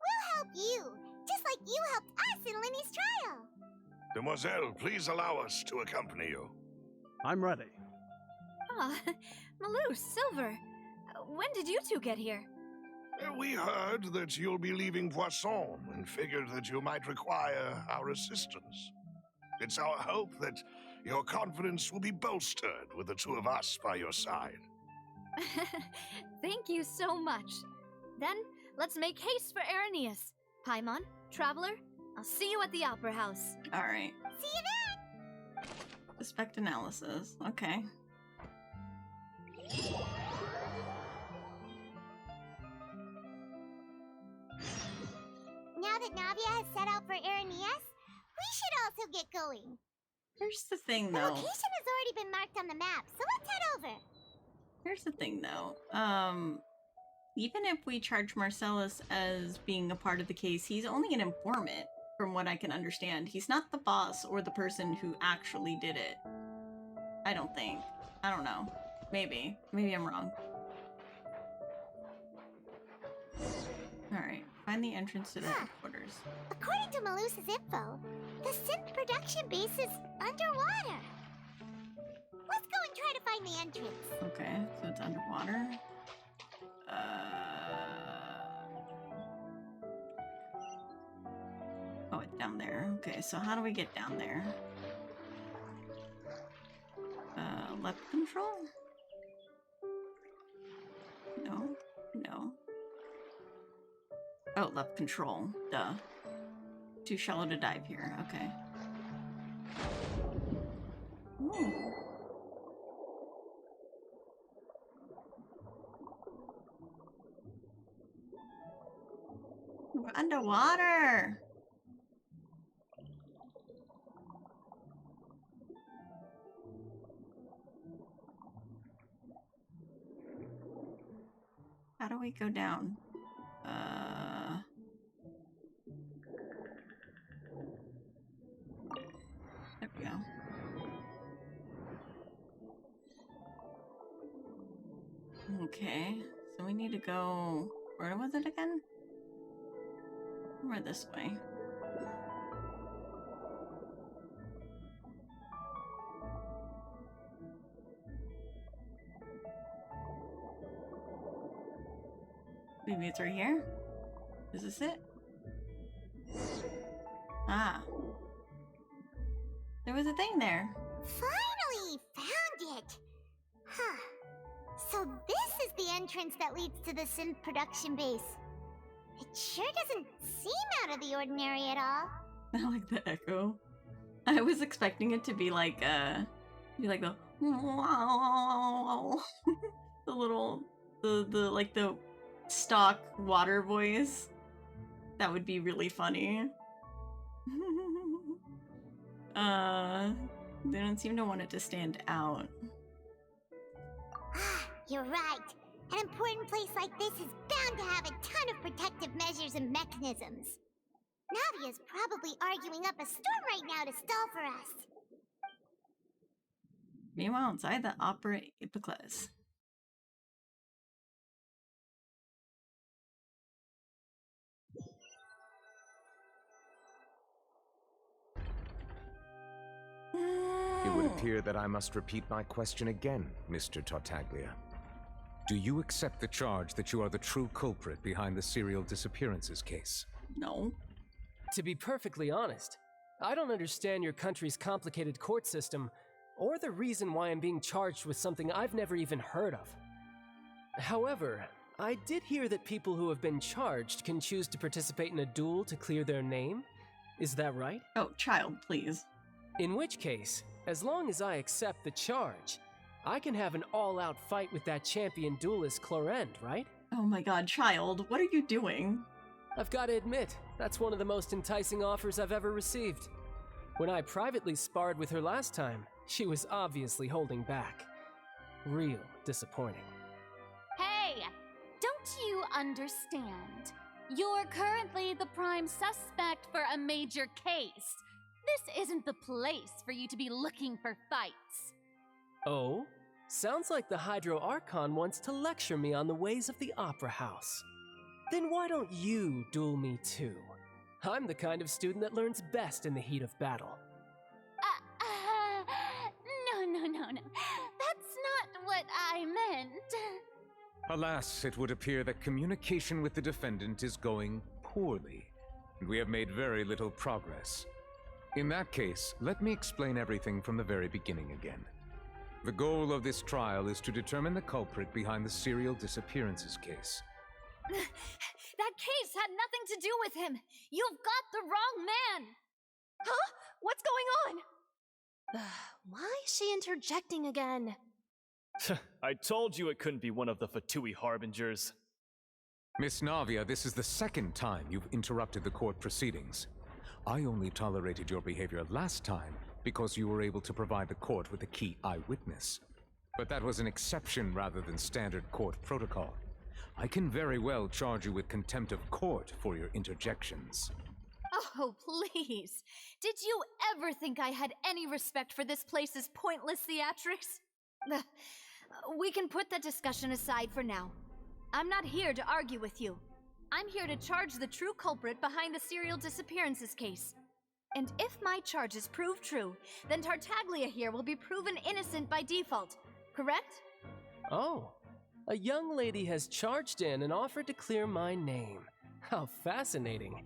We'll help you, just like you helped us in Linny's trial. Demoiselle, please allow us to accompany you. I'm ready. Ah, Malus, Silver, when did you two get here? We heard that you'll be leaving Poisson and figured that you might require our assistance. It's our hope that your confidence will be bolstered with the two of us by your side. Thank you so much. Then, let's make haste for Irenaeus. Paimon, Traveler, I'll see you at the Opera House. Alright. See you then! Suspect analysis. Okay. now that Navia has set out for Aranias, we should also get going. Here's the thing, The though. location has already been marked on the map, so let's head over. Here's the thing, though. Even if we charge Marcellus as being a part of the case, he's only an informant, from what I can understand. He's not the boss or the person who actually did it. I don't think. I don't know. Maybe. Maybe I'm wrong. Alright. Find the entrance to the headquarters. According to Malusa's info, the synth production base is underwater. Let's go and try to find the entrance. Okay, so it's underwater. Oh, it's down there. Okay, so how do we get down there? Left control? No. No. Oh, left control. Duh. Too shallow to dive here. Okay. Ooh. We're underwater! How do we go down? There we go. Okay, so we need to go... Where was it again? We're this way. Maybe it's right here? Is this it? Ah. There was a thing there. Finally found it! Huh. So this is the entrance that leads to the synth production base. It sure doesn't seem out of the ordinary at all. I like the echo. I was expecting it to be like the wow, the little the like the stock water voice. That would be really funny. They don't seem to want it to stand out. You're right. An important place like this is bound to have a ton of protective measures and mechanisms. Navia's probably arguing up a storm right now to stall for us. Meanwhile, inside the Opera Epicles. It would appear that I must repeat my question again, Mr. Tartaglia. Do you accept the charge that you are the true culprit behind the serial disappearances case? No. To be perfectly honest, I don't understand your country's complicated court system, or the reason why I'm being charged with something I've never even heard of. However, I did hear that people who have been charged can choose to participate in a duel to clear their name. Is that right? Oh, child, please. In which case, as long as I accept the charge, I can have an all-out fight with that champion duelist Clorend, right? Oh my god, child, what are you doing? I've got to admit, that's one of the most enticing offers I've ever received. When I privately sparred with her last time, she was obviously holding back. Real disappointing. Hey, don't you understand? You're currently the prime suspect for a major case. This isn't the place for you to be looking for fights. Oh? Sounds like the Hydro Archon wants to lecture me on the ways of the Opera House. Then why don't you duel me too? I'm the kind of student that learns best in the heat of battle. No. That's not what I meant. Alas, it would appear that communication with the defendant is going poorly, and we have made very little progress. In that case, let me explain everything from the very beginning again. The goal of this trial is to determine the culprit behind the serial disappearances case. That case had nothing to do with him. You've got the wrong man. Huh? What's going on? Why is she interjecting again? I told you it couldn't be one of the Fatui Harbingers. Miss Navia, this is the second time you've interrupted the court proceedings. I only tolerated your behavior last time because you were able to provide the court with a key eyewitness. But that was an exception rather than standard court protocol. I can very well charge you with contempt of court for your interjections. Oh, please. Did you ever think I had any respect for this place's pointless theatrics? We can put that discussion aside for now. I'm not here to argue with you. I'm here to charge the true culprit behind the serial disappearances case. And if my charges prove true, then Tartaglia here will be proven innocent by default, correct? Oh, a young lady has charged in and offered to clear my name. How fascinating.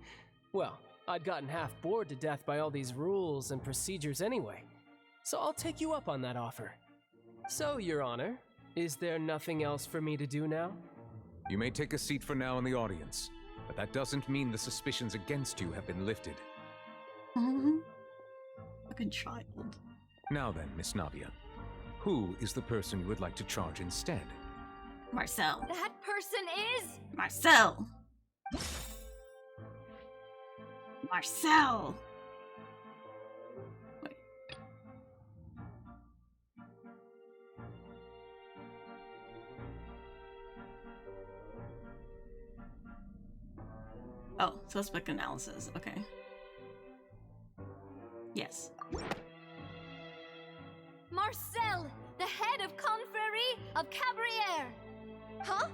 Well, I'd gotten half bored to death by all these rules and procedures anyway, so I'll take you up on that offer. So, Your Honor, is there nothing else for me to do now? You may take a seat for now in the audience, but that doesn't mean the suspicions against you have been lifted. Fucking child. Now then, Miss Navia, who is the person you would like to charge instead? Marcel. That person is... Marcel! Marcel! Wait. Oh, suspect analysis. Okay. Yes. Marcel, the head of Confrérie of Cabrières! Huh?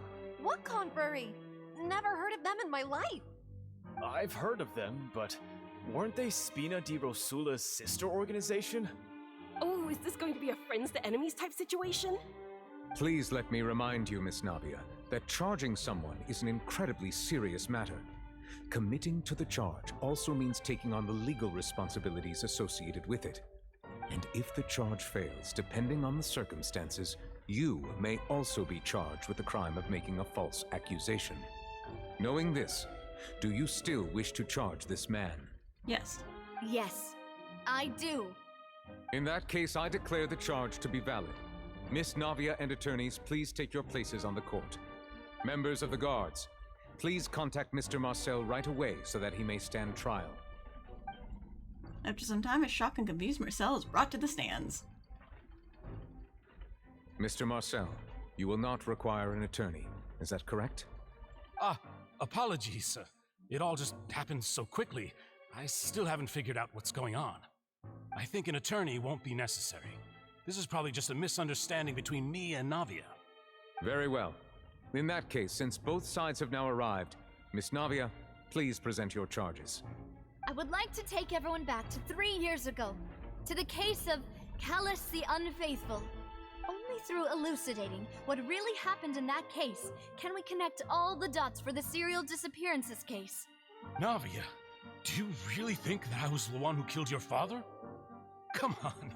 What confrérie? Never heard of them in my life. I've heard of them, but weren't they Spina di Rosula's sister organization? Oh, is this going to be a friends to enemies type situation? Please let me remind you, Miss Navia, that charging someone is an incredibly serious matter. Committing to the charge also means taking on the legal responsibilities associated with it. And if the charge fails, depending on the circumstances, you may also be charged with the crime of making a false accusation. Knowing this, do you still wish to charge this man? Yes. Yes, I do. In that case, I declare the charge to be valid. Miss Navia and attorneys, please take your places on the court. Members of the guards, please contact Mr. Marcel right away so that he may stand trial. After some time, a shocked and confused Marcel is brought to the stands. Mr. Marcel, you will not require an attorney. Is that correct? Apologies, sir. It all just happened so quickly. I still haven't figured out what's going on. I think an attorney won't be necessary. This is probably just a misunderstanding between me and Navia. Very well. In that case, since both sides have now arrived, Miss Navia, please present your charges. I would like to take everyone back to 3 years ago, to the case of Callus the Unfaithful. Only through elucidating what really happened in that case can we connect all the dots for the serial disappearances case. Navia, do you really think that I was the one who killed your father? Come on,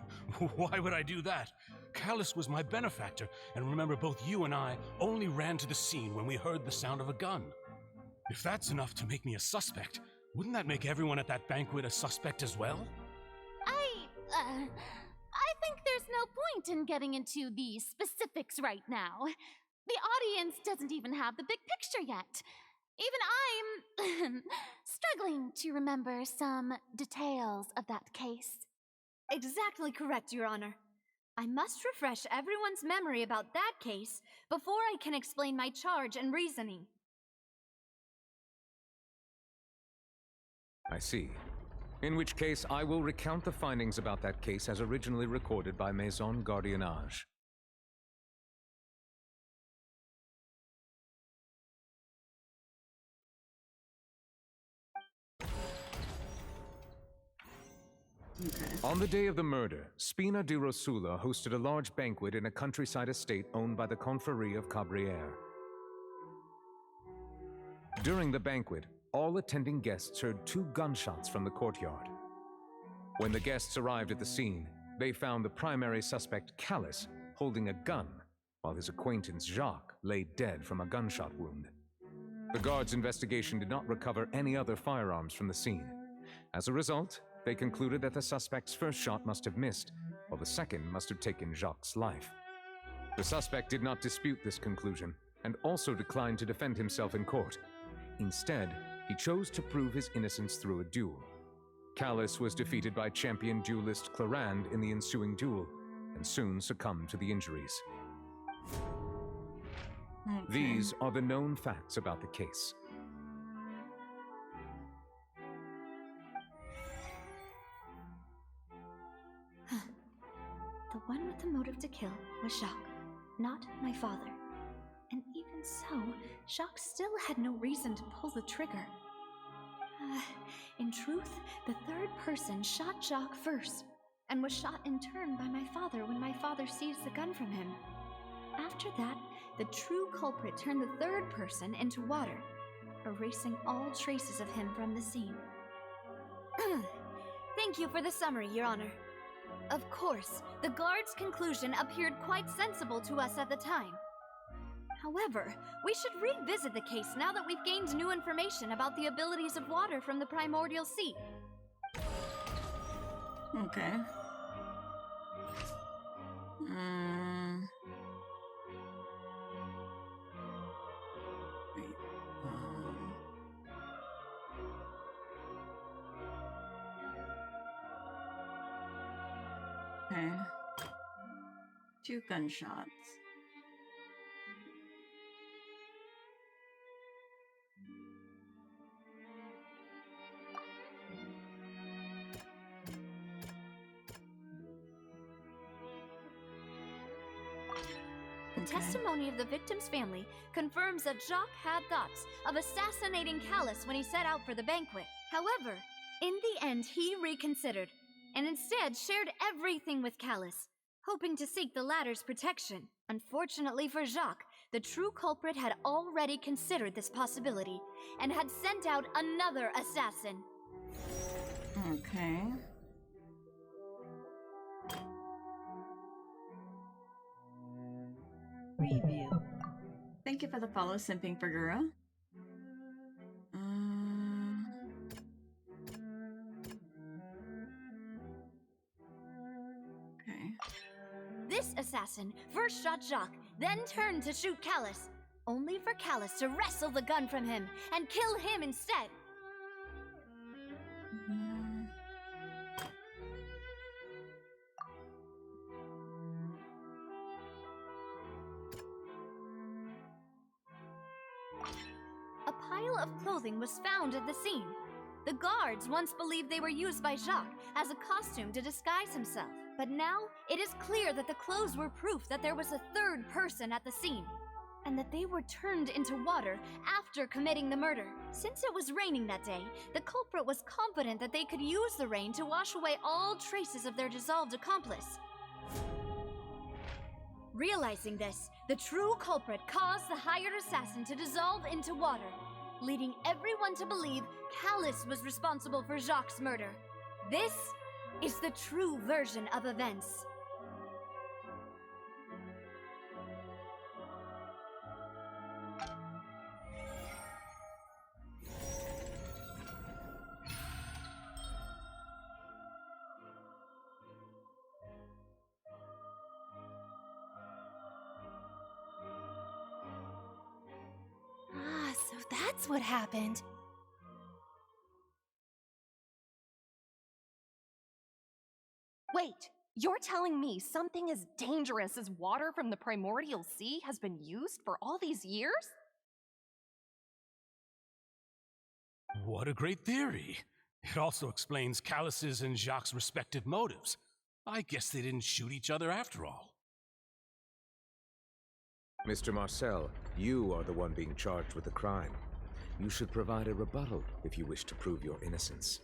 why would I do that? Callus was my benefactor, and remember both you and I only ran to the scene when we heard the sound of a gun. If that's enough to make me a suspect, wouldn't that make everyone at that banquet a suspect as well? I think there's no point in getting into the specifics right now. The audience doesn't even have the big picture yet. Even I'm struggling to remember some details of that case. Exactly correct, Your Honor. I must refresh everyone's memory about that case before I can explain my charge and reasoning. I see. In which case, I will recount the findings about that case as originally recorded by Maison Gardiennage. On the day of the murder, Spina di Rosula hosted a large banquet in a countryside estate owned by the Confrérie of Cabrières. During the banquet, all attending guests heard 2 gunshots from the courtyard. When the guests arrived at the scene, they found the primary suspect, Callus, holding a gun, while his acquaintance, Jacques, lay dead from a gunshot wound. The guards' investigation did not recover any other firearms from the scene. As a result, they concluded that the suspect's first shot must have missed, while the second must have taken Jacques' life. The suspect did not dispute this conclusion, and also declined to defend himself in court. Instead, he chose to prove his innocence through a duel. Callus was defeated by champion duelist Clarand in the ensuing duel, and soon succumbed to the injuries. These are the known facts about the case. The one with the motive to kill was Jacques, not my father. And even so, Jacques still had no reason to pull the trigger. In truth, the third person shot Jacques first, and was shot in turn by my father when my father seized the gun from him. After that, the true culprit turned the third person into water, erasing all traces of him from the scene. Thank you for the summary, Your Honor. Of course, the guard's conclusion appeared quite sensible to us at the time. However, we should revisit the case now that we've gained new information about the abilities of water from the primordial sea. Okay. Wait. Okay. 2 gunshots. The testimony of the victim's family confirms that Jacques had thoughts of assassinating Callus when he set out for the banquet. However, in the end, he reconsidered, and instead shared everything with Callus, hoping to seek the latter's protection. Unfortunately for Jacques, the true culprit had already considered this possibility, and had sent out another assassin. Okay. Review. Thank you for the follow, Simping for Gura. Okay. This assassin first shot Jacques, then turned to shoot Callus, only for Callus to wrestle the gun from him and kill him instead. A pile of clothing was found at the scene. The guards once believed they were used by Jacques as a costume to disguise himself, but now it is clear that the clothes were proof that there was a third person at the scene, and that they were turned into water after committing the murder. Since it was raining that day, the culprit was confident that they could use the rain to wash away all traces of their dissolved accomplice. Realizing this, the true culprit caused the hired assassin to dissolve into water, leading everyone to believe Callus was responsible for Jacques' murder. This is the true version of events. So that's what happened. Wait, you're telling me something as dangerous as water from the primordial sea has been used for all these years? What a great theory. It also explains Callus's and Jacques' respective motives. I guess they didn't shoot each other after all. Mr. Marcel, you are the one being charged with the crime. You should provide a rebuttal if you wish to prove your innocence.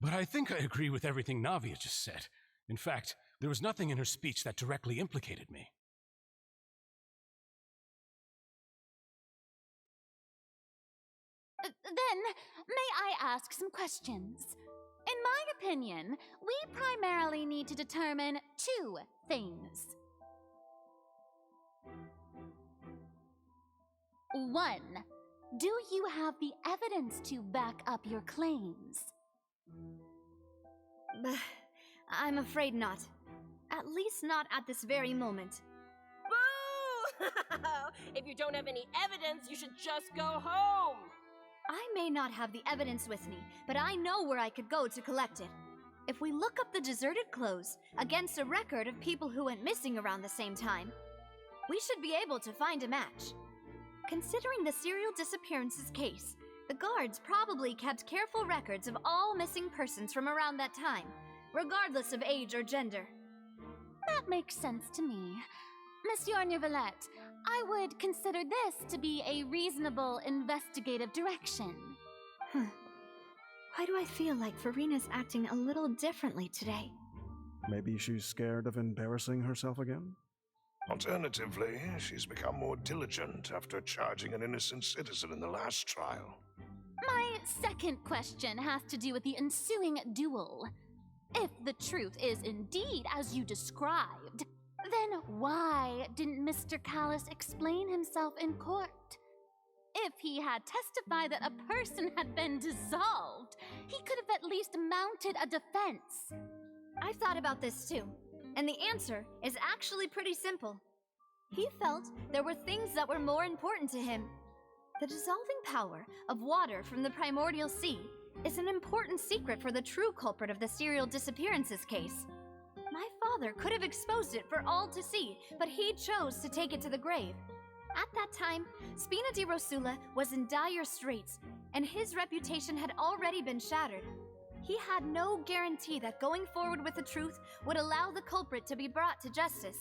But I think I agree with everything Navia just said. In fact, there was nothing in her speech that directly implicated me. Then, may I ask some questions? In my opinion, we primarily need to determine 2 things. 1. Do you have the evidence to back up your claims? I'm afraid not. At least not at this very moment. Boo! If you don't have any evidence, you should just go home! I may not have the evidence with me, but I know where I could go to collect it. If we look up the deserted clothes against a record of people who went missing around the same time, we should be able to find a match. Considering the serial disappearances case, the guards probably kept careful records of all missing persons from around that time, regardless of age or gender. That makes sense to me. Monsieur Neuvillette, I would consider this to be a reasonable investigative direction. Why do I feel like Farina's acting a little differently today? Maybe she's scared of embarrassing herself again? Alternatively, she's become more diligent after charging an innocent citizen in the last trial. My second question has to do with the ensuing duel. If the truth is indeed as you described, then why didn't Mr. Callis explain himself in court? If he had testified that a person had been dissolved, he could have at least mounted a defense. I've thought about this too, and the answer is actually pretty simple. He felt there were things that were more important to him. The dissolving power of water from the primordial sea is an important secret for the true culprit of the serial disappearances case. My father could have exposed it for all to see, but he chose to take it to the grave. At that time, Spina di Rosula was in dire straits, and his reputation had already been shattered. He had no guarantee that going forward with the truth would allow the culprit to be brought to justice.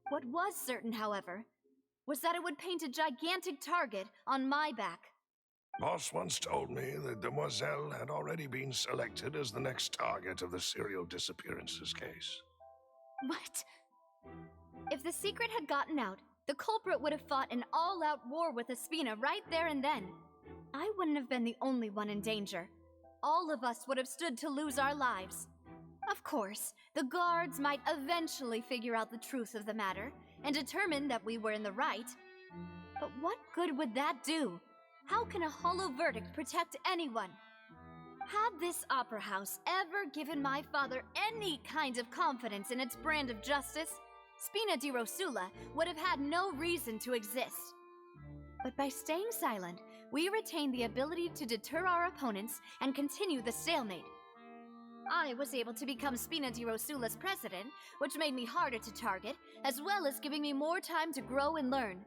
What was certain, however, was that it would paint a gigantic target on my back. Boss once told me that Demoiselle had already been selected as the next target of the serial disappearances case. What? If the secret had gotten out, the culprit would have fought an all-out war with Espina right there and then. I wouldn't have been the only one in danger. All of us would have stood to lose our lives. Of course, the guards might eventually figure out the truth of the matter and determine that we were in the right. But what good would that do? How can a hollow verdict protect anyone? Had this opera house ever given my father any kind of confidence in its brand of justice, Spina di Rosula would have had no reason to exist. But by staying silent, we retained the ability to deter our opponents and continue the stalemate. I was able to become Spina di Rosula's president, which made me harder to target, as well as giving me more time to grow and learn.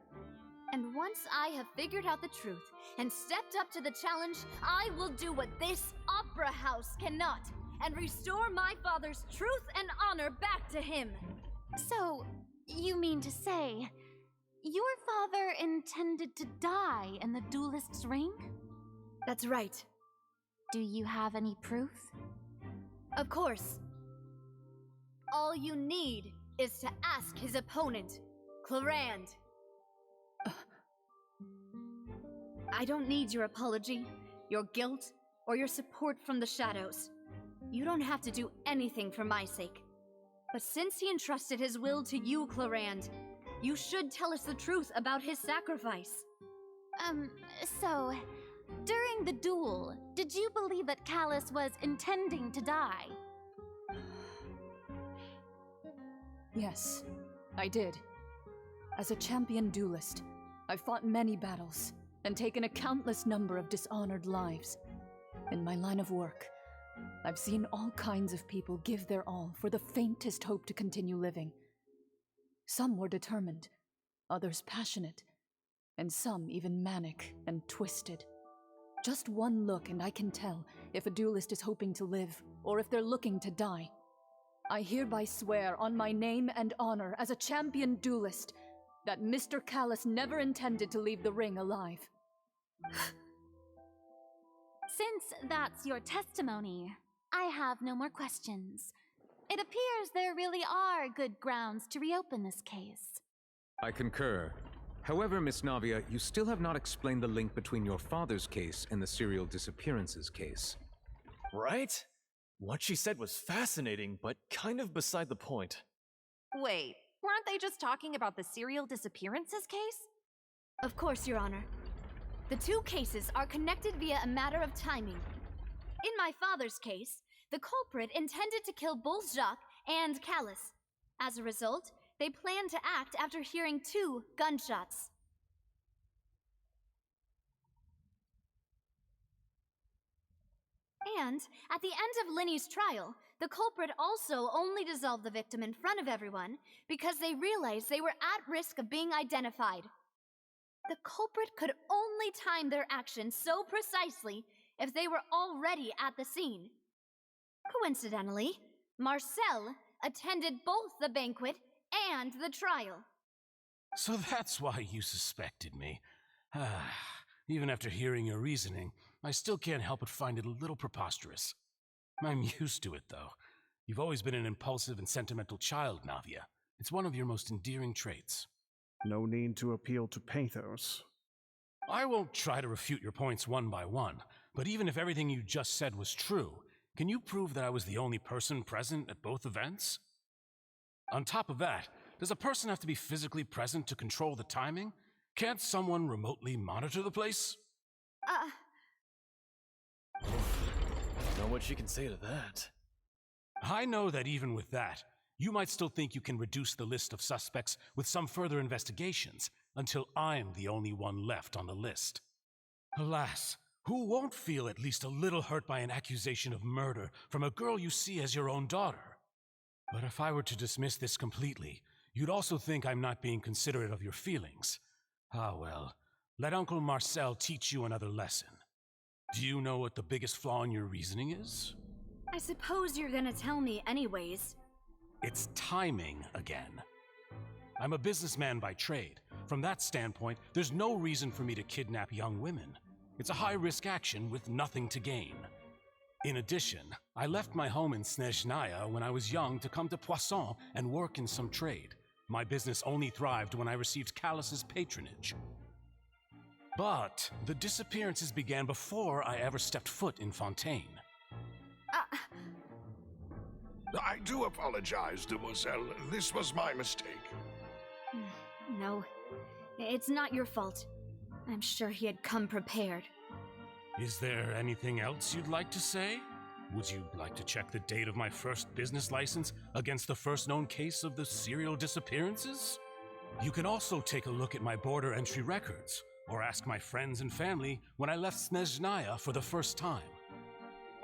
And once I have figured out the truth and stepped up to the challenge, I will do what this opera house cannot, and restore my father's truth and honor back to him. So, you mean to say, your father intended to die in the duelist's ring? That's right. Do you have any proof? Of course. All you need is to ask his opponent, Clarand. I don't need your apology, your guilt, or your support from the shadows. You don't have to do anything for my sake. But since he entrusted his will to you, Clarand, you should tell us the truth about his sacrifice. So, during the duel, did you believe that Callis was intending to die? Yes, I did. As a champion duelist, I've fought many battles and taken a countless number of dishonored lives. In my line of work, I've seen all kinds of people give their all for the faintest hope to continue living. Some were determined, others passionate, and some even manic and twisted. Just one look and I can tell if a duelist is hoping to live or if they're looking to die. I hereby swear on my name and honor as a champion duelist that Mr. Callis never intended to leave the ring alive. Since that's your testimony, I have no more questions. It appears there really are good grounds to reopen this case. I concur. However, Miss Navia, you still have not explained the link between your father's case and the serial disappearances case. Right? What she said was fascinating, but kind of beside the point. Wait, weren't they just talking about the serial disappearances case? Of course, Your Honor. The two cases are connected via a matter of timing. In my father's case, the culprit intended to kill both Jacques and Callus. As a result, they planned to act after hearing 2 gunshots. And, at the end of Linny's trial, the culprit also only dissolved the victim in front of everyone because they realized they were at risk of being identified. The culprit could only time their actions so precisely if they were already at the scene. Coincidentally, Marcel attended both the banquet and the trial. So that's why you suspected me. Even after hearing your reasoning, I still can't help but find it a little preposterous. I'm used to it, though. You've always been an impulsive and sentimental child, Navia. It's one of your most endearing traits. No need to appeal to pathos. I won't try to refute your points one by one, but even if everything you just said was true, can you prove that I was the only person present at both events? On top of that, does a person have to be physically present to control the timing? Can't someone remotely monitor the place? Don't know what she can say to that. I know that even with that, you might still think you can reduce the list of suspects with some further investigations until I'm the only one left on the list. Alas, who won't feel at least a little hurt by an accusation of murder from a girl you see as your own daughter? But if I were to dismiss this completely, you'd also think I'm not being considerate of your feelings. Ah well, let Uncle Marcel teach you another lesson. Do you know what the biggest flaw in your reasoning is? I suppose you're gonna tell me anyways. It's timing again. I'm a businessman by trade. From that standpoint, there's no reason for me to kidnap young women. It's a high-risk action with nothing to gain. In addition, I left my home in Snezhnaya when I was young to come to Poisson and work in some trade. My business only thrived when I received Callus's patronage. But the disappearances began before I ever stepped foot in Fontaine. I do apologize, demoiselle. This was my mistake. No, it's not your fault. I'm sure he had come prepared. Is there anything else you'd like to say? Would you like to check the date of my first business license against the first known case of the serial disappearances? You can also take a look at my border entry records, or ask my friends and family when I left Snezhnaya for the first time.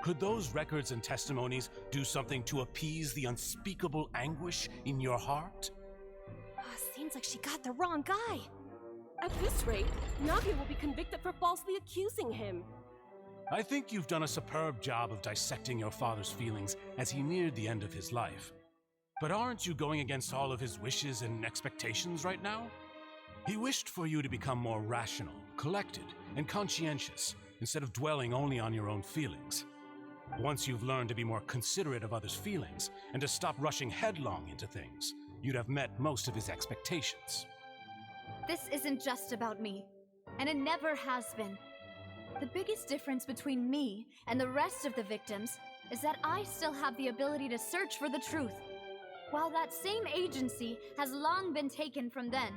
Could those records and testimonies do something to appease the unspeakable anguish in your heart? Seems like she got the wrong guy. At this rate, Navia will be convicted for falsely accusing him. I think you've done a superb job of dissecting your father's feelings as he neared the end of his life. But aren't you going against all of his wishes and expectations right now? He wished for you to become more rational, collected, and conscientious, instead of dwelling only on your own feelings. Once you've learned to be more considerate of others' feelings, and to stop rushing headlong into things, you'd have met most of his expectations. This isn't just about me, and it never has been. The biggest difference between me and the rest of the victims is that I still have the ability to search for the truth, while that same agency has long been taken from them.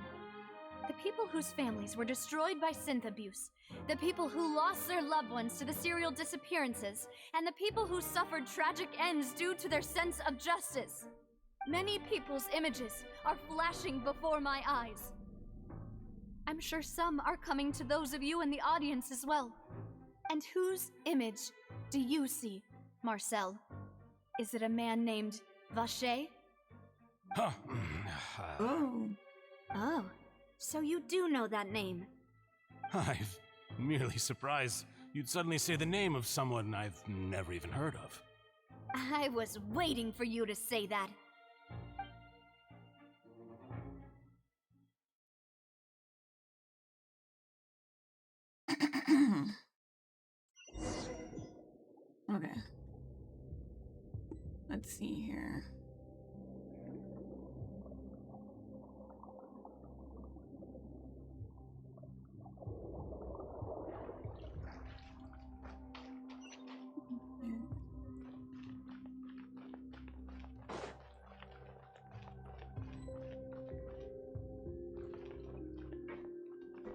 The people whose families were destroyed by synth abuse, the people who lost their loved ones to the serial disappearances, and the people who suffered tragic ends due to their sense of justice. Many people's images are flashing before my eyes. I'm sure some are coming to those of you in the audience as well. And whose image do you see, Marcel? Is it a man named Vacher? Oh, so you do know that name. I'm merely surprised you'd suddenly say the name of someone I've never even heard of. I was waiting for you to say that. Okay. Let's see here.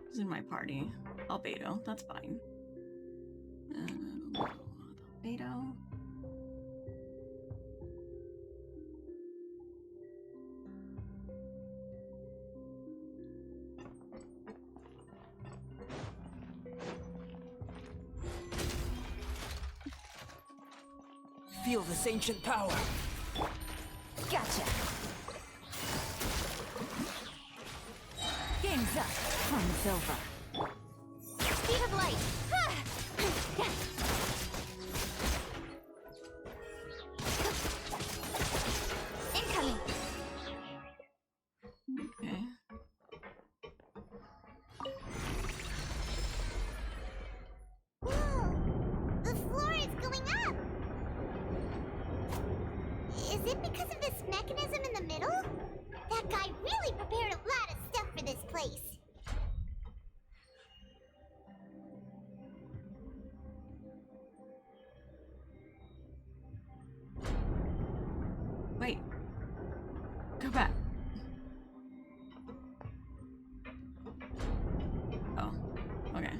This is my party. albedo. That's fine. Albedo. Feel this ancient power. Gotcha. Game's up. Fun's over. Speed of light. Incoming. Okay. Whoa! The floor is going up! Is it because of this mechanism in the middle? That guy really prepared a lot of stuff for this place. Wait. Go back. Oh. Okay.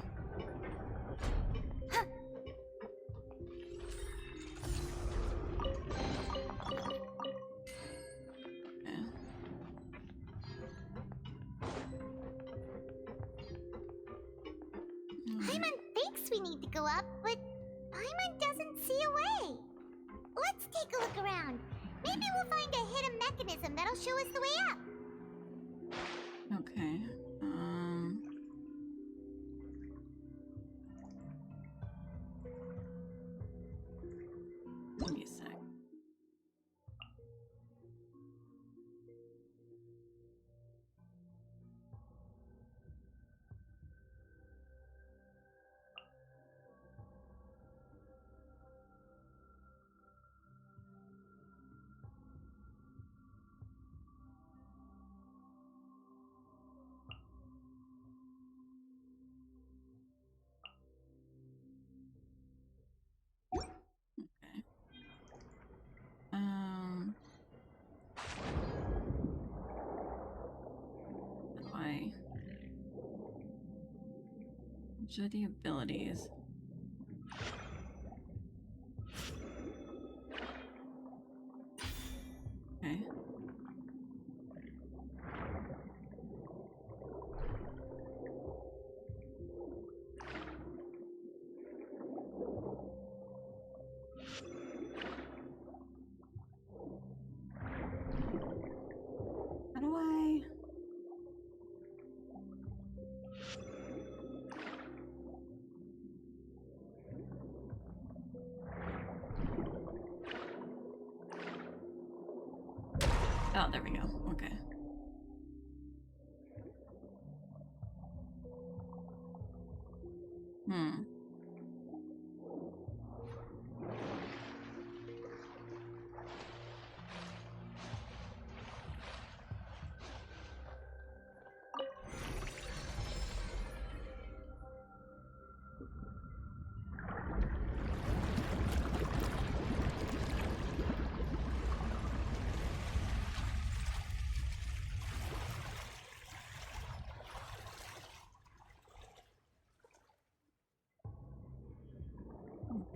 Paimon thinks we need to go up, but Paimon doesn't see a way. Let's take a look around. Maybe we'll find a hidden mechanism that'll show us the way up. Okay. Give me a sec. Why? Which are the abilities? Okay. How do I? Oh, there we go. Okay. Hmm.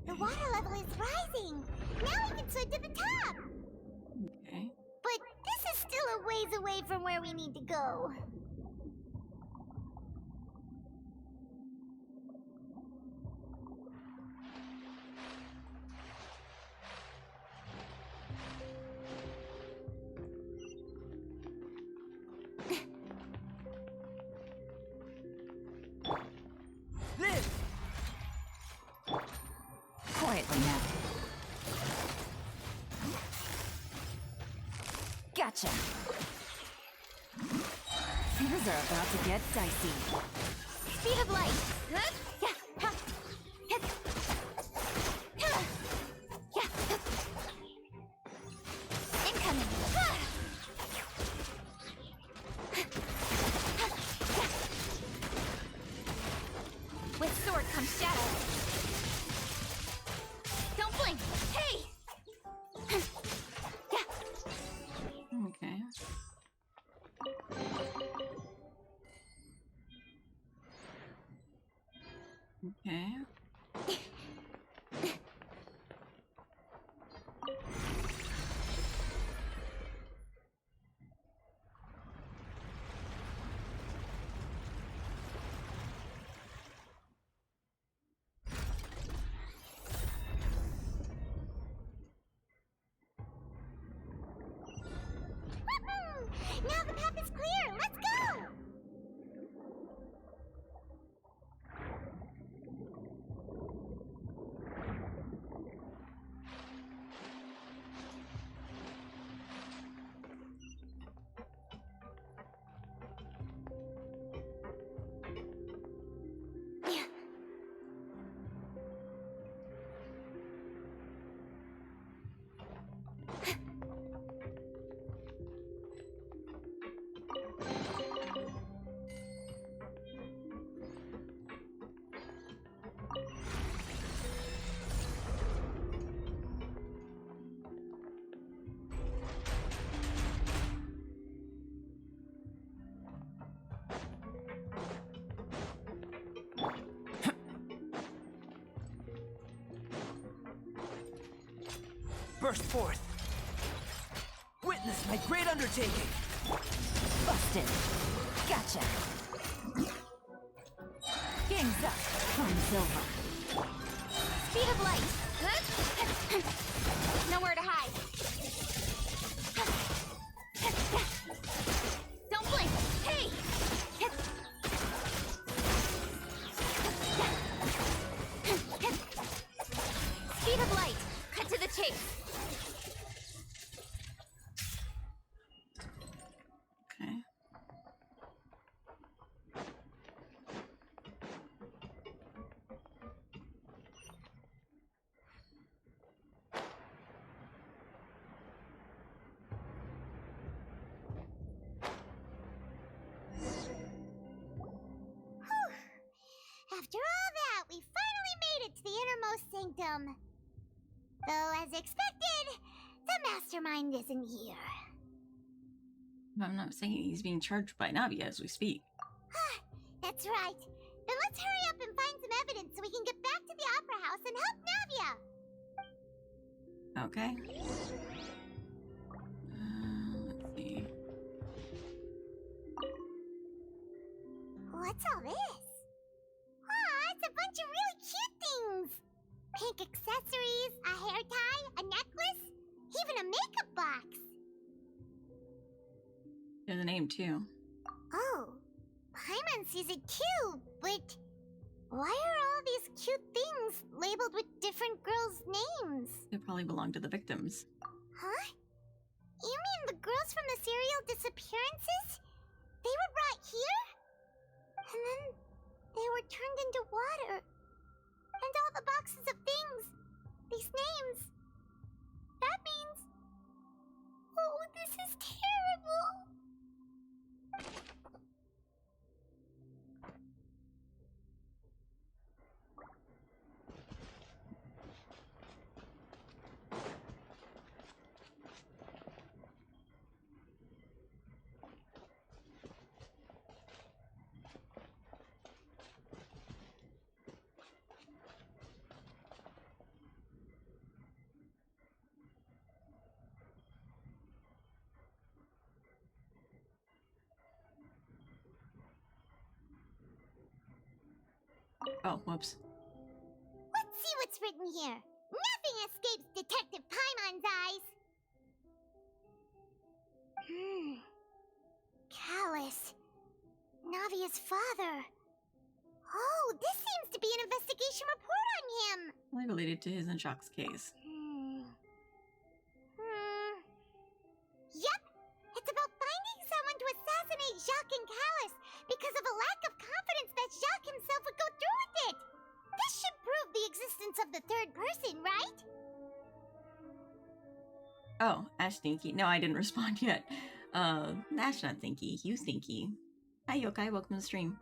The water level is rising. Now we can swim to the top. Okay. But this is still a ways away from where we need to go. Live! Quietly now. Gotcha. Things are about to get dicey. Speed of light. Incoming. With sword comes shadow. Don't blink. Hey! Okay. burst forth. Witness my great undertaking. Busted. Gotcha. Gang's up. Chrome silver. Speed of light. Nowhere to hide. Don't blink. Hey! Speed of light. Cut to the chase. Okay. After all that, we finally made it to the innermost sanctum. Though, as expected, the mastermind isn't here. I'm not saying he's being charged by Navia as we speak. That's right. Then let's hurry up and find some evidence so we can get back to the Opera House and help Navia. Okay. Let's see. What's all this? Aw, it's a bunch of really cute things. Pink accessories, a hair tie, a necklace, even a makeup box. There's a name too. Oh, Paimon sees it too, but why are all these cute things labeled with different girls' names? They probably belong to the victims. Huh? You mean the girls from the serial disappearances? They were brought here? And then they were turned into water. And all the boxes of things, these names. That means... Oh, this is terrible. Oh, whoops. Let's see what's written here. Nothing escapes Detective Paimon's eyes. Callus. Navia's father. Oh, this seems to be an investigation report on him. Probably related to his and Jacques' case. Yep. It's about finding someone to assassinate Jacques and Callus because of a lack of confidence that Jacques himself would go through with it. This should prove the existence of the third person, right? Oh, Ash Stinky. No, I didn't respond yet. Ash not Stinky. You Stinky. Hi, Yokai. Welcome to the stream.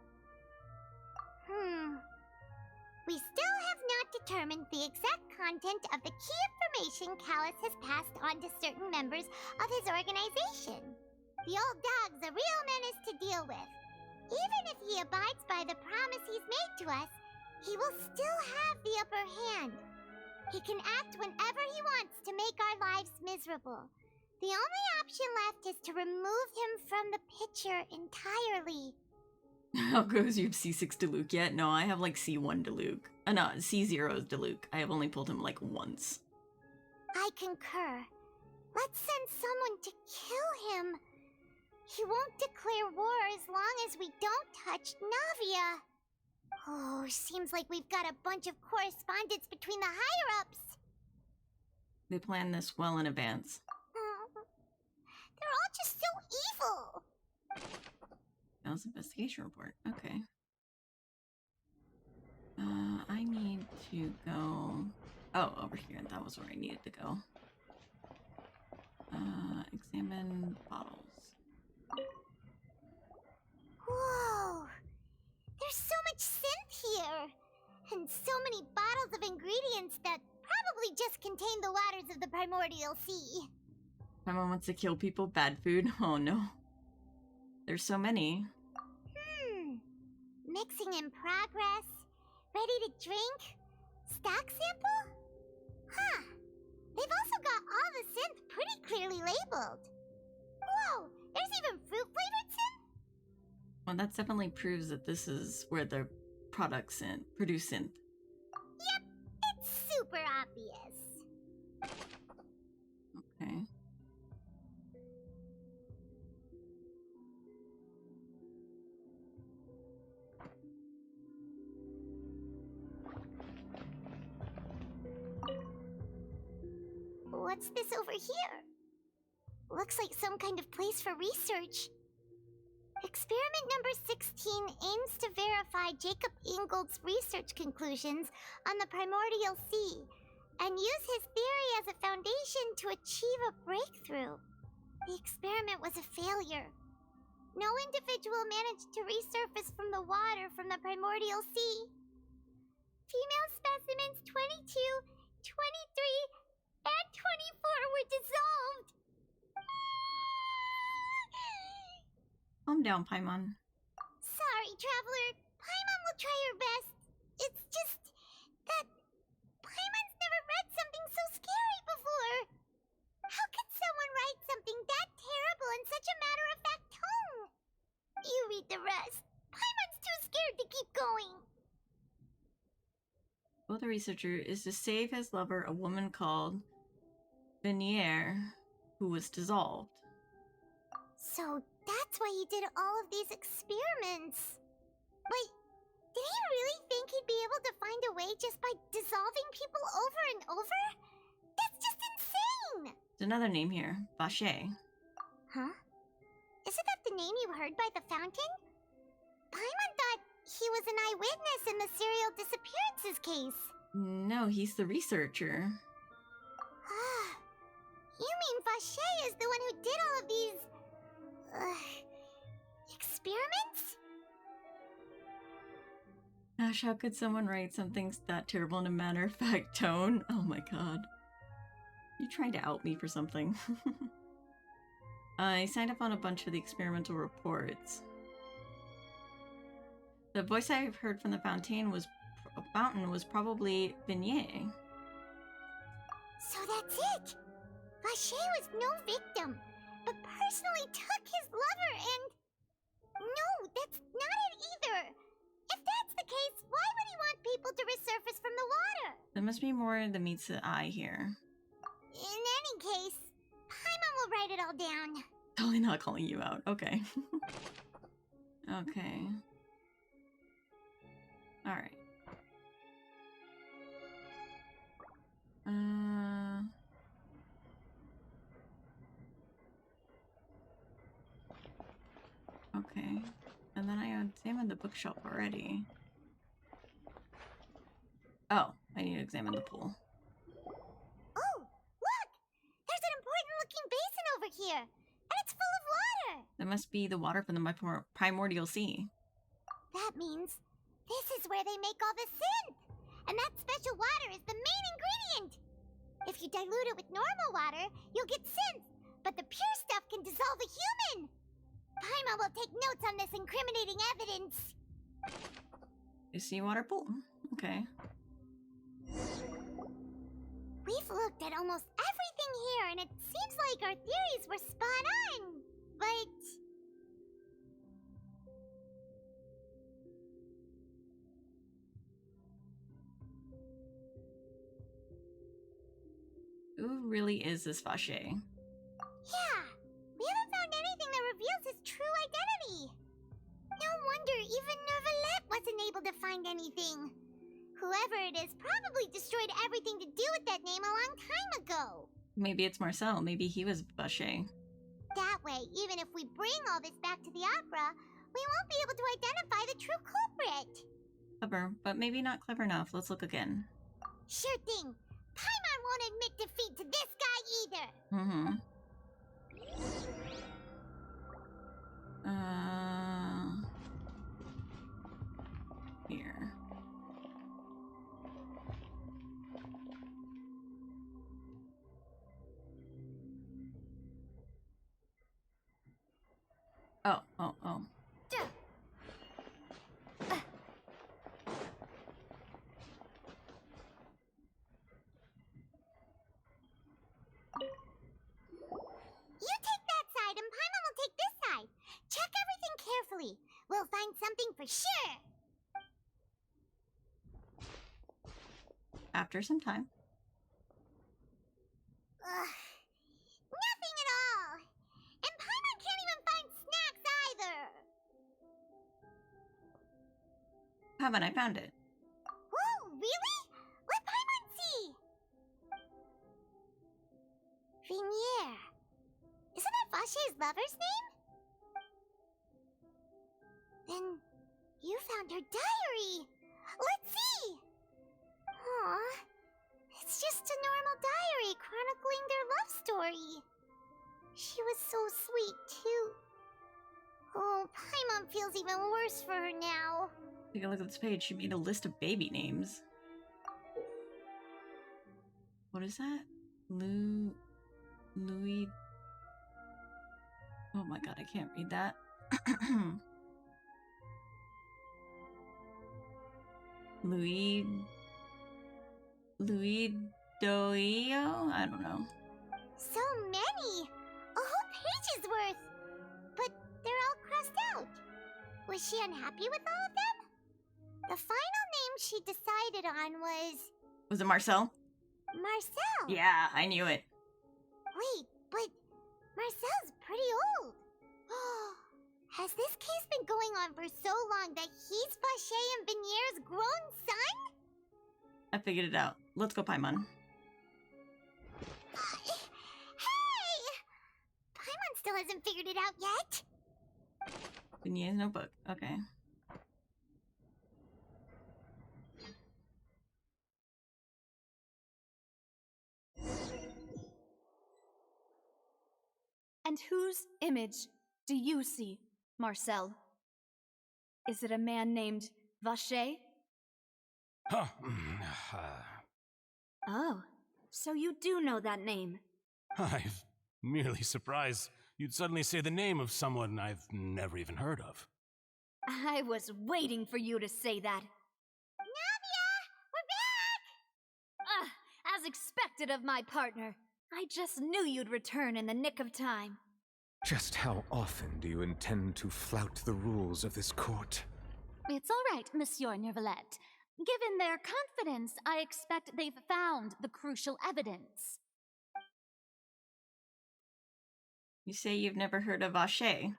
We still have not determined the exact content of the key information Callus has passed on to certain members of his organization. The old dog's a real menace to deal with. Even if he abides by the promise he's made to us, he will still have the upper hand. He can act whenever he wants to make our lives miserable. The only option left is to remove him from the picture entirely. How goes you have C6 Diluc yet? No, I have like C1 Diluc. No, C0 is Diluc. I have only pulled him like once. I concur. Let's send someone to kill him. He won't declare war as long as we don't touch Navia. Oh, seems like we've got a bunch of correspondence between the higher-ups. They planned this well in advance. They're all just so evil. That was an investigation report. Okay. I need to go... Oh, over here. That was where I needed to go. Examine bottles. Whoa! There's so much synth here! And so many bottles of ingredients that probably just contain the waters of the primordial sea. Someone wants to kill people? Bad food? Oh no. There's so many. Mixing in progress. Ready to drink? Stock sample? Huh. They've also got labeled. Whoa, there's even fruit-flavored synth? Well, that definitely proves that this is where the products produce synth. Yep, it's super obvious. Okay. What's this over here? Looks like some kind of place for research. Experiment number 16 aims to verify Jacob Ingold's research conclusions on the primordial sea and use his theory as a foundation to achieve a breakthrough. The experiment was a failure. No individual managed to resurface from the water from the primordial sea. Female specimens 22, 23, and 24 were dissolved. Calm down, Paimon. Sorry, Traveler. Paimon will try her best. It's just that Paimon's never read something so scary before. How could someone write something that terrible in such a matter-of-fact tone? You read the rest. Paimon's too scared to keep going. Well, the researcher is to save his lover, a woman called Venier, who was dissolved. So that's why he did all of these experiments. Wait, did he really think he'd be able to find a way just by dissolving people over and over? That's just insane! There's another name here, Vache. Huh? Isn't that the name you heard by the fountain? Paimon thought he was an eyewitness in the serial disappearances case. No, he's the researcher. You mean Vache is the one who did all of these... experiments? Gosh, how could someone write something that terrible in a matter-of-fact tone? Oh my god. You trying to out me for something. I signed up on a bunch of the experimental reports. The voice I've heard from the fountain was probably Venier. So that's it! Vache was no victim, but personally took his lover and... No, that's not it either! If that's the case, why would he want people to resurface from the water? There must be more than meets the eye here. In any case, Paimon will write it all down. Totally not calling you out. Okay. Okay. Alright. Okay. And then I examined the bookshelf already. Oh, I need to examine the pool. Oh, look! There's an important looking basin over here, and it's full of water! That must be the water from the primordial sea. That means this is where they make all the synth! And that special water is the main ingredient! If you dilute it with normal water, you'll get synth, but the pure stuff can dissolve a human! Paimon will take notes on this incriminating evidence! A seawater pool. Okay. We've looked at almost everything here, and it seems like our theories were spot on, but... Who really is this Vache? Yeah, we haven't found anything that reveals his true identity. No wonder even Nervalette wasn't able to find anything. Whoever it is probably destroyed everything to do with that name a long time ago. Maybe it's Marcel. Maybe he was Vache. That way, even if we bring all this back to the opera, we won't be able to identify the true culprit. Clever, but maybe not clever enough. Let's look again. Sure thing. Paimon won't admit defeat to this guy either. Mm-hmm. Here. Oh. Exactly. We'll find something for sure. After some time. Ugh. Nothing at all. And Paimon can't even find snacks either. Haven't I found it? Whoa, really? Let Paimon see. Vinier. Isn't that Vache's lover's name? Then you found her diary. Let's see. Aw. It's just a normal diary chronicling their love story. She was so sweet, too. Oh, Paimon feels even worse for her now. Take a look at this page. She made a list of baby names. What is that? Louis. Oh my god, I can't read that. Louis Doio? I don't know. So many! A whole page's worth! But they're all crossed out. Was she unhappy with all of them? The final name she decided on Was it Marcel? Marcel! Yeah, I knew it. Wait, but Marcel's pretty old. Has this case been going on for so long that he's Vache and Vinier's grown son? I figured it out. Let's go, Paimon. Hey! Paimon still hasn't figured it out yet. Vinier's notebook. Okay. And whose image do you see, Marcel? Is it a man named Vache? Huh. Oh, so you do know that name. I'm merely surprised you'd suddenly say the name of someone I've never even heard of. I was waiting for you to say that. Navia! We're back! As expected of my partner. I just knew you'd return in the nick of time. Just how often do you intend to flout the rules of this court? It's all right, Monsieur Nervalette. Given their confidence, I expect they've found the crucial evidence. You say you've never heard of Vache?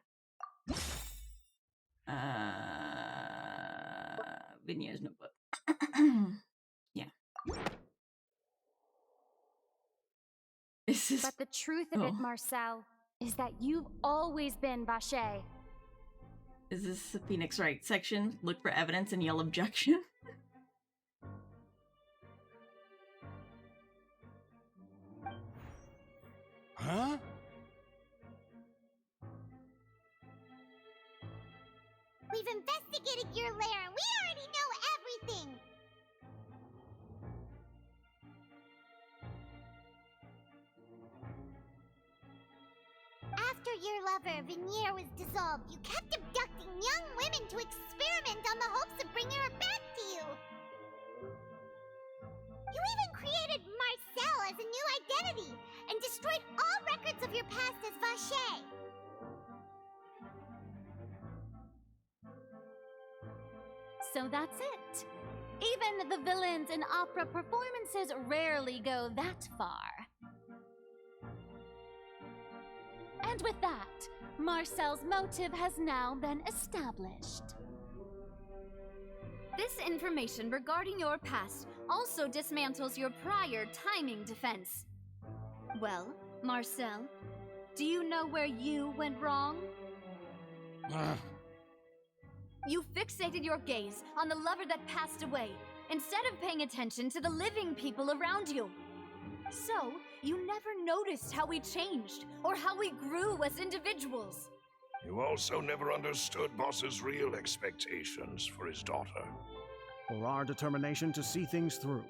Vinier's notebook. Yeah. But the truth of it, Marcel, is that you've always been Vache. Is this the Phoenix Wright section? Look for evidence and yell objection? Huh? We've investigated your lair and we already know everything! After your lover, Vinier, was dissolved, you kept abducting young women to experiment on the hopes of bringing her back to you! You even created Marcel as a new identity and destroyed all records of your past as Vache! So that's it. Even the villains in opera performances rarely go that far. And with that, Marcel's motive has now been established. This information regarding your past also dismantles your prior timing defense. Well, Marcel, do you know where you went wrong? You fixated your gaze on the lover that passed away, instead of paying attention to the living people around you. So, you never noticed how we changed, or how we grew as individuals. You also never understood Boss's real expectations for his daughter. Or our determination to see things through.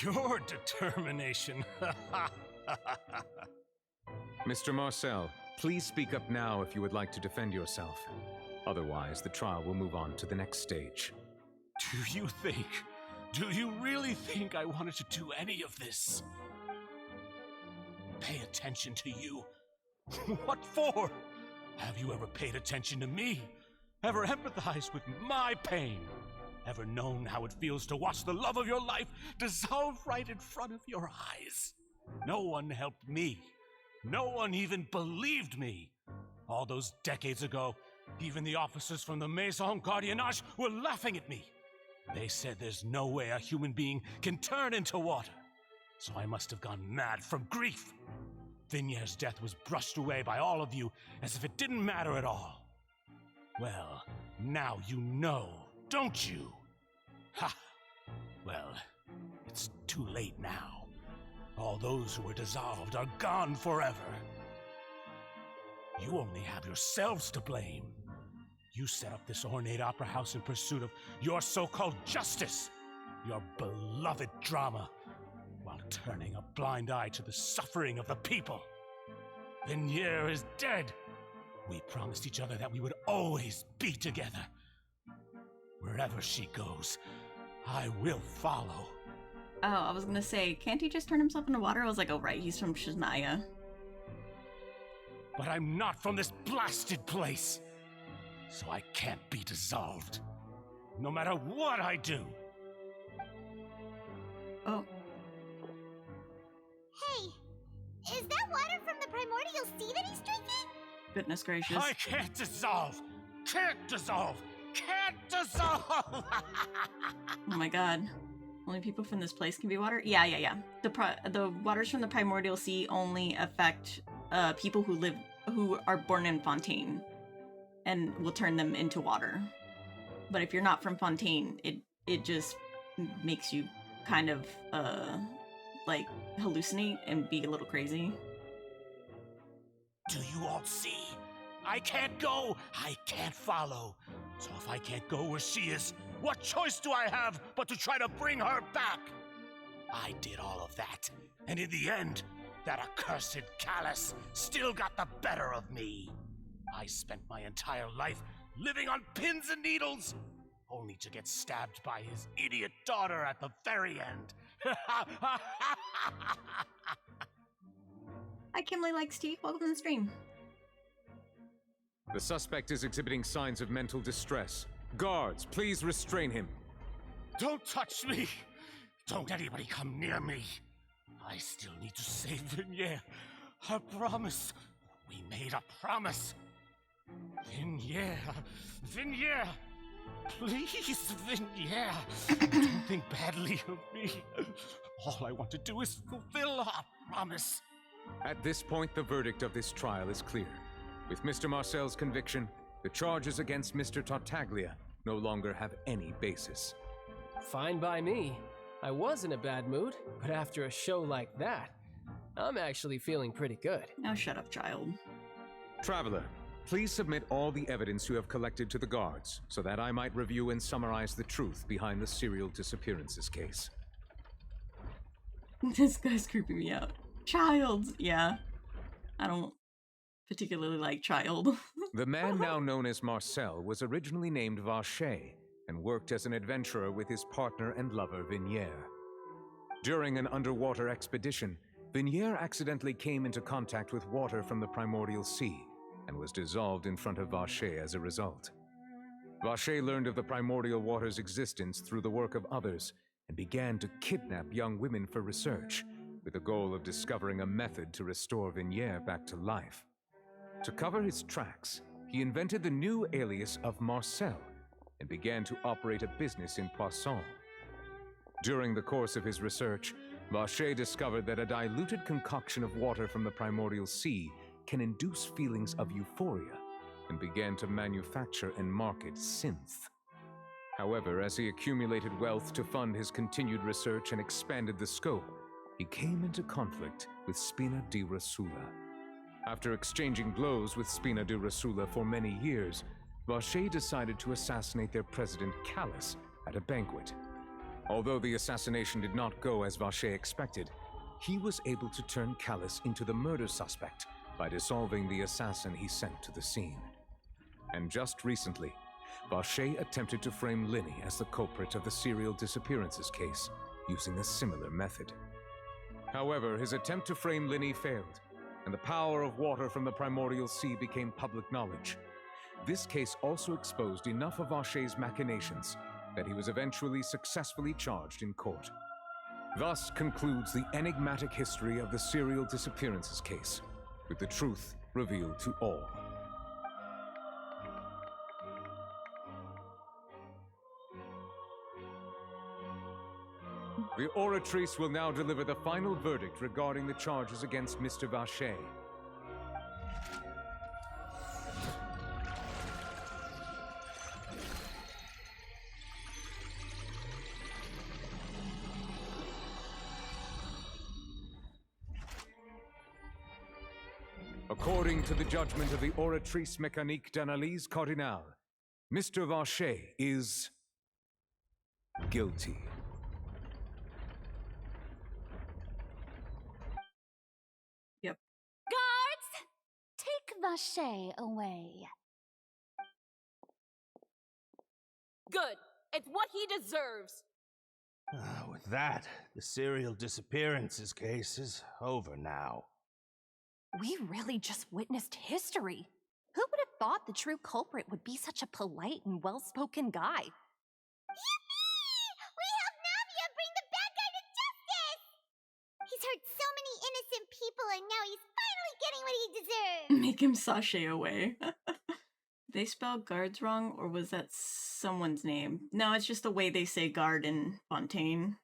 Your determination. Mr. Marcel, please speak up now if you would like to defend yourself. Otherwise, the trial will move on to the next stage. Do you really think I wanted to do any of this? Pay attention to you? What for? Have you ever paid attention to me? ever empathized with my pain, ever known how it feels to watch the love of your life dissolve right in front of your eyes. No one helped me. No one even believed me. All those decades ago, even the officers from the Maison Gardiennage were laughing at me. They said there's no way a human being can turn into water. So I must have gone mad from grief. Vignier's death was brushed away by all of you as if it didn't matter at all. Well, now you know, don't you? Ha! Well, it's too late now. All those who were dissolved are gone forever. You only have yourselves to blame. You set up this ornate opera house in pursuit of your so-called justice, your beloved drama, while turning a blind eye to the suffering of the people. Vignier is dead. We promised each other that we would always be together. Wherever she goes, I will follow. Oh, I was gonna say, can't he just turn himself into water? I was like, oh right, he's from Shania. But I'm not from this blasted place, so I can't be dissolved, no matter what I do. Oh. Hey, is that water from the primordial sea that he's drinking? Goodness gracious. I can't dissolve! Can't dissolve! Can't dissolve! Oh my god. Only people from this place can be water? Yeah. The waters from the primordial sea only affect people who are born in Fontaine and will turn them into water. But if you're not from Fontaine, it just makes you kind of like hallucinate and be a little crazy. Do you all see? I can't go! I can't follow! So if I can't go where she is, what choice do I have but to try to bring her back? I did all of that, and in the end, that accursed Callus still got the better of me. I spent my entire life living on pins and needles, only to get stabbed by his idiot daughter at the very end. Hi, Kimberly likes tea. Welcome to the stream. The suspect is exhibiting signs of mental distress. Guards, please restrain him. Don't touch me! Don't anybody come near me! I still need to save Vignier. I promise. We made a promise. Vignier. Vignier. Please, Vignier. Don't think badly of me. All I want to do is fulfill our promise. At this point, the verdict of this trial is clear. With Mr. Marcel's conviction, the charges against Mr. Tartaglia no longer have any basis. Fine by me. I was in a bad mood, but after a show like that, I'm actually feeling pretty good. Now shut up, child. Traveler, please submit all the evidence you have collected to the guards, so that I might review and summarize the truth behind the serial disappearances case. This guy's creeping me out. Child! Yeah. I don't particularly like child. The man now known as Marcel was originally named Vacher and worked as an adventurer with his partner and lover Vignier. During an underwater expedition, Vignier accidentally came into contact with water from the primordial sea and was dissolved in front of Vacher as a result. Vacher learned of the primordial water's existence through the work of others and began to kidnap young women for research, with the goal of discovering a method to restore Vignier back to life. To cover his tracks, he invented the new alias of Marcel and began to operate a business in Poisson. During the course of his research, Vacher discovered that a diluted concoction of water from the primordial sea can induce feelings of euphoria and began to manufacture and market synth. However, as he accumulated wealth to fund his continued research and expanded the scope, he came into conflict with Spina di Rosula. After exchanging blows with Spina di Rosula for many years, Vacher decided to assassinate their president Callus at a banquet. Although the assassination did not go as Vacher expected, he was able to turn Callus into the murder suspect by dissolving the assassin he sent to the scene. And just recently, Vacher attempted to frame Linny as the culprit of the serial disappearances case, using a similar method. However, his attempt to frame Linny failed, and the power of water from the primordial sea became public knowledge. this case also exposed enough of Vache's machinations that he was eventually successfully charged in court. Thus concludes the enigmatic history of the serial disappearances case, with the truth revealed to all. The Oratrice will now deliver the final verdict regarding the charges against Mr. Vache. According to the judgment of the Oratrice Mécanique d'Analyse Cardinale, Mr. Vache is guilty. Yep. Guards! Take Vache away. Good. It's what he deserves. With that, the serial disappearances case is over now. We really just witnessed history. Who would have thought the true culprit would be such a polite and well-spoken guy? Yippee! We helped Navia bring the bad guy to justice! He's hurt so many innocent people and now he's finally getting what he deserves! Make him sashay away. They spelled guards wrong, or was that someone's name? No, it's just the way they say guard in Fontaine.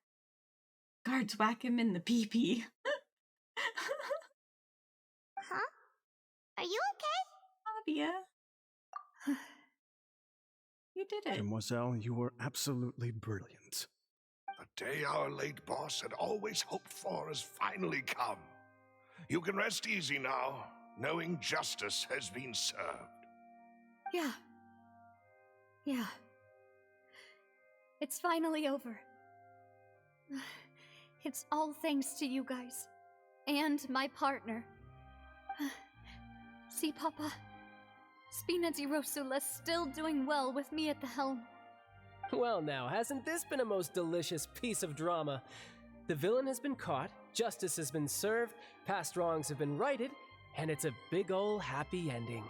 Guards whack him in the pee-pee. Huh? Are you okay? Navia. You did it. Mademoiselle, you were absolutely brilliant. The day our late boss had always hoped for has finally come. You can rest easy now, knowing justice has been served. Yeah. Yeah. It's finally over. It's all thanks to you guys. And my partner. See, Papa? Spina di Rosula's still doing well with me at the helm. Well now, hasn't this been a most delicious piece of drama? The villain has been caught, justice has been served, past wrongs have been righted, and it's a big ol' happy ending.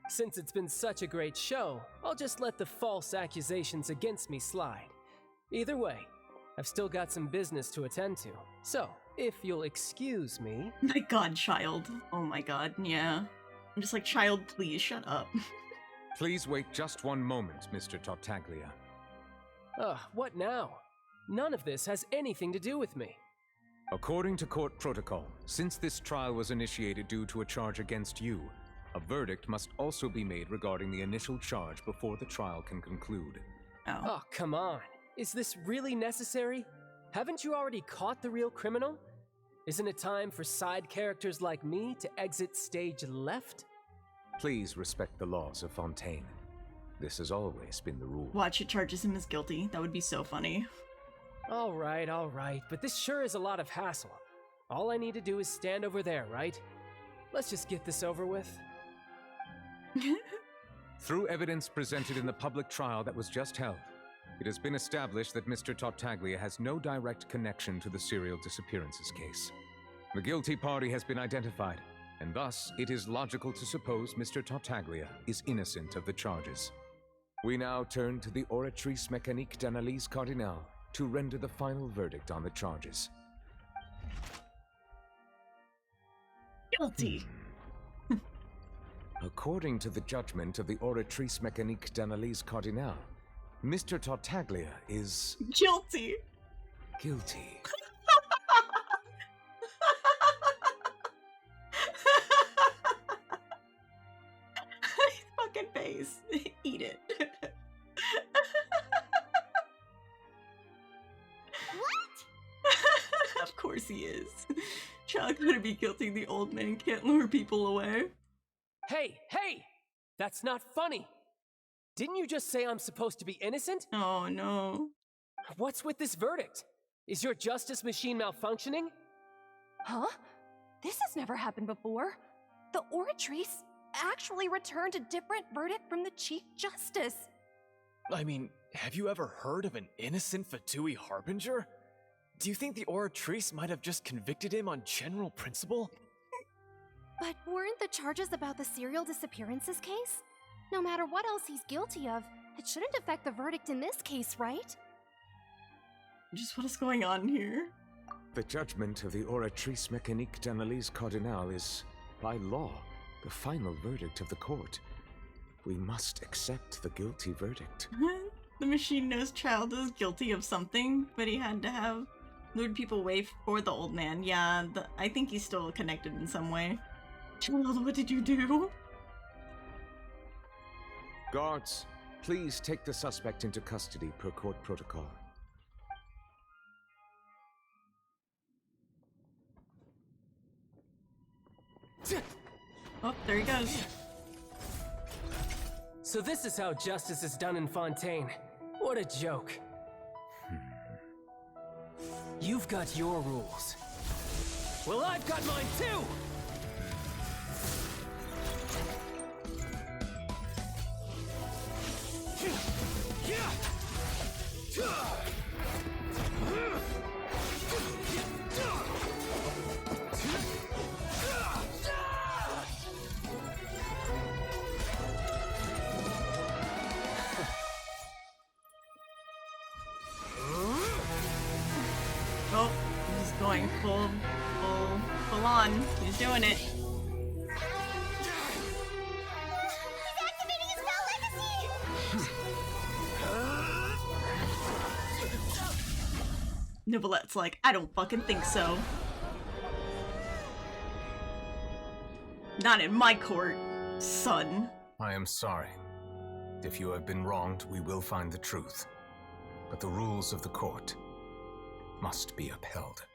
Since it's been such a great show, I'll just let the false accusations against me slide. Either way, I've still got some business to attend to, so if you'll excuse me... My god, child. Oh my god, yeah. I'm just like, child, please, shut up. Please wait just one moment, Mr. Tartaglia. Ugh, what now? None of this has anything to do with me. According to court protocol, since this trial was initiated due to a charge against you, a verdict must also be made regarding the initial charge before the trial can conclude. Oh, come on. Is this really necessary? Haven't you already caught the real criminal? Isn't it time for side characters like me to exit stage left? Please respect the laws of Fontaine. This has always been the rule. Watch, it charges him as guilty. That would be so funny. All right, but this sure is a lot of hassle. All I need to do is stand over there, right? Let's just get this over with. Through evidence presented in the public trial that was just held, it has been established that Mr. Tartaglia has no direct connection to the serial disappearances case. The guilty party has been identified, and thus it is logical to suppose Mr. Tartaglia is innocent of the charges. We now turn to the Oratrice Mécanique d'Analyse Cardinale to render the final verdict on the charges. Guilty. According to the judgment of the Oratrice Mécanique d'Analyse Cardinale, Mr. Tartaglia is... guilty. Guilty. His fucking face. Eat it. What? Of course he is. Child gonna be guilty. The old man can't lure people away. Hey! That's not funny! Didn't you just say I'm supposed to be innocent? Oh no. What's with this verdict? Is your justice machine malfunctioning? Huh? This has never happened before. The Oratrice actually returned a different verdict from the Chief Justice. I mean, have you ever heard of an innocent Fatui Harbinger? Do you think the Oratrice might have just convicted him on general principle? But weren't the charges about the serial disappearances case? No matter what else he's guilty of, it shouldn't affect the verdict in this case, right? Just what is going on here? The judgment of the Oratrice Mécanique d'Analyse Cardinal is, by law, the final verdict of the court. We must accept the guilty verdict. The machine knows Child is guilty of something, but he had to have lured people away for the old man. Yeah, I think he's still connected in some way. Child, what did you do? Guards, please take the suspect into custody per court protocol. Oh, there he goes. So this is how justice is done in Fontaine. What a joke. You've got your rules. Well, I've got mine too! Oh, he's going full on. He's doing it. Nivelette's like, I don't fucking think so. Not in my court, son. I am sorry. If you have been wronged, we will find the truth. But the rules of the court must be upheld.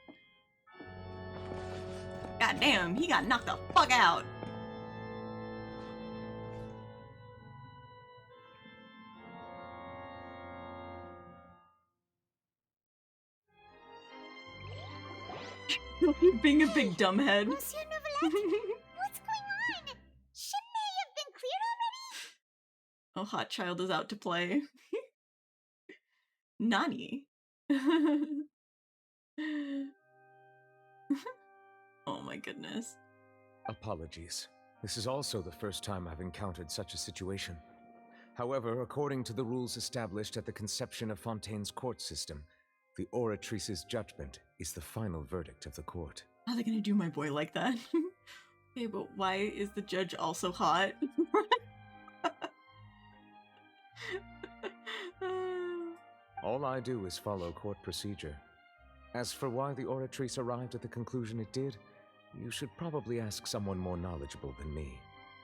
God damn, he got knocked the fuck out. You're being a big dumbhead. Monsieur Novelette, what's going on? Shouldn't they have been cleared already? Oh, Hot Child is out to play. Nani? Oh my goodness. Apologies. This is also the first time I've encountered such a situation. However, according to the rules established at the conception of Fontaine's court system, the Oratrice's judgment is the final verdict of the court. How are they gonna do my boy like that? Okay, but why is the judge also hot? All I do is follow court procedure. As for why the Oratrice arrived at the conclusion it did, you should probably ask someone more knowledgeable than me.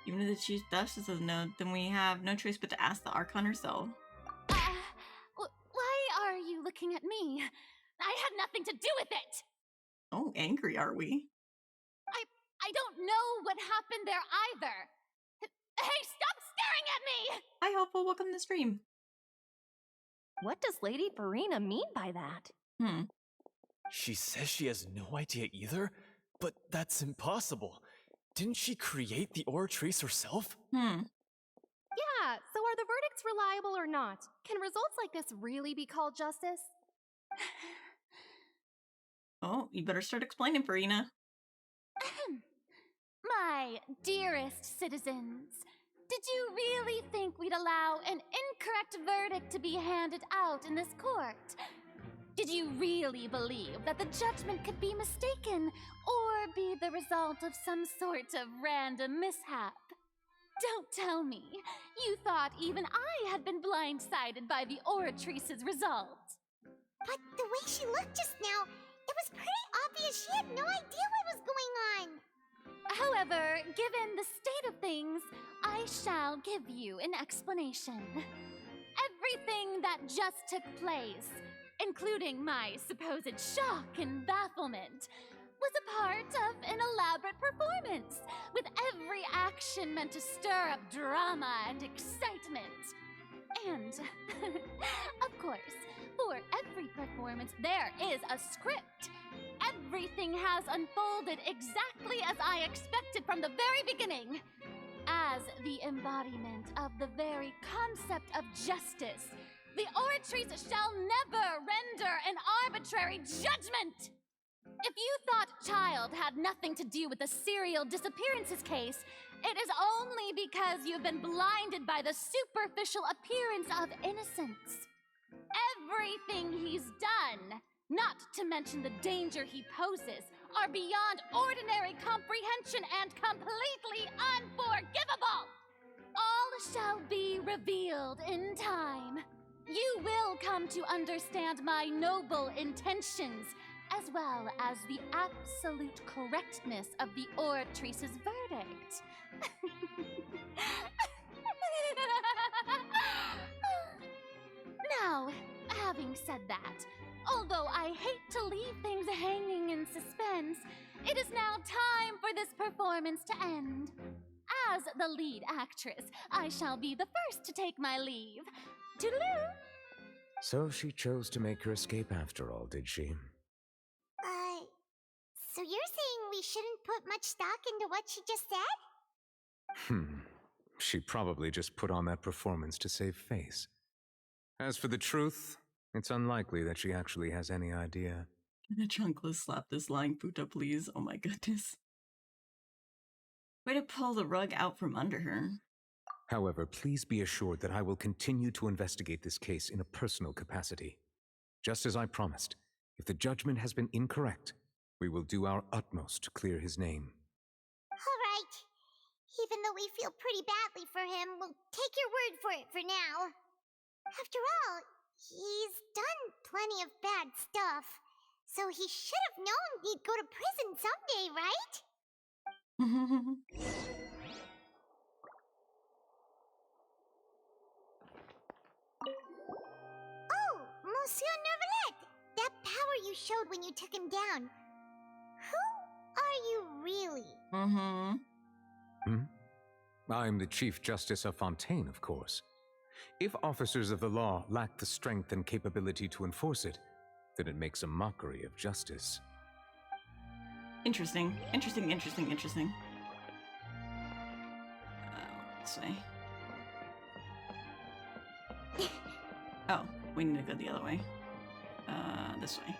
Even if the Chief Justice doesn't know, then we have no choice but to ask the Archon herself. Why are you looking at me? I had nothing to do with it! Oh, angry are we? I don't know what happened there either. Hey, stop staring at me! Hi, Hopeful. Welcome to the stream. What does Lady Farina mean by that? She says she has no idea either, but that's impossible. Didn't she create the Oratrice herself? Yeah, so are the verdicts reliable or not? Can results like this really be called justice? Oh, you better start explaining, Farina. My dearest citizens, did you really think we'd allow an incorrect verdict to be handed out in this court? Did you really believe that the judgment could be mistaken or be the result of some sort of random mishap? Don't tell me you thought even I had been blindsided by the Oratrice's result. But the way she looked just now, it was pretty obvious she had no idea what was going on. However, given the state of things, I shall give you an explanation. Everything that just took place, including my supposed shock and bafflement, was a part of an elaborate performance, with every action meant to stir up drama and excitement. And, of course, for every performance there is a script. Everything has unfolded exactly as I expected from the very beginning. As the embodiment of the very concept of justice, the Oratrice shall never render an arbitrary judgment! If you thought Child had nothing to do with the serial disappearances case, it is only because you've been blinded by the superficial appearance of innocence. Everything he's done, not to mention the danger he poses, are beyond ordinary comprehension and completely unforgivable. All shall be revealed in time. You will come to understand my noble intentions, as well as the absolute correctness of the oratrice's verdict. Now, having said that, although I hate to leave things hanging in suspense, it is now time for this performance to end. As the lead actress, I shall be the first to take my leave. Toodaloo! So she chose to make her escape after all, did she? So you're saying we shouldn't put much stock into what she just said? She probably just put on that performance to save face. As for the truth, it's unlikely that she actually has any idea. Can a chunkless slap this lying puta, please? Oh my goodness. Way to pull the rug out from under her. However, please be assured that I will continue to investigate this case in a personal capacity. Just as I promised, if the judgment has been incorrect, we will do our utmost to clear his name. All right. Even though we feel pretty badly for him, we'll take your word for it for now. After all, he's done plenty of bad stuff, so he should have known he'd go to prison someday, right? Oh, Monsieur Neuvillette! That power you showed when you took him down. Who are you really? I'm the Chief Justice of Fontaine, of course. If officers of the law lack the strength and capability to enforce it, then it makes a mockery of justice. Interesting. This way. Oh, we need to go the other way. This way.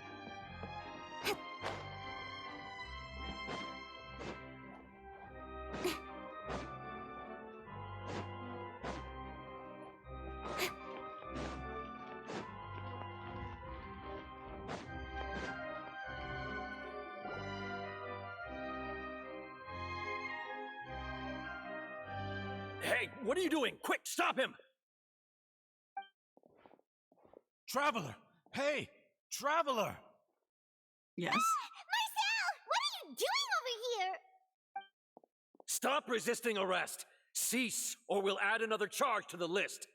Hey, what are you doing? Quick, stop him! Traveler! Hey! Traveler! Yes? Marcel! What are you doing over here? Stop resisting arrest! Cease, or we'll add another charge to the list.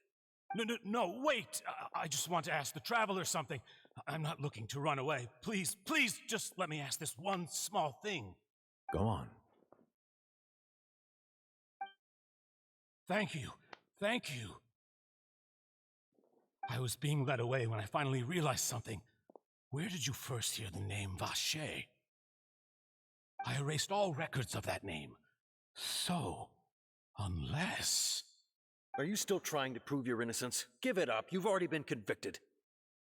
No, wait! I just want to ask the Traveler something. I'm not looking to run away. Please, just let me ask this one small thing. Go on. Thank you. I was being led away when I finally realized something. Where did you first hear the name Vacher? I erased all records of that name. So, unless... Are you still trying to prove your innocence? Give it up. You've already been convicted.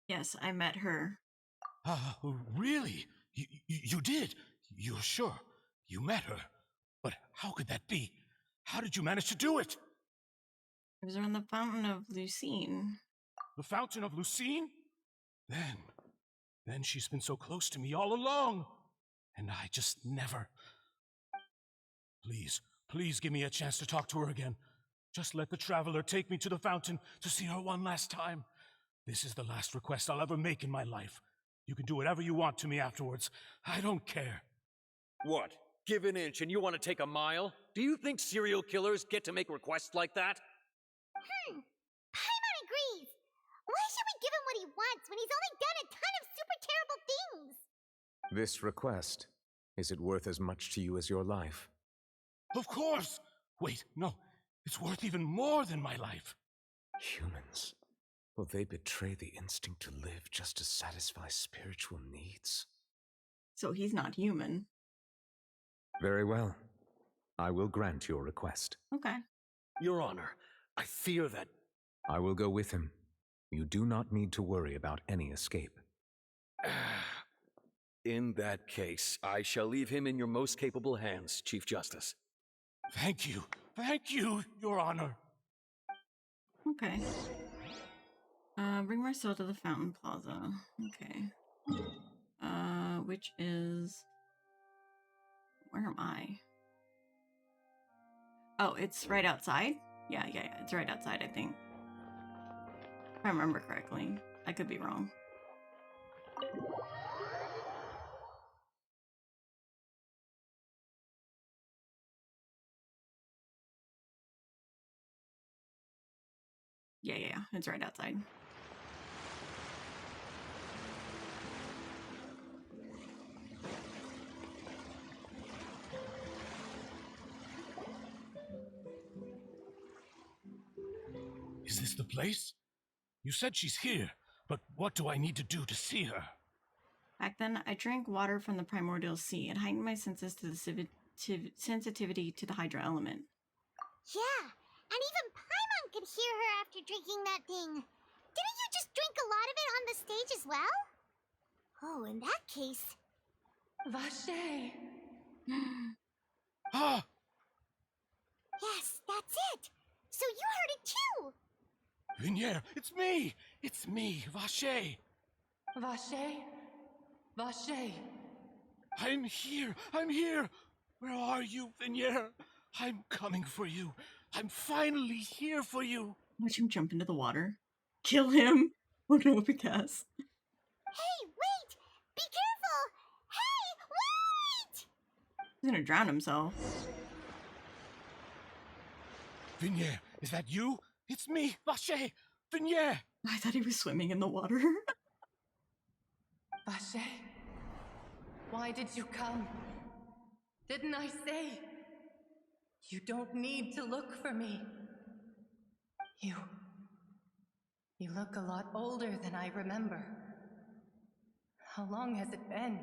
Yes, I met her. Really? You did? You're sure? You met her? But how could that be? How did you manage to do it? It was around the Fountain of Lucine. The Fountain of Lucine? Then she's been so close to me all along. And I just never... Please give me a chance to talk to her again. Just let the Traveler take me to the fountain to see her one last time. This is the last request I'll ever make in my life. You can do whatever you want to me afterwards. I don't care. What? Give an inch and you want to take a mile? Do you think serial killers get to make requests like that? Paimon agrees. Why should we give him what he wants when he's only done a ton of super terrible things? This request, is it worth as much to you as your life? Of course! Wait, no. It's worth even more than my life. Humans. Will they betray the instinct to live just to satisfy spiritual needs? So he's not human. Very well. I will grant your request. Okay. Your Honor, I fear that... I will go with him. You do not need to worry about any escape. In that case, I shall leave him in your most capable hands, Chief Justice. Thank you. Thank you, Your Honor. Okay. Bring Marcel to the Fountain Plaza. Okay. Which is... Where am I? Oh, it's right outside? Yeah, it's right outside, I think. If I remember correctly. I could be wrong. Yeah, it's right outside. Is this the place? You said she's here, but what do I need to do to see her? Back then, I drank water from the primordial sea. It heightened my senses to the sensitivity to the Hydra element. Yeah, and even Paimon could hear her after drinking that thing. Didn't you just drink a lot of it on the stage as well? Oh, in that case... Vache! Ah! Yes, that's it! So you heard it too! Vinier, it's me! It's me, Vache! Vache? Vache? I'm here! I'm here! Where are you, Vinier? I'm coming for you. I'm finally here for you. Watch him jump into the water. Kill him! Oh no, Picasso. Hey, wait! Be careful! Hey, wait! He's gonna drown himself. Vinier, is that you? It's me, Vache! Vinier! I thought he was swimming in the water. Vache? Why did you come? Didn't I say? You don't need to look for me. You look a lot older than I remember. How long has it been?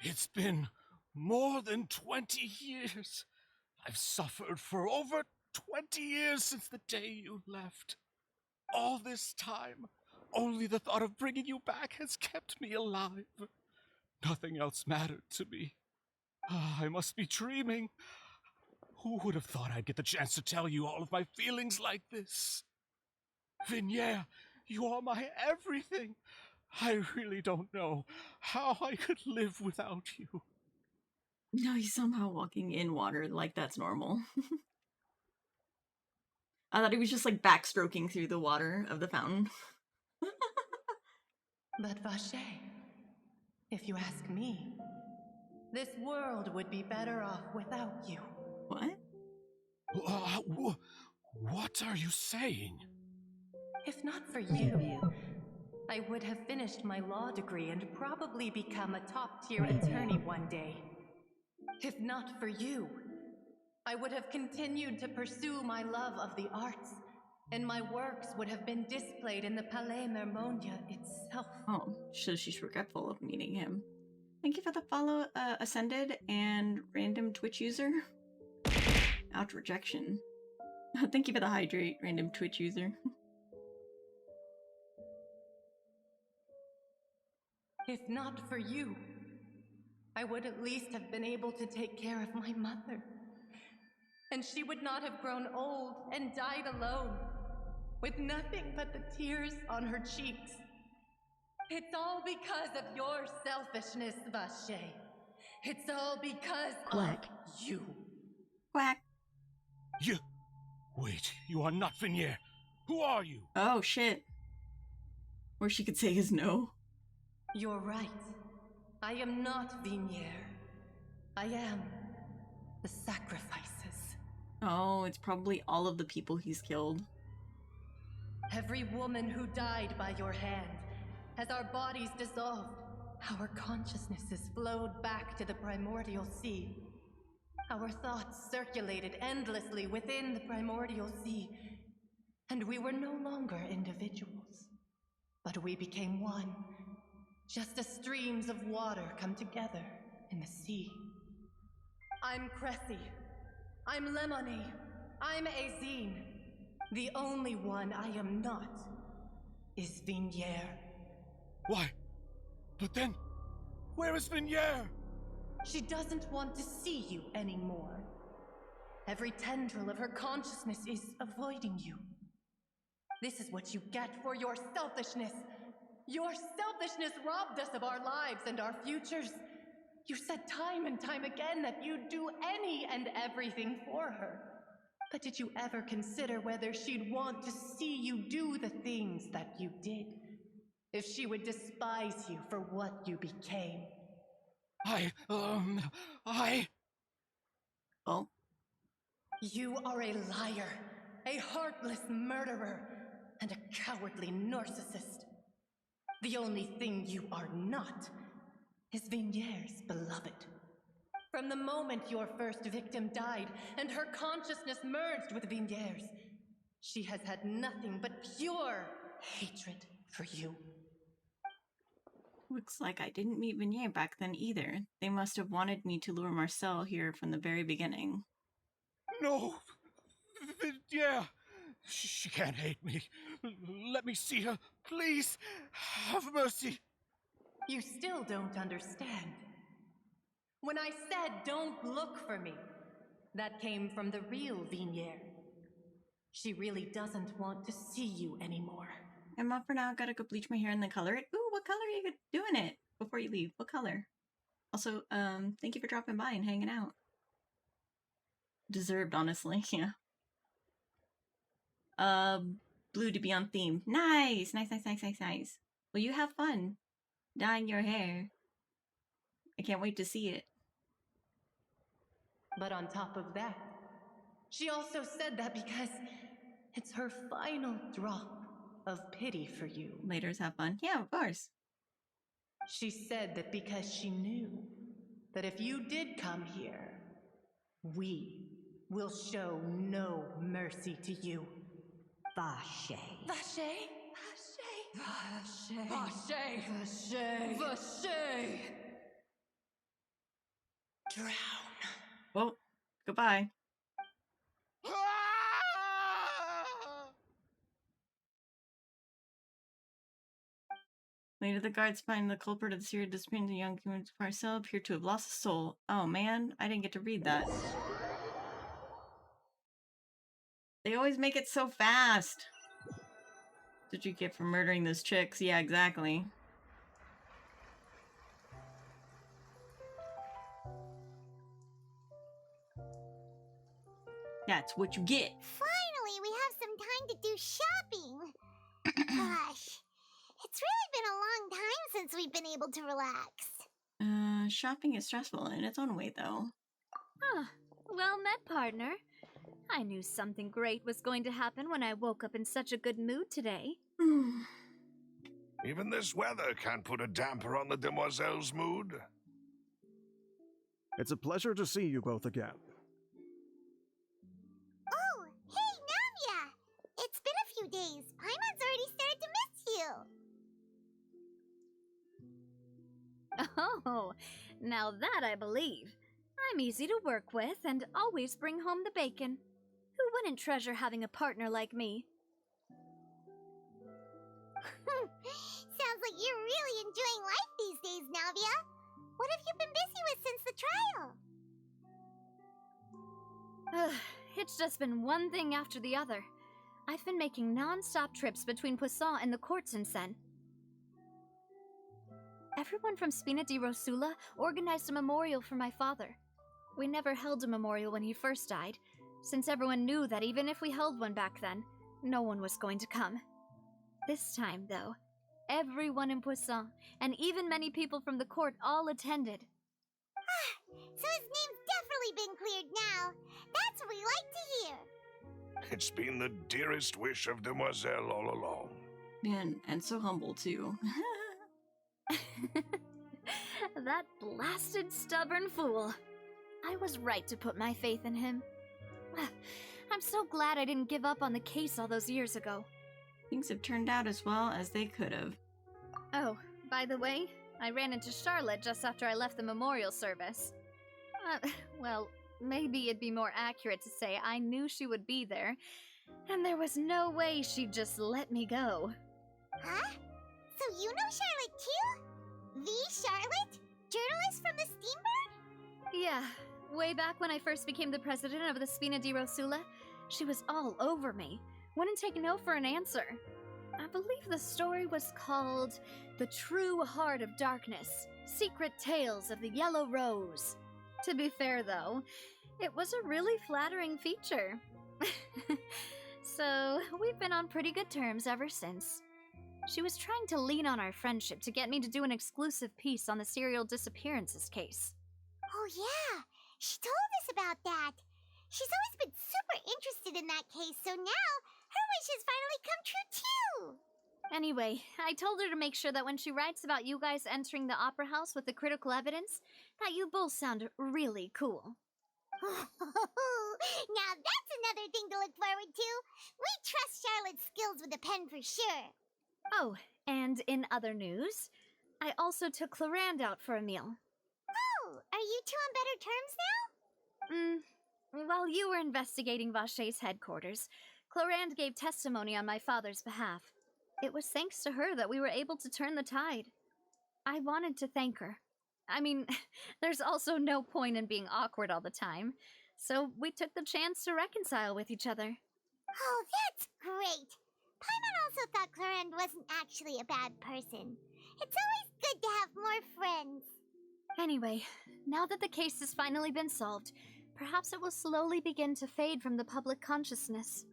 It's been more than 20 years. I've suffered for over 20 years since the day you left. All this time, only the thought of bringing you back has kept me alive. Nothing else mattered to me. I must be dreaming. Who would have thought I'd get the chance to tell you all of my feelings like this? Vinier, you are my everything. I really don't know how I could live without you. No, he's somehow walking in water like that's normal. I thought he was just like backstroking through the water of the fountain. But Vache, if you ask me, this world would be better off without you. What? What are you saying? If not for you, I would have finished my law degree and probably become a top-tier attorney one day. If not for you, I would have continued to pursue my love of the arts, and my works would have been displayed in the Palais Mermonia itself. Oh, so she's regretful of meeting him. Thank you for the follow, Ascended and random Twitch user. Ouch, rejection. Thank you for the hydrate, random Twitch user. If not for you, I would at least have been able to take care of my mother. And she would not have grown old and died alone, with nothing but the tears on her cheeks. It's all because of your selfishness, Vache. It's all because Quack. of you. Quack. You... Wait, you are not Vinier. Who are you? Oh, shit. Or she could say his no. You're right. I am not Vinier. I am the sacrifices. Oh, it's probably all of the people he's killed. Every woman who died by your hand, as our bodies dissolved, our consciousnesses flowed back to the primordial sea. Our thoughts circulated endlessly within the primordial sea, and we were no longer individuals, but we became one, just as streams of water come together in the sea. I'm Cressy. I'm Lemony. I'm Azine. The only one I am not is Vinier. Why? But then... Where is Vignier? She doesn't want to see you anymore. Every tendril of her consciousness is avoiding you. This is what you get for your selfishness. Your selfishness robbed us of our lives and our futures. You said time and time again that you'd do any and everything for her. But did you ever consider whether she'd want to see you do the things that you did? If she would despise you for what you became? Oh. You are a liar, a heartless murderer, and a cowardly narcissist. The only thing you are not is Vignier's beloved. From the moment your first victim died and her consciousness merged with Vignier's, she has had nothing but pure hatred for you. Looks like I didn't meet Vignier back then either. They must have wanted me to lure Marcel here from the very beginning. No! Vignier! She can't hate me. Let me see her, please. Have mercy. You still don't understand. When I said don't look for me, that came from the real Vignier. She really doesn't want to see you anymore. I'm up for now. Gotta go bleach my hair and then color it. Ooh, what color are you doing it before you leave? What color? Also, thank you for dropping by and hanging out. Deserved, honestly, yeah. Blue to be on theme. Nice! Nice. Well, you have fun dyeing your hair. I can't wait to see it. But on top of that, she also said that because it's her final drop of pity for you. Laters have fun. Yeah, of course. She said that because she knew that if you did come here, we will show no mercy to you. Vache. Vache? Vache! Drown. Well, goodbye. Later, the guards find the culprit of the serial disappearance of young Marcel appear to have lost his soul. Oh man, I didn't get to read that. They always make it so fast. What did you get for murdering those chicks? Yeah, exactly. That's what you get. Finally, we have some time to do shopping. Gosh, it's really been a long time since we've been able to relax. Shopping is stressful in its own way, though. Ah, well met, partner. I knew something great was going to happen when I woke up in such a good mood today. Even this weather can't put a damper on the demoiselle's mood. It's a pleasure to see you both again. Oh, hey, Navia! It's been a few days. Paimon's already started to miss you. Oh, now that I believe. I'm easy to work with and always bring home the bacon. Who wouldn't treasure having a partner like me? Sounds like you're really enjoying life these days, Navia. What have you been busy with since the trial? It's just been one thing after the other. I've been making non-stop trips between Poisson and the courts in Sen. Everyone from Spina di Rosula organized a memorial for my father. We never held a memorial when he first died, since everyone knew that even if we held one back then, no one was going to come. This time, though, everyone in Poisson, and even many people from the court, all attended. So his name's definitely been cleared now. That's what we like to hear. It's been the dearest wish of Demoiselle all along. Man, and so humble, too. That blasted stubborn fool. I was right to put my faith in him. I'm so glad I didn't give up on the case all those years ago. Things have turned out as well as they could have. Oh, by the way, I ran into Charlotte just after I left the memorial service. Well, maybe it'd be more accurate to say I knew she would be there, and there was no way she'd just let me go. Huh? So you know Charlotte too? The Charlotte? journalist from the Steambird? Yeah, way back when I first became the president of the Spina di Rosula, she was all over me. Wouldn't take no for an answer. I believe the story was called The True Heart of Darkness, Secret Tales of the Yellow Rose. To be fair, though, it was a really flattering feature. So, we've been on pretty good terms ever since. She was trying to lean on our friendship to get me to do an exclusive piece on the serial disappearances case. Oh yeah, she told us about that. She's always been super interested in that case, so now her wish has finally come true too. Anyway, I told her to make sure that when she writes about you guys entering the opera house with the critical evidence, that you both sound really cool. Now that's another thing to look forward to. We trust Charlotte's skills with a pen for sure. Oh, and in other news, I also took Clarand out for a meal. Oh, are you two on better terms now? While you were investigating Vache's headquarters, Clarand gave testimony on my father's behalf. It was thanks to her that we were able to turn the tide. I wanted to thank her. I mean, there's also no point in being awkward all the time, so we took the chance to reconcile with each other. Oh, that's great. Paimon also thought Clarend wasn't actually a bad person. It's always good to have more friends. Anyway, now that the case has finally been solved, perhaps it will slowly begin to fade from the public consciousness.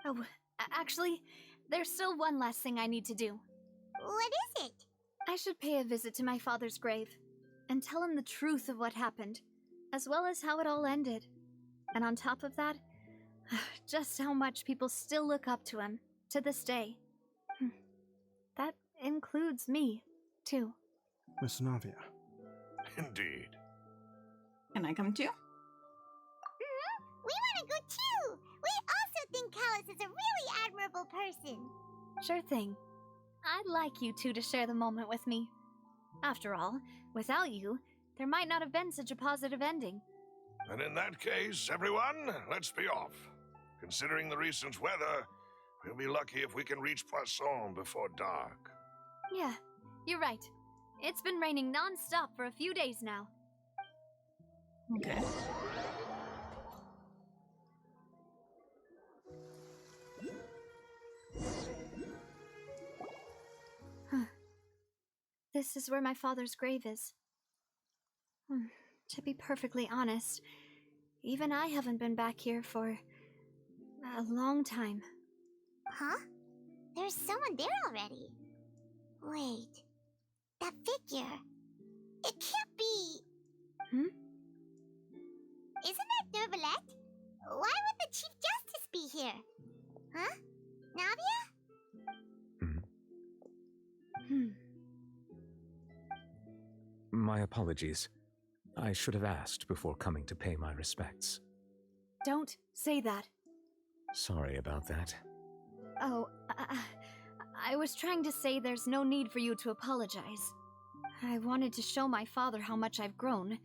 Oh, actually, there's still one last thing I need to do. What is it? I should pay a visit to my father's grave and tell him the truth of what happened, as well as how it all ended. And on top of that, just how much people still look up to him to this day. That includes me, too. Miss Navia. Indeed. Can I come too? We want to go too. We also think Callus is a really admirable person. Sure thing. I'd like you two to share the moment with me. After all, without you, there might not have been such a positive ending. And in that case, everyone, let's be off. Considering the recent weather, we'll be lucky if we can reach Poisson before dark. Yeah, you're right. It's been raining non-stop for a few days now. Okay. This is where my father's grave is. To be perfectly honest, even I haven't been back here for a long time. Huh? There's someone there already. Wait. That figure. It can't be. Isn't that Nervalette? Why would the Chief Justice be here? Huh? Navia? My apologies. I should have asked before coming to pay my respects. Don't say that. Sorry about that. Oh, I was trying to say there's no need for you to apologize. I wanted to show my father how much I've grown,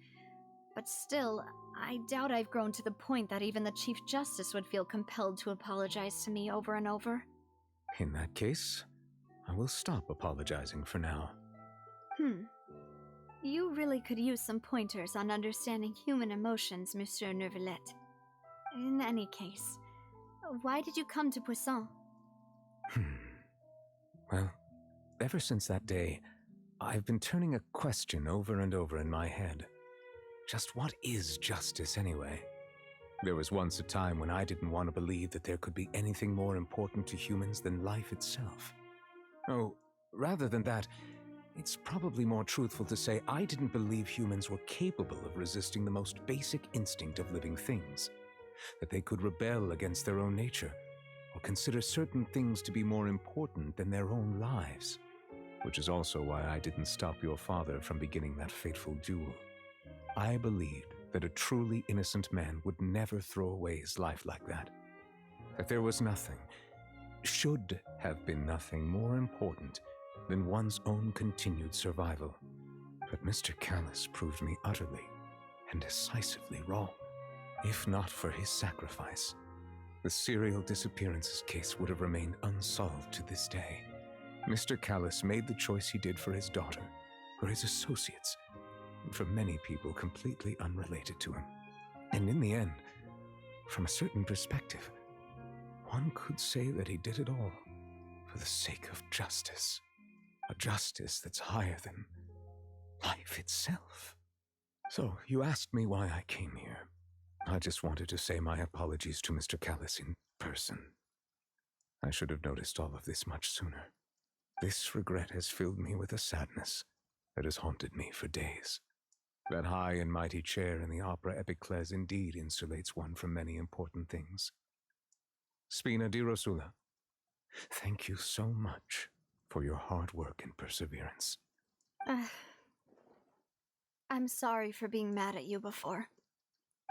but still, I doubt I've grown to the point that even the Chief Justice would feel compelled to apologize to me over and over. In that case, I will stop apologizing for now. You really could use some pointers on understanding human emotions, Monsieur Nervalette. In any case, why did you come to Poisson? Well, ever since that day, I've been turning a question over and over in my head. Just what is justice anyway? There was once a time when I didn't want to believe that there could be anything more important to humans than life itself. Oh, rather than that, it's probably more truthful to say I didn't believe humans were capable of resisting the most basic instinct of living things. That they could rebel against their own nature, or consider certain things to be more important than their own lives. Which is also why I didn't stop your father from beginning that fateful duel. I believed that a truly innocent man would never throw away his life like that. That there was nothing, should have been nothing more important than one's own continued survival. But Mr. Callus proved me utterly and decisively wrong. If not for his sacrifice, the serial disappearances case would have remained unsolved to this day. Mr. Callus made the choice he did for his daughter, were his associates, and for many people completely unrelated to him. And in the end, from a certain perspective, one could say that he did it all for the sake of justice. A justice that's higher than life itself. So, you asked me why I came here. I just wanted to say my apologies to Mr. Callis in person. I should have noticed all of this much sooner. This regret has filled me with a sadness that has haunted me for days. That high and mighty chair in the opera Epiclese indeed insulates one from many important things. Spina di Rosula, thank you so much for your hard work and perseverance. I'm sorry for being mad at you before.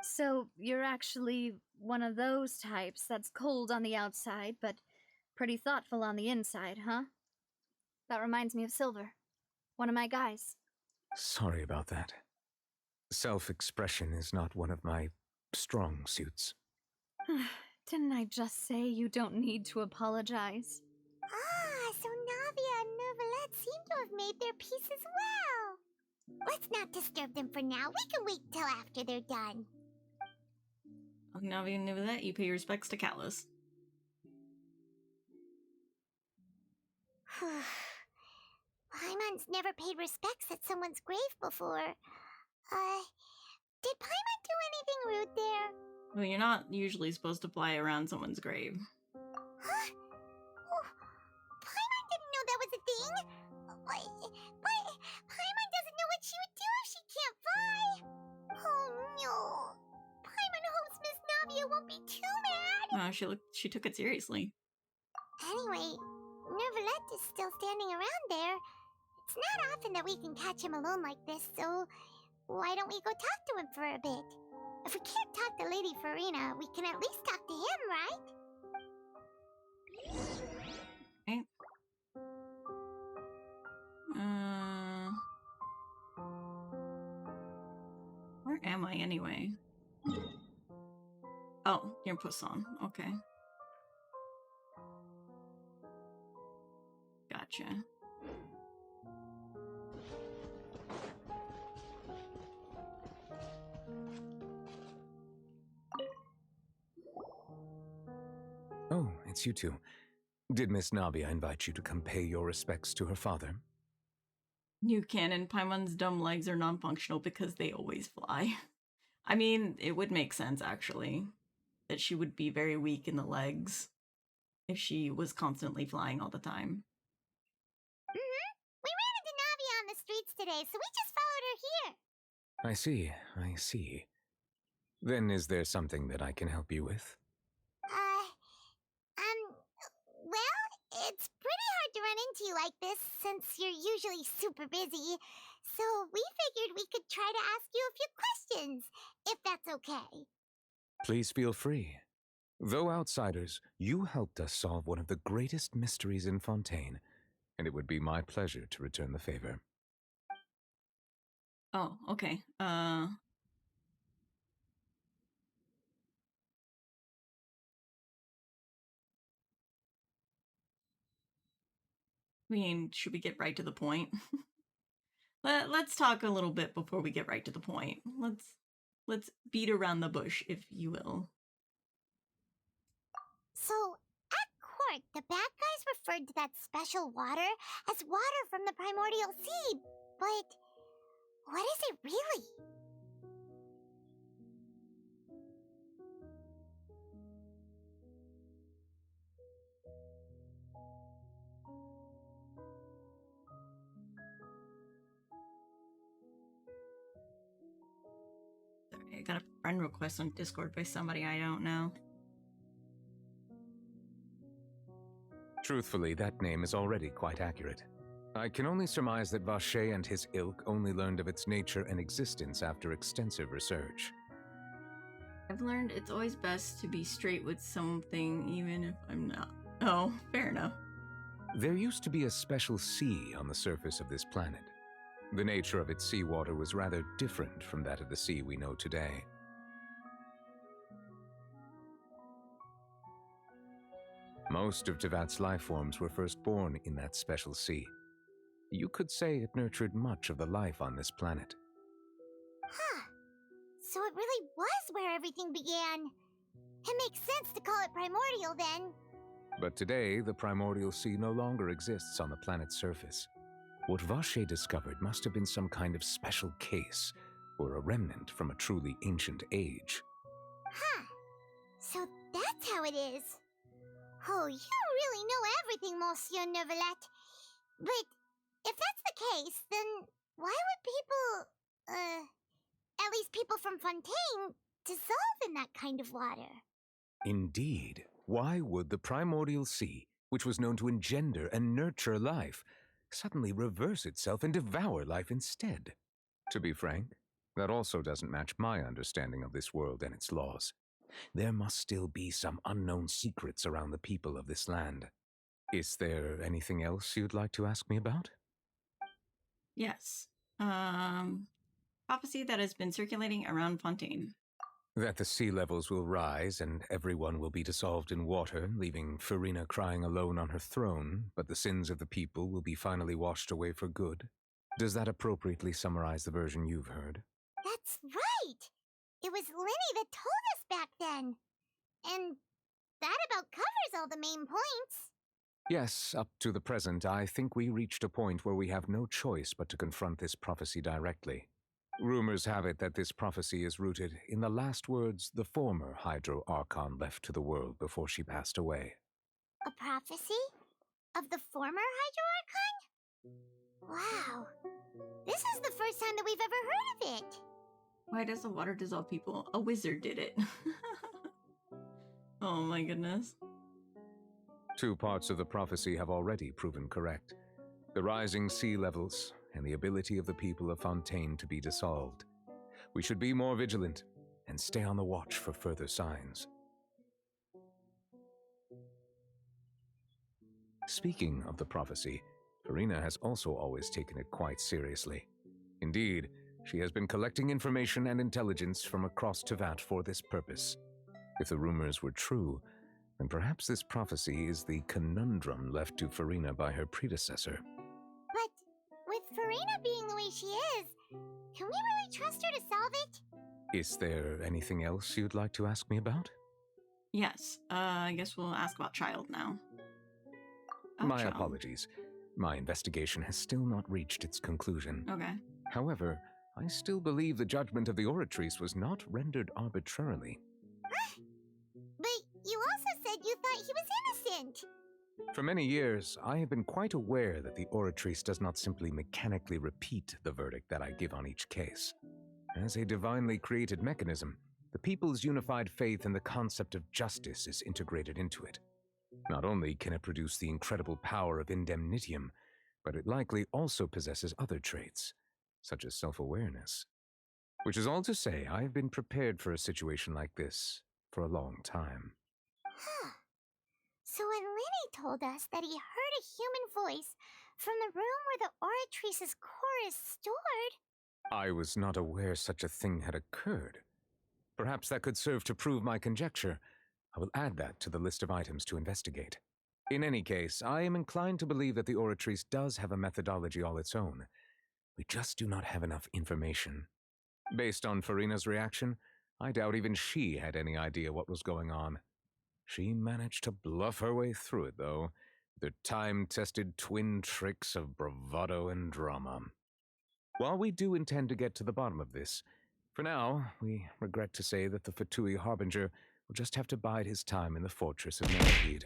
So, you're actually one of those types that's cold on the outside, but pretty thoughtful on the inside, huh? That reminds me of Silver, one of my guys. Sorry about that. Self-expression is not one of my strong suits. Didn't I just say you don't need to apologize? Ah, so Navia and Neuvillette seem to have made their peace as well. Let's not disturb them for now. We can wait till after they're done. Navia and Neuvillette, you pay your respects to Callus. Paimon's never paid respects at someone's grave before. Did Paimon do anything rude there? Well, you're not usually supposed to fly around someone's grave. Huh? Oh, Paimon didn't know that was a thing. But Paimon doesn't know what she would do if she can't fly. Oh no. Paimon hopes Miss Navia won't be too mad. She took it seriously. Anyway, Neuvillette is still standing around there. It's not often that we can catch him alone like this, so why don't we go talk to him for a bit? If we can't talk to Lady Farina, we can at least talk to him, right? Okay. Where am I anyway? Oh, you're in Poisson. Okay. Gotcha. Oh, it's you two. Did Miss Navia invite you to come pay your respects to her father? New canon, Paimon's dumb legs are non-functional because they always fly. I mean, it would make sense, actually, that she would be very weak in the legs if she was constantly flying all the time. We ran into Navia on the streets today, so we just followed her here. I see. Then is there something that I can help you with? Well, it's pretty hard to run into you like this since you're usually super busy. So we figured we could try to ask you a few questions, if that's okay. Please feel free. Though outsiders, you helped us solve one of the greatest mysteries in Fontaine, and it would be my pleasure to return the favor. Oh, okay. I mean, should we get right to the point? Let's talk a little bit before we get right to the point. Let's beat around the bush, if you will. So, at court, the bad guys referred to that special water as water from the primordial sea, but what is it really? Sorry, I got a friend request on Discord by somebody I don't know. Truthfully, that name is already quite accurate. I can only surmise that Vacher and his ilk only learned of its nature and existence after extensive research. I've learned it's always best to be straight with something, even if I'm not. Oh, fair enough. There used to be a special sea on the surface of this planet. The nature of its seawater was rather different from that of the sea we know today. Most of Tevat's life forms were first born in that special sea. You could say it nurtured much of the life on this planet. Huh. So it really was where everything began. It makes sense to call it primordial then. But today, the primordial sea no longer exists on the planet's surface. What Vache discovered must have been some kind of special case, or a remnant from a truly ancient age. Huh. So that's how it is. Oh, you really know everything, Monsieur Neuvillette. But if that's the case, then why would people, at least people from Fontaine, dissolve in that kind of water? Indeed, why would the primordial sea, which was known to engender and nurture life, suddenly reverse itself and devour life instead? To be frank, that also doesn't match my understanding of this world and its laws. There must still be some unknown secrets around the people of this land. Is there anything else you'd like to ask me about? Yes. Prophecy that has been circulating around Fontaine. That the sea levels will rise and everyone will be dissolved in water, leaving Farina crying alone on her throne, but the sins of the people will be finally washed away for good. Does that appropriately summarize the version you've heard? That's right! It was Linny that told us back then. And that about covers all the main points. Yes, up to the present, I think we reached a point where we have no choice but to confront this prophecy directly. Rumors have it that this prophecy is rooted in the last words the former Hydro Archon left to the world before she passed away. A prophecy? Of the former Hydro Archon? Wow. This is the first time that we've ever heard of it. Why does the water dissolve people? A wizard did it. Oh my goodness. 2 parts of the prophecy have already proven correct. The rising sea levels and the ability of the people of Fontaine to be dissolved. We should be more vigilant and stay on the watch for further signs. Speaking of the prophecy, Farina has also always taken it quite seriously. Indeed, she has been collecting information and intelligence from across Tevat for this purpose. If the rumors were true, then perhaps this prophecy is the conundrum left to Farina by her predecessor. But with Farina being the way she is, can we really trust her to solve it? Is there anything else you'd like to ask me about? Yes, I guess we'll ask about Child now. My apologies. My investigation has still not reached its conclusion. Okay. However, I still believe the judgment of the Oratrice was not rendered arbitrarily. But you also said you thought he was innocent. For many years, I have been quite aware that the Oratrice does not simply mechanically repeat the verdict that I give on each case. As a divinely created mechanism, the people's unified faith in the concept of justice is integrated into it. Not only can it produce the incredible power of indemnitium, but it likely also possesses other traits, such as self-awareness. Which is all to say, I have been prepared for a situation like this for a long time. Huh. So when Linny told us that he heard a human voice from the room where the Oratrice's core is stored... I was not aware such a thing had occurred. Perhaps that could serve to prove my conjecture. I will add that to the list of items to investigate. In any case, I am inclined to believe that the Oratrice does have a methodology all its own. We just do not have enough information. Based on Farina's reaction, I doubt even she had any idea what was going on. She managed to bluff her way through it, though, with her time-tested twin tricks of bravado and drama. While we do intend to get to the bottom of this, for now, we regret to say that the Fatui Harbinger will just have to bide his time in the fortress of Neverheed.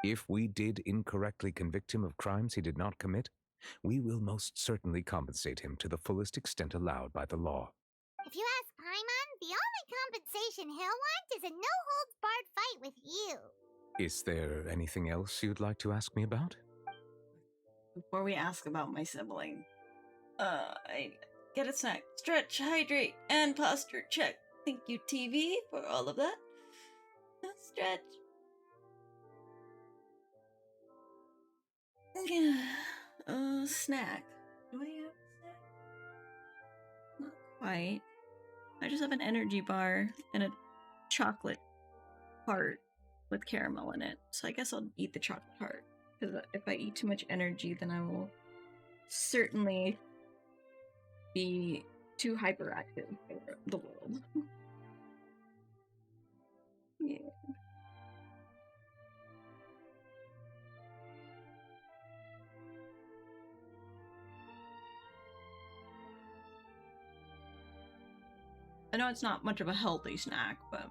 If we did incorrectly convict him of crimes he did not commit, we will most certainly compensate him to the fullest extent allowed by the law. If you ask Paimon, the only compensation he'll want is a no-holds-barred fight with you. Is there anything else you'd like to ask me about? Before we ask about my sibling, I get a snack, stretch, hydrate, and posture check. Thank you, TV, for all of that. Stretch. Snack. Do I have a snack? Not quite. I just have an energy bar and a chocolate heart with caramel in it. So I guess I'll eat the chocolate heart. Because if I eat too much energy, then I will certainly be too hyperactive for the world. Yeah. I know it's not much of a healthy snack, but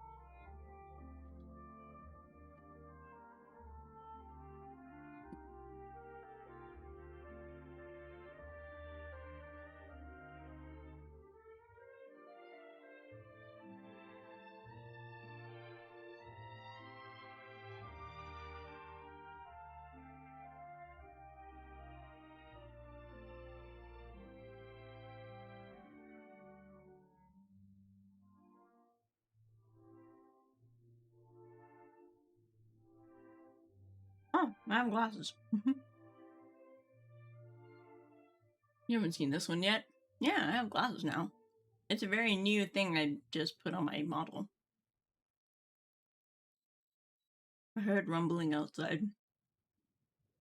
oh, I have glasses. You haven't seen this one yet? Yeah, I have glasses now. It's a very new thing I just put on my model. I heard rumbling outside.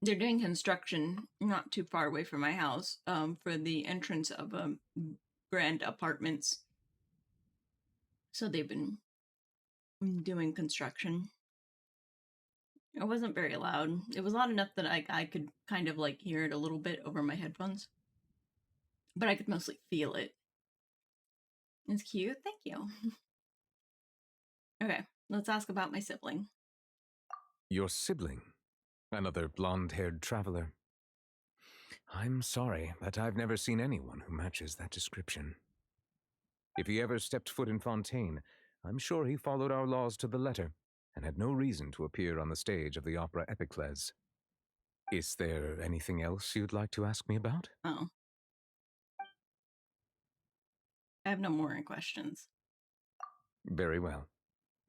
They're doing construction not too far away from my house, for the entrance of grand apartments. So they've been doing construction. It wasn't very loud. It was loud enough that I could kind of like hear it a little bit over my headphones. But I could mostly feel it. It's cute. Thank you. Okay, let's ask about my sibling. Your sibling? Another blonde-haired traveler? I'm sorry, but I've never seen anyone who matches that description. If he ever stepped foot in Fontaine, I'm sure he followed our laws to the letter, and had no reason to appear on the stage of the opera Epicles. Is there anything else you'd like to ask me about? Oh. I have no more questions. Very well.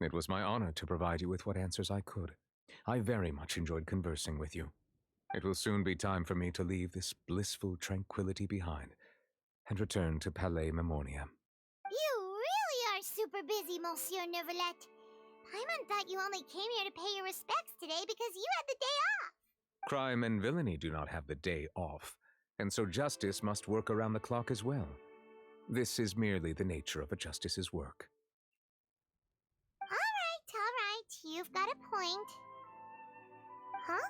It was my honor to provide you with what answers I could. I very much enjoyed conversing with you. It will soon be time for me to leave this blissful tranquility behind and return to Palais Memornia. You really are super busy, Monsieur Neuvillette. Paimon thought you only came here to pay your respects today because you had the day off. Crime and villainy do not have the day off, and so justice must work around the clock as well. This is merely the nature of a justice's work. All right, you've got a point. Huh?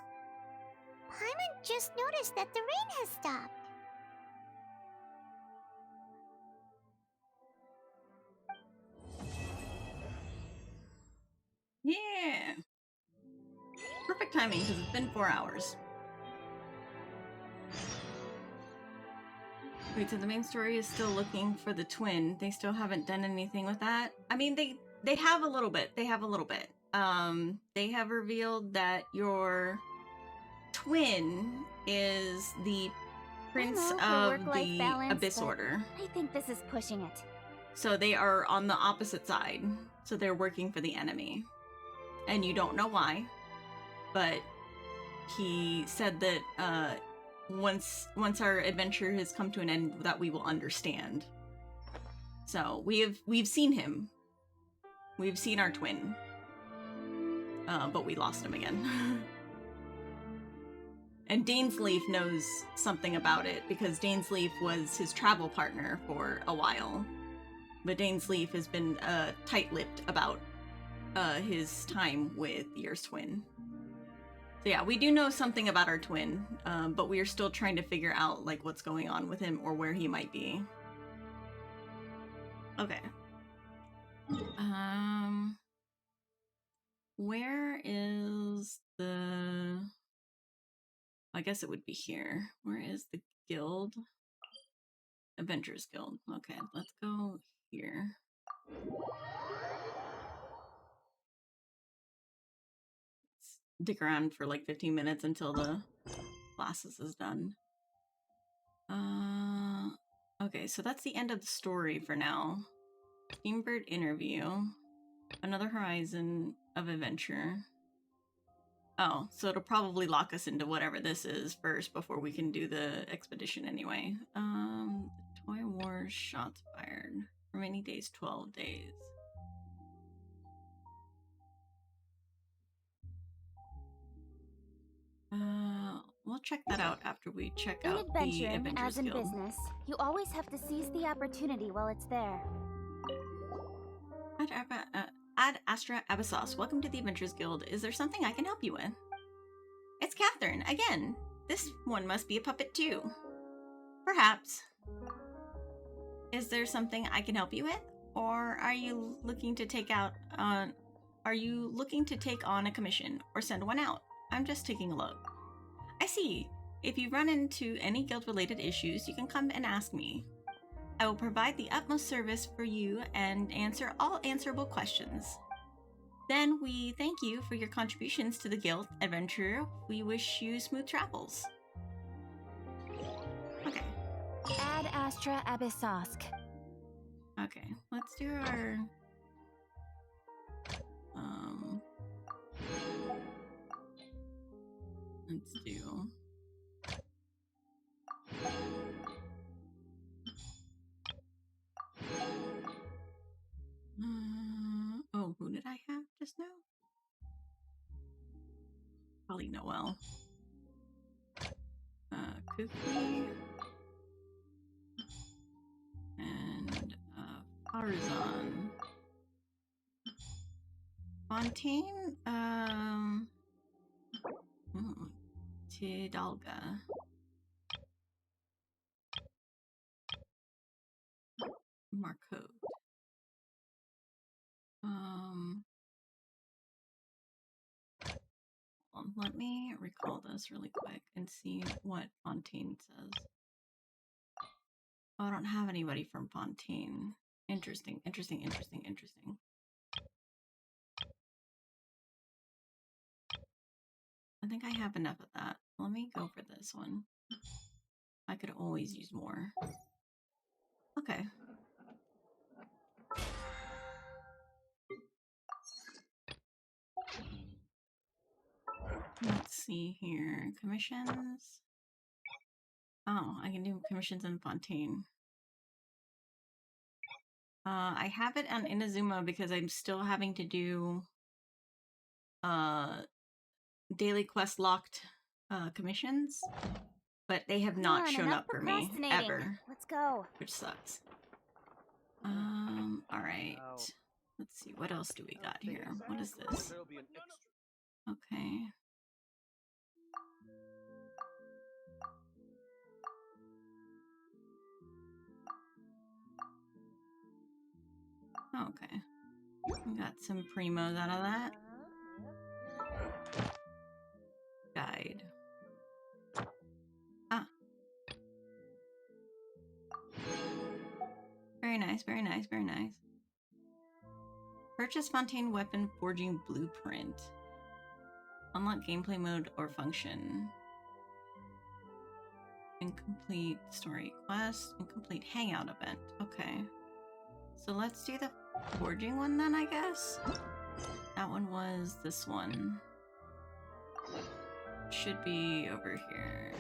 Paimon just noticed that the rain has stopped. Yeah! Perfect timing, because it's been 4 hours. Wait, so the main story is still looking for the twin. They still haven't done anything with that? I mean, they have a little bit. They have a little bit. They have revealed that your twin is the prince of the Abyss Order. I think this is pushing it. So they are on the opposite side. So they're working for the enemy. And you don't know why. But he said that once our adventure has come to an end, that we will understand. So we've seen him. We've seen our twin. But we lost him again. And Dainsleif knows something about it because Dainsleif was his travel partner for a while. But Dainsleif has been tight-lipped about his time with Year's twin. So yeah, we do know something about our twin, but we are still trying to figure out like what's going on with him or where he might be. Okay. Where is the... I guess it would be here. Where is the guild? Adventurers Guild. Okay, let's go here. Stick around for like 15 minutes until the classes is done. Okay, so that's the end of the story for now. Steambird interview. Another horizon of adventure. Oh, so it'll probably lock us into whatever this is first before we can do the expedition anyway. Toy Wars shots fired. Remaining days, 12 days. we'll check that out after we check In out the adventuring, Adventurers as in Guild. business, you always have to seize the opportunity while it's there. Ad Astra Abyssos, welcome to the Adventurers Guild. Is there something I can help you with? It's Catherine, again. This one must be a puppet too. Perhaps. Is there something I can help you with? Or are you looking to take on a commission or send one out? I'm just taking a look. I see. If you run into any guild-related issues, you can come and ask me. I will provide the utmost service for you and answer all answerable questions. Then we thank you for your contributions to the guild, adventurer. We wish you smooth travels. Okay. Ad Astra Abyssosk. Okay, let's do our... Let's do... oh, who did I have just now? Probably Noelle. Cookie. And, Farzan. Fontaine, Tidalga. Marcote. Let me recall this really quick and see what Fontaine says. Oh, I don't have anybody from Fontaine. Interesting. I think I have enough of that. Let me go for this one. I could always use more. Okay. Let's see here. Commissions. Oh, I can do commissions in Fontaine. I have it on Inazuma because I'm still having to do daily quest locked commissions, but they have not shown up for me ever. Let's go. Which sucks. Alright. Let's see, what else do we got here? What is this? Okay. Okay. We got some primos out of that. Guide. Ah. Very nice. Purchase Fontaine Weapon Forging Blueprint. Unlock gameplay mode or function. Incomplete story quest. Incomplete hangout event. Okay. So let's do the forging one then, I guess. That one was this one. Should be over here.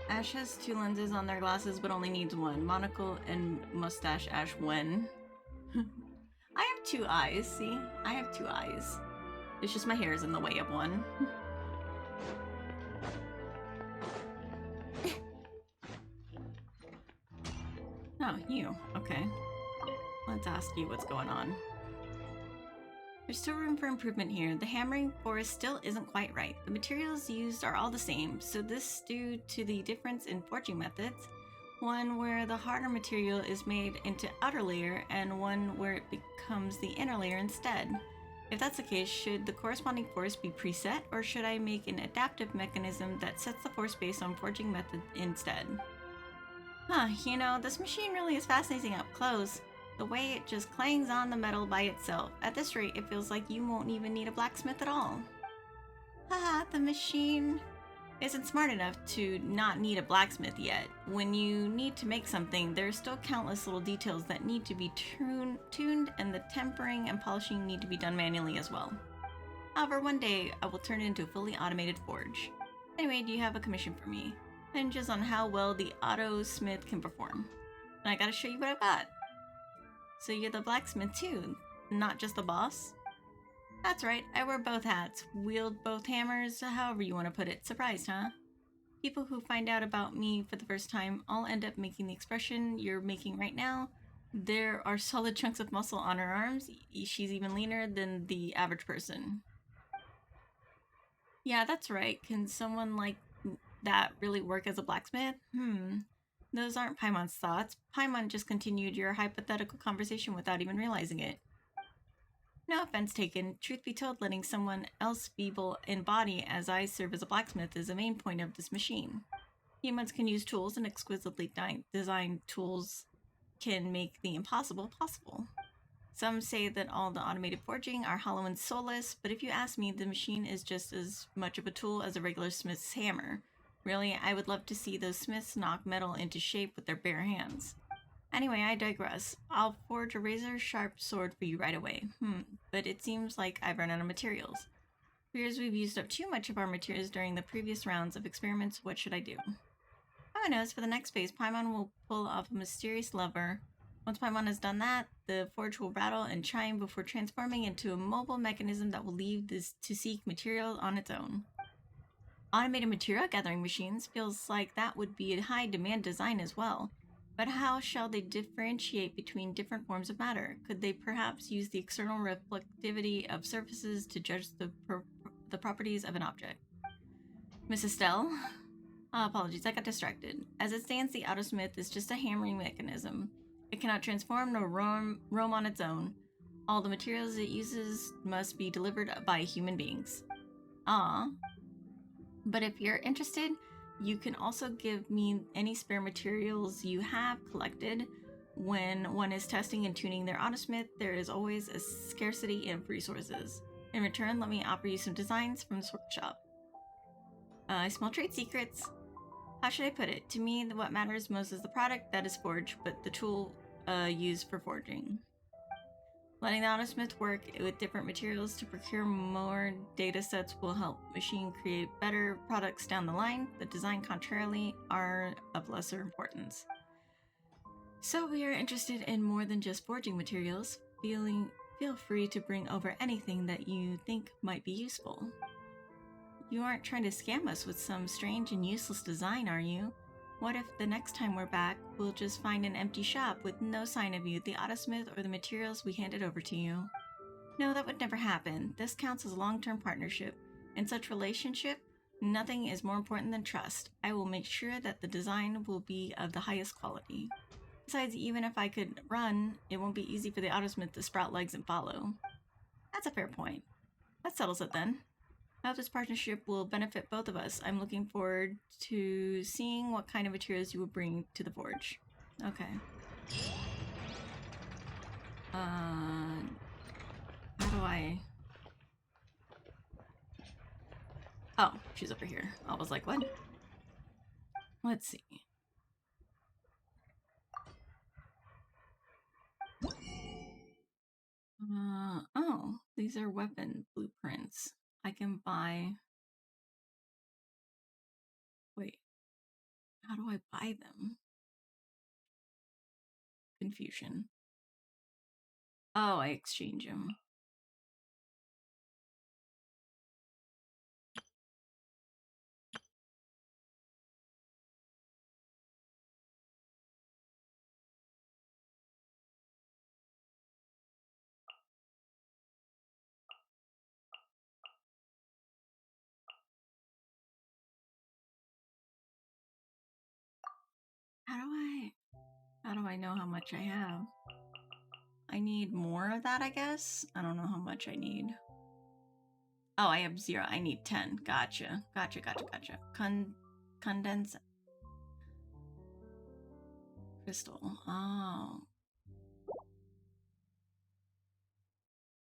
Ash has 2 lenses on their glasses, but only needs 1. Monocle and mustache Ash when. I have 2 eyes, see? I have 2 eyes. It's just my hair is in the way of one. Oh, you. Okay. Let's ask you what's going on. There's still room for improvement here. The hammering forest still isn't quite right. The materials used are all the same, so this is due to the difference in forging methods. One where the harder material is made into outer layer, and one where it becomes the inner layer instead. If that's the case, should the corresponding force be preset, or should I make an adaptive mechanism that sets the force based on forging method instead? Huh, you know, this machine really is fascinating up close. The way it just clangs on the metal by itself. At this rate, it feels like you won't even need a blacksmith at all. Haha, the machine isn't smart enough to not need a blacksmith yet. When you need to make something, there are still countless little details that need to be tuned, and the tempering and polishing need to be done manually as well. However, one day, I will turn it into a fully automated forge. Anyway, do you have a commission for me? Hinges on how well the auto smith can perform. And I gotta show you what I've got. So you're the blacksmith too, not just the boss? That's right, I wear both hats, wield both hammers, however you want to put it. Surprised, huh? People who find out about me for the first time all end up making the expression you're making right now. There are solid chunks of muscle on her arms. She's even leaner than the average person. Yeah, that's right. Can someone like that really work as a blacksmith? Those aren't Paimon's thoughts. Paimon just continued your hypothetical conversation without even realizing it. No offense taken. Truth be told, letting someone else feeble in body as I serve as a blacksmith is the main point of this machine. Humans can use tools, and exquisitely designed tools can make the impossible possible. Some say that all the automated forging are hollow and soulless, but if you ask me, the machine is just as much of a tool as a regular smith's hammer. Really, I would love to see those smiths knock metal into shape with their bare hands. Anyway, I digress. I'll forge a razor-sharp sword for you right away. But it seems like I've run out of materials. Fears we've used up too much of our materials during the previous rounds of experiments. What should I do? Who knows, for the next phase, Paimon will pull off a mysterious lever. Once Paimon has done that, the forge will rattle and chime before transforming into a mobile mechanism that will leave this to seek material on its own. Automated material gathering machines feels like that would be a high demand design as well. But how shall they differentiate between different forms of matter? Could they perhaps use the external reflectivity of surfaces to judge the properties of an object? Miss Estelle? Apologies, I got distracted. As it stands, the Autosmith is just a hammering mechanism. It cannot transform nor roam on its own. All the materials it uses must be delivered by human beings. But if you're interested, you can also give me any spare materials you have collected. When one is testing and tuning their Autosmith, there is always a scarcity of resources. In return, let me offer you some designs from this workshop. I smell trade secrets. How should I put it? To me, what matters most is the product that is forged, but the tool used for forging. Letting the Autosmith work with different materials to procure more data sets will help machine create better products down the line. The design, contrarily, are of lesser importance. So we are interested in more than just forging materials. Feel free to bring over anything that you think might be useful. You aren't trying to scam us with some strange and useless design, are you? What if the next time we're back, we'll just find an empty shop with no sign of you, the Autosmith, or the materials we handed over to you? No, that would never happen. This counts as a long-term partnership. In such relationship, nothing is more important than trust. I will make sure that the design will be of the highest quality. Besides, even if I could run, it won't be easy for the Autosmith to sprout legs and follow. That's a fair point. That settles it then. I hope this partnership will benefit both of us. I'm looking forward to seeing what kind of materials you will bring to the forge. Okay. How do I... Oh, she's over here. I was like, what? Let's see. Oh, these are weapon blueprints. I can buy... Wait. How do I buy them? Confusion. Oh, I exchange them. How do I know how much I have? I need more of that, I guess? I don't know how much I need. Oh, I have 0. I need 10. Gotcha. Condense crystal. Oh.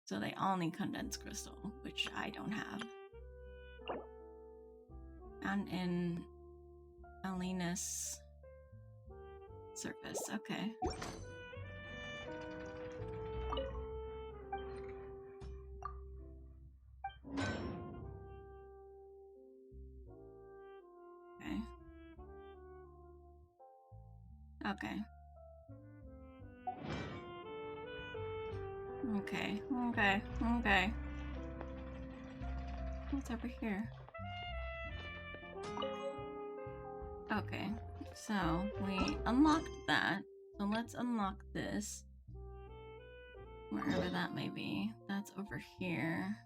So they all need condensed crystal, which I don't have. And in Alina's surface. Okay. Okay. Okay. What's over here? Okay, so we unlocked that. So let's unlock this. Wherever that may be. That's over here.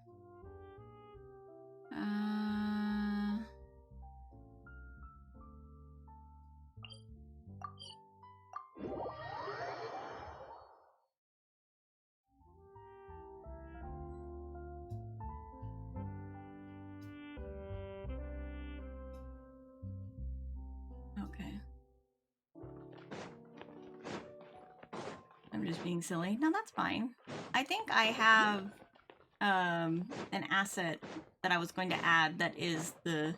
Okay. I'm just being silly. No, that's fine. I think I have an asset that I was going to add that is the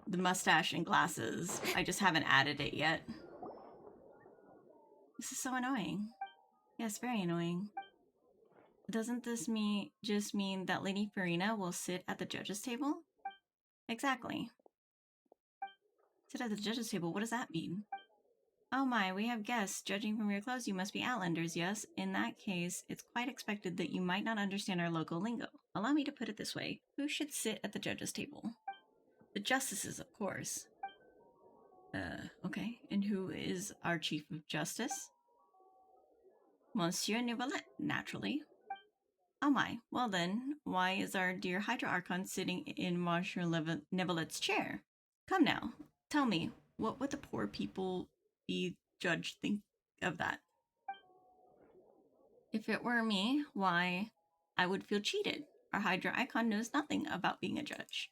mustache and glasses. I just haven't added it yet. This is so annoying. Yes, very annoying. Doesn't this just mean that Lady Farina will sit at the judges' table? Exactly. Sit at the judges' table, what does that mean? Oh my, we have guests. Judging from your clothes, you must be Outlanders, yes? In that case, it's quite expected that you might not understand our local lingo. Allow me to put it this way. Who should sit at the judges' table? The justices, of course. Okay. And who is our Chief of Justice? Monsieur Neuvillette, naturally. Oh my, well then, why is our dear Hydra Archon sitting in Monsieur Neuvillette's chair? Come now, tell me, what would the poor people be judged think of that? If it were me, why, I would feel cheated. Our Hydra Icon knows nothing about being a judge.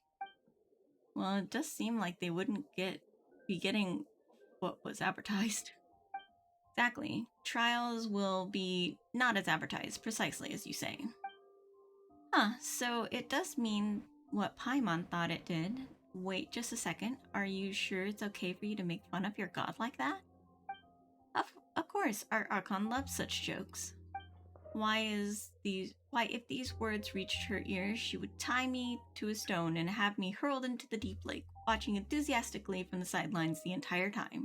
Well, it does seem like they wouldn't be getting what was advertised. Exactly. Trials will be not as advertised, precisely as you say. Huh, so it does mean what Paimon thought it did. Wait just a second. Are you sure it's okay for you to make fun of your god like that? Of course, our Archon loves such jokes. Why, if these words reached her ears, she would tie me to a stone and have me hurled into the deep lake, watching enthusiastically from the sidelines the entire time.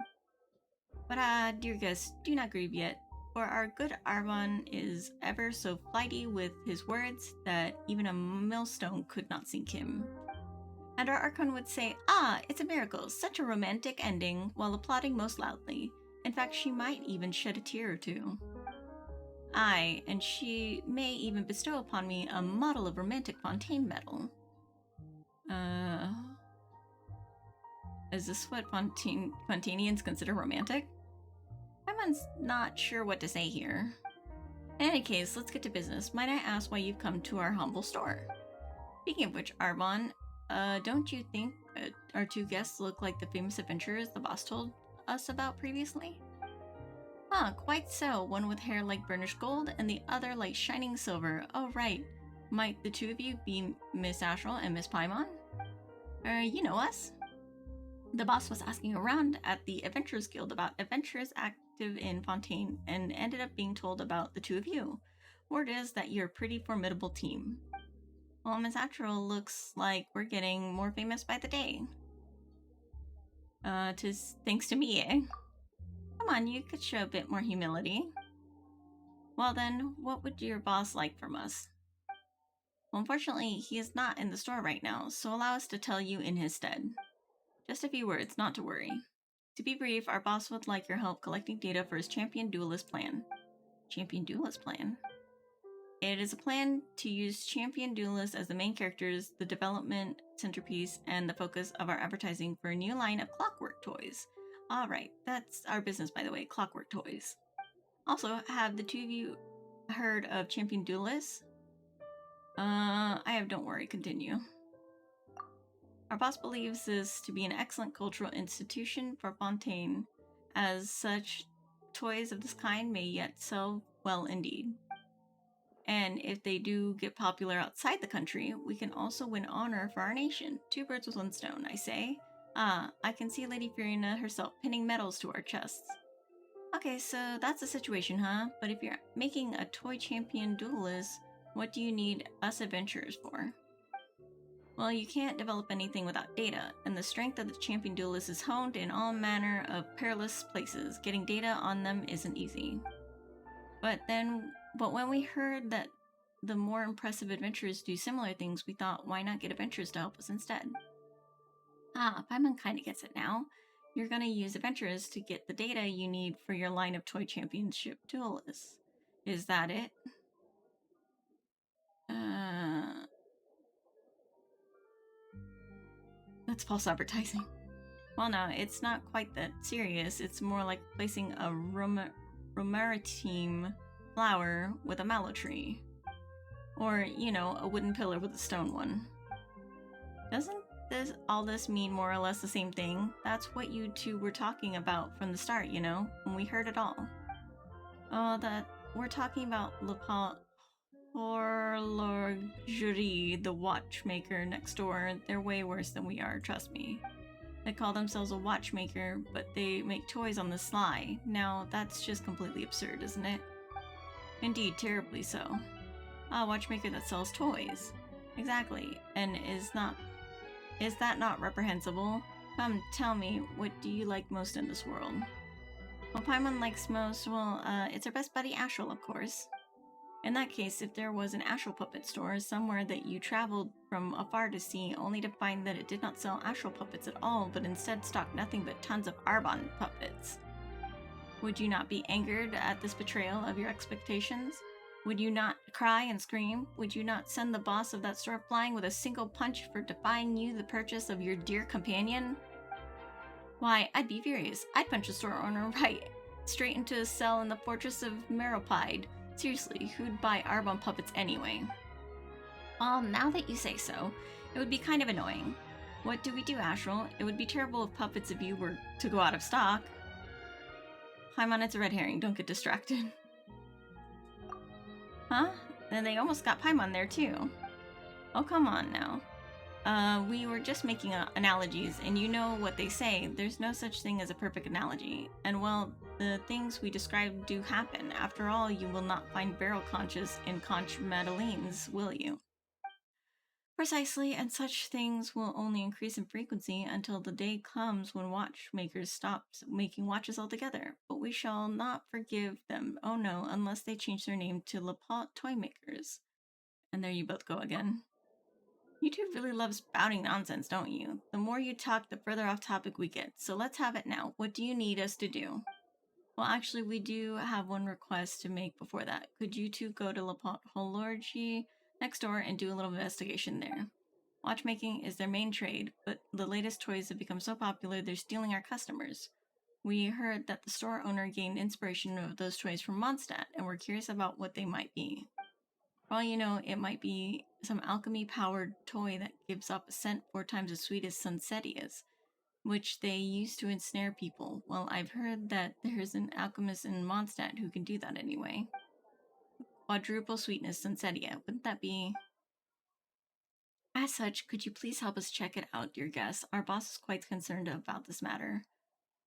But dear guests, do not grieve yet, for our good Arvon is ever so flighty with his words that even a millstone could not sink him. And our Archon would say, "Ah, it's a miracle, such a romantic ending," while applauding most loudly. In fact, she might even shed a tear or two. Aye, and she may even bestow upon me a model of romantic Fontaine medal. Is this what Fontainians consider romantic? I'm not sure what to say here. In any case, let's get to business. Might I ask why you've come to our humble store? Speaking of which, Arbon, don't you think our two guests look like the famous adventurers the boss told us about previously? Huh, quite so. One with hair like burnished gold, and the other like shining silver. Oh, right. Might the two of you be Miss Astral and Miss Paimon? You know us? The boss was asking around at the Adventurers Guild about adventurers active in Fontaine, and ended up being told about the two of you. Word is that you're a pretty formidable team. Well, Miss Astral looks like we're getting more famous by the day. Thanks to me, eh? Come on, you could show a bit more humility. Well then, what would your boss like from us? Well, unfortunately, he is not in the store right now, so allow us to tell you in his stead. Just a few words, not to worry. To be brief, our boss would like your help collecting data for his Champion Duelist plan. Champion Duelist plan? It is a plan to use Champion Duelists as the main characters, the development centerpiece, and the focus of our advertising for a new line of clockwork toys. Alright, that's our business, by the way, clockwork toys. Also, have the two of you heard of Champion Duelists? Don't worry, continue. Our boss believes this to be an excellent cultural institution for Fontaine. As such, toys of this kind may yet sell well indeed. And if they do get popular outside the country, we can also win honor for our nation. Two birds with one stone, I say. I can see Lady Farina herself pinning medals to our chests. Okay, so that's the situation, huh? But if you're making a toy champion duelist, what do you need us adventurers for? Well, you can't develop anything without data, and the strength of the champion duelist is honed in all manner of perilous places. Getting data on them isn't easy. But when we heard that the more impressive adventurers do similar things, we thought, why not get adventurers to help us instead? Ah, Paimon kinda gets it now. You're gonna use adventurers to get the data you need for your line of toy championship duelists. Is that it? That's false advertising. Well, no, it's not quite that serious. It's more like placing a romaritime flower with a mallow tree. Or, you know, a wooden pillar with a stone one. Doesn't all this mean more or less the same thing? That's what you two were talking about from the start, you know, when we heard it all. Oh, that we're talking about Horlogerie, the watchmaker next door. They're way worse than we are, trust me. They call themselves a watchmaker, but they make toys on the sly. Now, that's just completely absurd, isn't it? Indeed, terribly so. A watchmaker that sells toys. Exactly. And is that not reprehensible? Come, tell me, what do you like most in this world? What Paimon likes most, well, it's her best buddy Astral, of course. In that case, if there was an Astral puppet store somewhere that you traveled from afar to see, only to find that it did not sell Astral puppets at all, but instead stocked nothing but tons of Arbon puppets, would you not be angered at this betrayal of your expectations? Would you not cry and scream? Would you not send the boss of that store flying with a single punch for defying you the purchase of your dear companion? Why, I'd be furious. I'd punch the store owner right straight into a cell in the fortress of Meropide. Seriously, who'd buy Arbon puppets anyway? Well, now that you say so, it would be kind of annoying. What do we do, Astral? It would be terrible if puppets of you were to go out of stock. Paimon, it's a red herring. Don't get distracted. Huh? And they almost got Paimon there, too. Oh, come on now. We were just making analogies, and you know what they say. There's no such thing as a perfect analogy. And, well, the things we described do happen. After all, you will not find barrel conches in conch madeleines, will you? Precisely, and such things will only increase in frequency until the day comes when watchmakers stop making watches altogether. But we shall not forgive them, oh no, unless they change their name to Laporte Toy Makers. And there you both go again. You two really love spouting nonsense, don't you? The more you talk, the further off topic we get. So let's have it now. What do you need us to do? Well, actually, we do have one request to make before that. Could you two go to Laporte Horlogerie next door and do a little investigation there? Watchmaking is their main trade, but the latest toys have become so popular they're stealing our customers. We heard that the store owner gained inspiration of those toys from Mondstadt, and we're curious about what they might be. For all you know, it might be some alchemy-powered toy that gives off a scent 4 times as sweet as Sunsetia's, which they use to ensnare people. Well, I've heard that there's an alchemist in Mondstadt who can do that anyway. Quadruple sweetness Sunsetia. Wouldn't that be... As such, could you please help us check it out, dear guest? Our boss is quite concerned about this matter.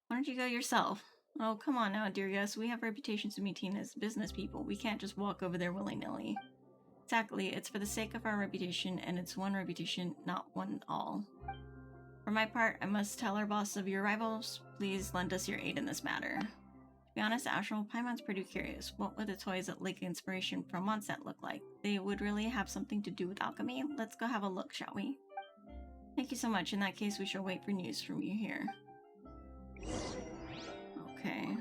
Why don't you go yourself? Oh, come on now, dear guest. We have reputations to maintain as business people. We can't just walk over there willy-nilly. Exactly. It's for the sake of our reputation, and it's one reputation, not one all. For my part, I must tell our boss of your arrivals. Please lend us your aid in this matter. To be honest, Astral, Paimon's pretty curious. What would the toys that leak inspiration from Mondstadt look like? They would really have something to do with alchemy? Let's go have a look, shall we? Thank you so much. In that case, we shall wait for news from you here. Okay.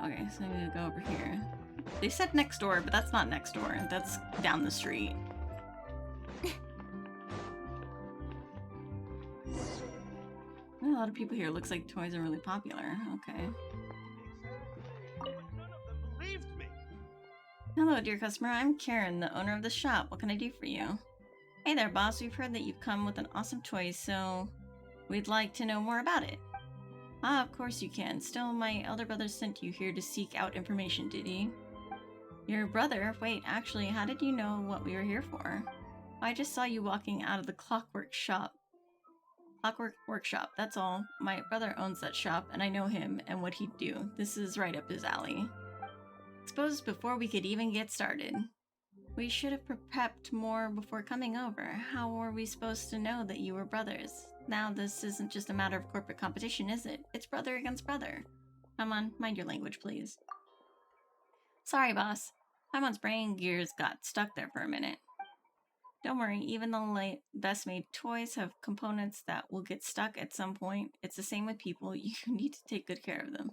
Okay, so I'm gonna go over here. They said next door, but that's not next door. That's down the street. A lot of people here. Looks like toys are really popular. Okay. Hello, dear customer. I'm Karen, the owner of the shop. What can I do for you? Hey there, boss. We've heard that you've come with an awesome toy, so we'd like to know more about it. Ah, of course you can. Still, my elder brother sent you here to seek out information, did he? Your brother? Wait, actually, how did you know what we were here for? I just saw you walking out of the Clockwork Workshop, that's all. My brother owns that shop, and I know him and what he'd do. This is right up his alley. Suppose before we could even get started. We should have prepped more before coming over. How were we supposed to know that you were brothers? Now this isn't just a matter of corporate competition, is it? It's brother against brother. Come on, mind your language, please. Sorry, boss. Paimon's brain gears got stuck there for a minute. Don't worry, even the best made toys have components that will get stuck at some point. It's the same with people. You need to take good care of them.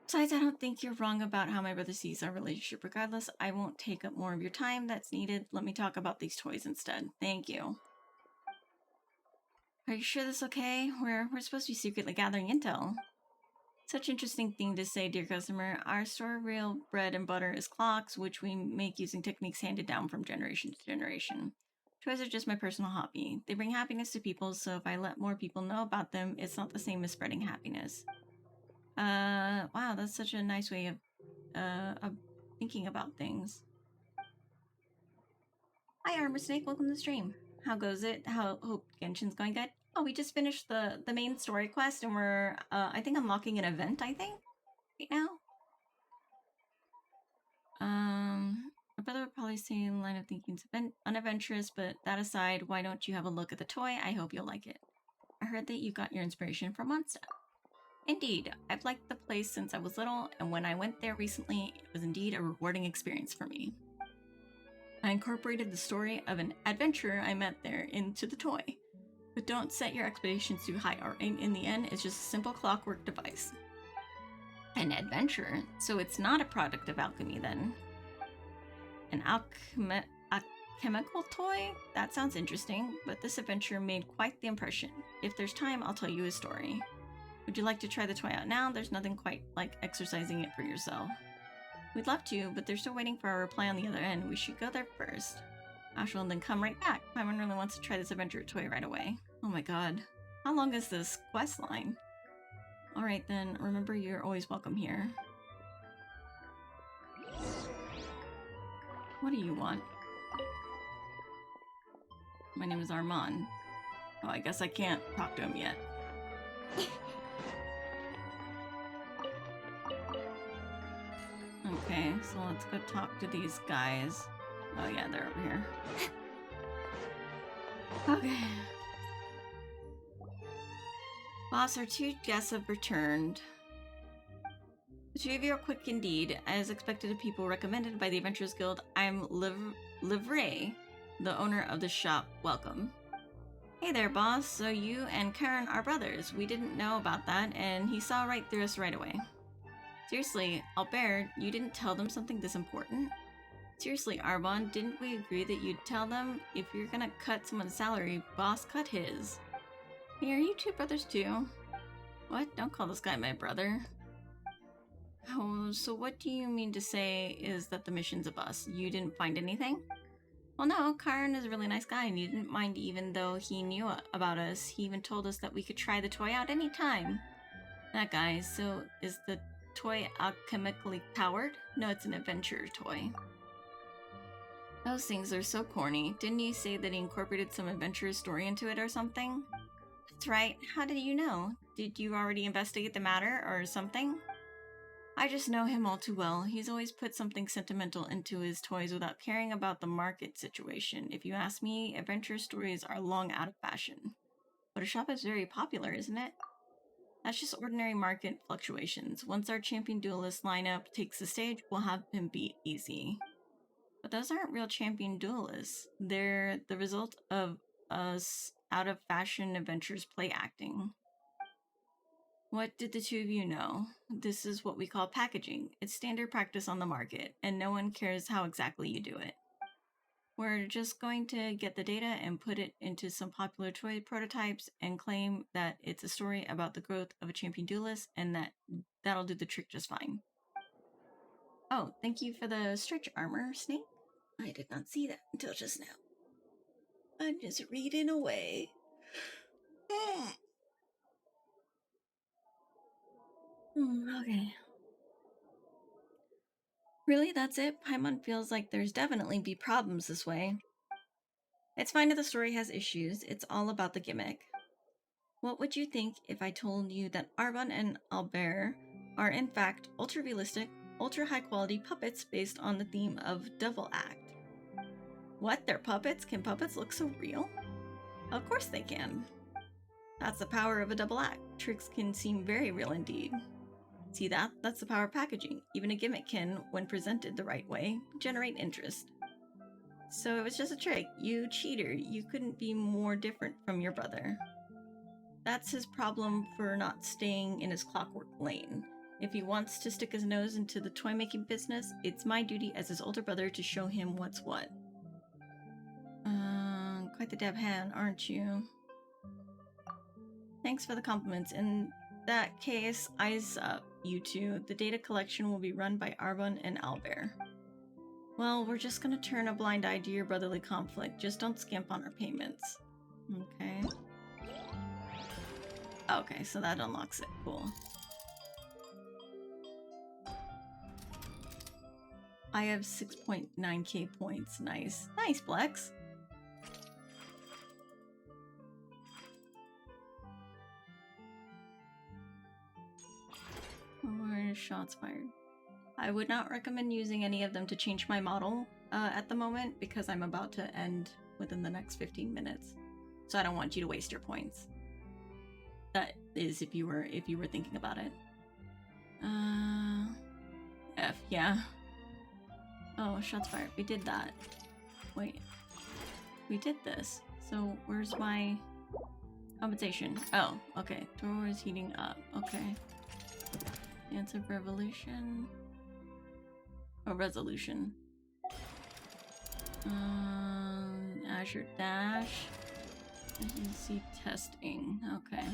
Besides, I don't think you're wrong about how my brother sees our relationship. Regardless, I won't take up more of your time that's needed. Let me talk about these toys instead. Thank you. Are you sure this is okay? We're supposed to be secretly gathering intel. Such interesting thing to say, dear customer. Our store of real bread and butter is clocks, which we make using techniques handed down from generation to generation. Toys are just my personal hobby. They bring happiness to people, so if I let more people know about them, it's not the same as spreading happiness. Wow, that's such a nice way of thinking about things. Hi, Armor Snake. Welcome to the stream. How goes it? Hope Genshin's going good. Oh, we just finished the main story quest, and we're I think unlocking an event. I think right now. My brother would probably say line of thinking's unadventurous, but that aside, why don't you have a look at the toy? I hope you'll like it. I heard that you got your inspiration from Monster. Indeed, I've liked the place since I was little, and when I went there recently, it was indeed a rewarding experience for me. I incorporated the story of an adventurer I met there into the toy. But don't set your expectations too high. Our aim in the end is just a simple clockwork device. An adventure? So it's not a product of alchemy then? An alchemical toy? That sounds interesting, but this adventure made quite the impression. If there's time, I'll tell you a story. Would you like to try the toy out now? There's nothing quite like exercising it for yourself. We'd love to, but they're still waiting for our reply on the other end. We should go there first. Ash will then come right back. Paimon really wants to try this adventure toy right away. Oh my god. How long is this quest line? Alright then, remember you're always welcome here. What do you want? My name is Armand. Oh, I guess I can't talk to him yet. Okay, so let's go talk to these guys. Oh yeah, they're over here. Okay. Boss, our two guests have returned. The two of you are quick indeed. As expected of people recommended by the Adventurers Guild, I'm Livray, the owner of the shop. Welcome. Hey there, boss. So you and Karen are brothers. We didn't know about that, and he saw right through us right away. Seriously, Albert, you didn't tell them something this important? Seriously, Arbon, didn't we agree that you'd tell them if you're gonna cut someone's salary, boss cut his? Hey, are you two brothers too? What? Don't call this guy my brother. Oh, so what do you mean to say is that the mission's a bust? You didn't find anything? Well, no, Karn is a really nice guy and he didn't mind even though he knew about us. He even told us that we could try the toy out anytime. That guy, so is the toy alchemically powered? No, it's an adventure toy. Those things are so corny. Didn't you say that he incorporated some adventurous story into it or something? That's right. How did you know? Did you already investigate the matter or something? I just know him all too well. He's always put something sentimental into his toys without caring about the market situation. If you ask me, adventure stories are long out of fashion. But a shop is very popular, isn't it? That's just ordinary market fluctuations. Once our champion duelist lineup takes the stage, we'll have him beat easy. But those aren't real champion duelists. They're the result of us out-of-fashion adventures play acting. What did the two of you know? This is what we call packaging. It's standard practice on the market, and no one cares how exactly you do it. We're just going to get the data and put it into some popular toy prototypes and claim that it's a story about the growth of a champion duelist, and that'll do the trick just fine. Oh, thank you for the stretch armor, Snake. I did not see that until just now. I'm just reading away. Okay. Really, that's it? Paimon feels like there's definitely be problems this way. It's fine if the story has issues. It's all about the gimmick. What would you think if I told you that Arbon and Albert are in fact ultra-realistic, ultra-high-quality puppets based on the theme of Devil Act? What? They're puppets? Can puppets look so real? Of course they can. That's the power of a double act. Tricks can seem very real indeed. See that? That's the power of packaging. Even a gimmick can, when presented the right way, generate interest. So it was just a trick. You cheater. You couldn't be more different from your brother. That's his problem for not staying in his clockwork lane. If he wants to stick his nose into the toy-making business, it's my duty as his older brother to show him what's what. Quite the dab hand, aren't you? Thanks for the compliments. In that case, eyes up, you two. The data collection will be run by Arbon and Albert. Well, we're just gonna turn a blind eye to your brotherly conflict. Just don't skimp on our payments. Okay. Okay, so that unlocks it. Cool. I have 6.9k points. Nice. Nice, Blex. Where are shots fired? I would not recommend using any of them to change my model at the moment because I'm about to end within the next 15 minutes. So I don't want you to waste your points. That is if you were thinking about it. F, yeah. Oh, shots fired. We did that. Wait. We did this. So where's my compensation? Oh, okay. Door is heating up. Okay. Dance of Revolution. Oh, Resolution. Azure Dash. Easy testing. Okay.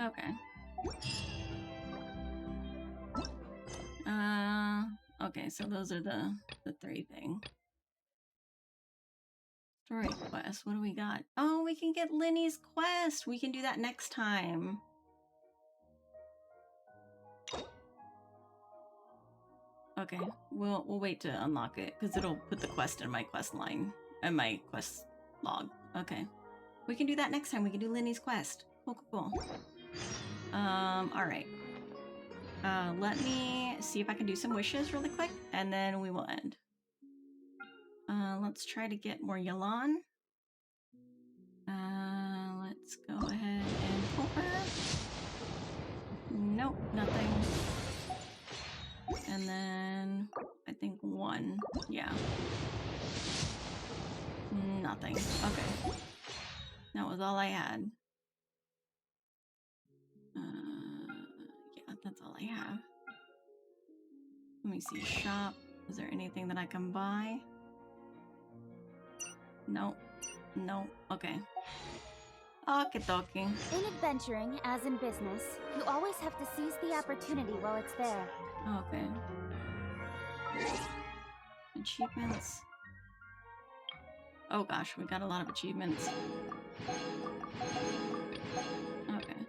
Okay. Okay, so those are the three things. Story quest, what do we got? Oh, we can get Linny's quest! We can do that next time. Okay, we'll wait to unlock it, because it'll put the quest in my quest line. And my quest log. Okay. We can do that next time. We can do Linny's quest. Cool, cool, cool. Alright. Let me see if I can do some wishes really quick, and then we will end. Let's try to get more Yalan. Let's go ahead and pull her. Nope, nothing. And then I think one. Yeah. Nothing. Okay. That was all I had. Yeah, that's all I have. Let me see. Shop. Is there anything that I can buy? Nope. Nope. Okay. Okay, talking. In adventuring, as in business, you always have to seize the opportunity while it's there. Okay. Achievements. Oh gosh, we got a lot of achievements. Okay.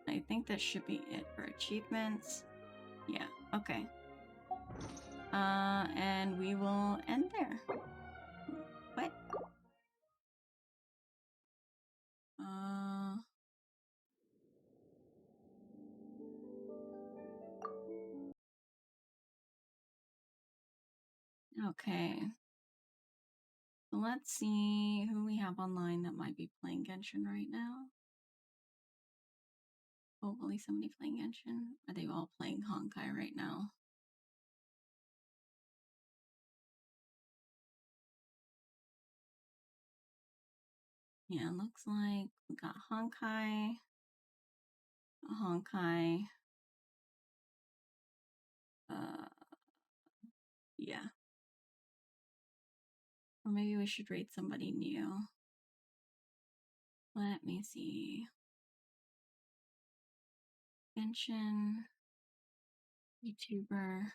I think that should be it for achievements. Yeah, okay. And we will end there. What? Okay. So let's see who we have online that might be playing Genshin right now. Hopefully somebody playing Genshin. Are they all playing Honkai right now? Yeah, looks like we got Honkai. Yeah. Or maybe we should rate somebody new. Let me see. Genshin. YouTuber.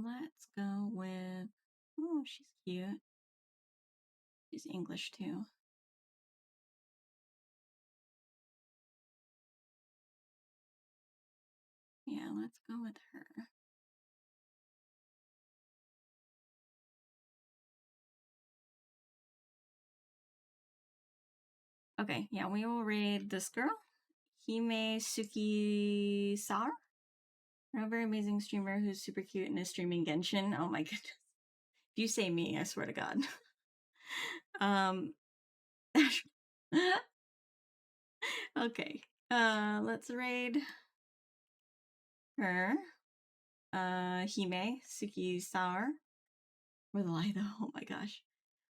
Let's go with. Oh, she's cute. She's English too. Yeah, let's go with her. Okay, yeah, we will raid this girl. Hime Suki Sar. A very amazing streamer who's super cute and is streaming Genshin. Oh my goodness. If you say me, I swear to God. um okay. Let's raid her. Hime, Suki Sour. Or the lie though. Oh my gosh.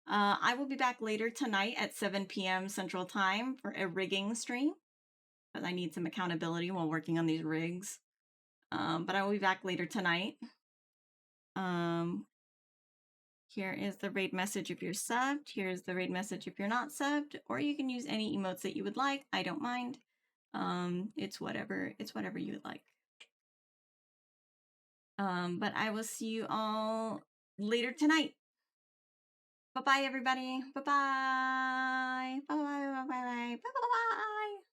I will be back later tonight at 7 p.m. Central Time for a rigging stream. Because I need some accountability while working on these rigs. But I will be back later tonight. Here is the raid message if you're subbed. Here's the raid message if you're not subbed. Or you can use any emotes that you would like. I don't mind. It's whatever you would like. But I will see you all later tonight. Bye-bye, everybody. Bye-bye. Bye-bye, bye-bye, bye-bye, bye-bye.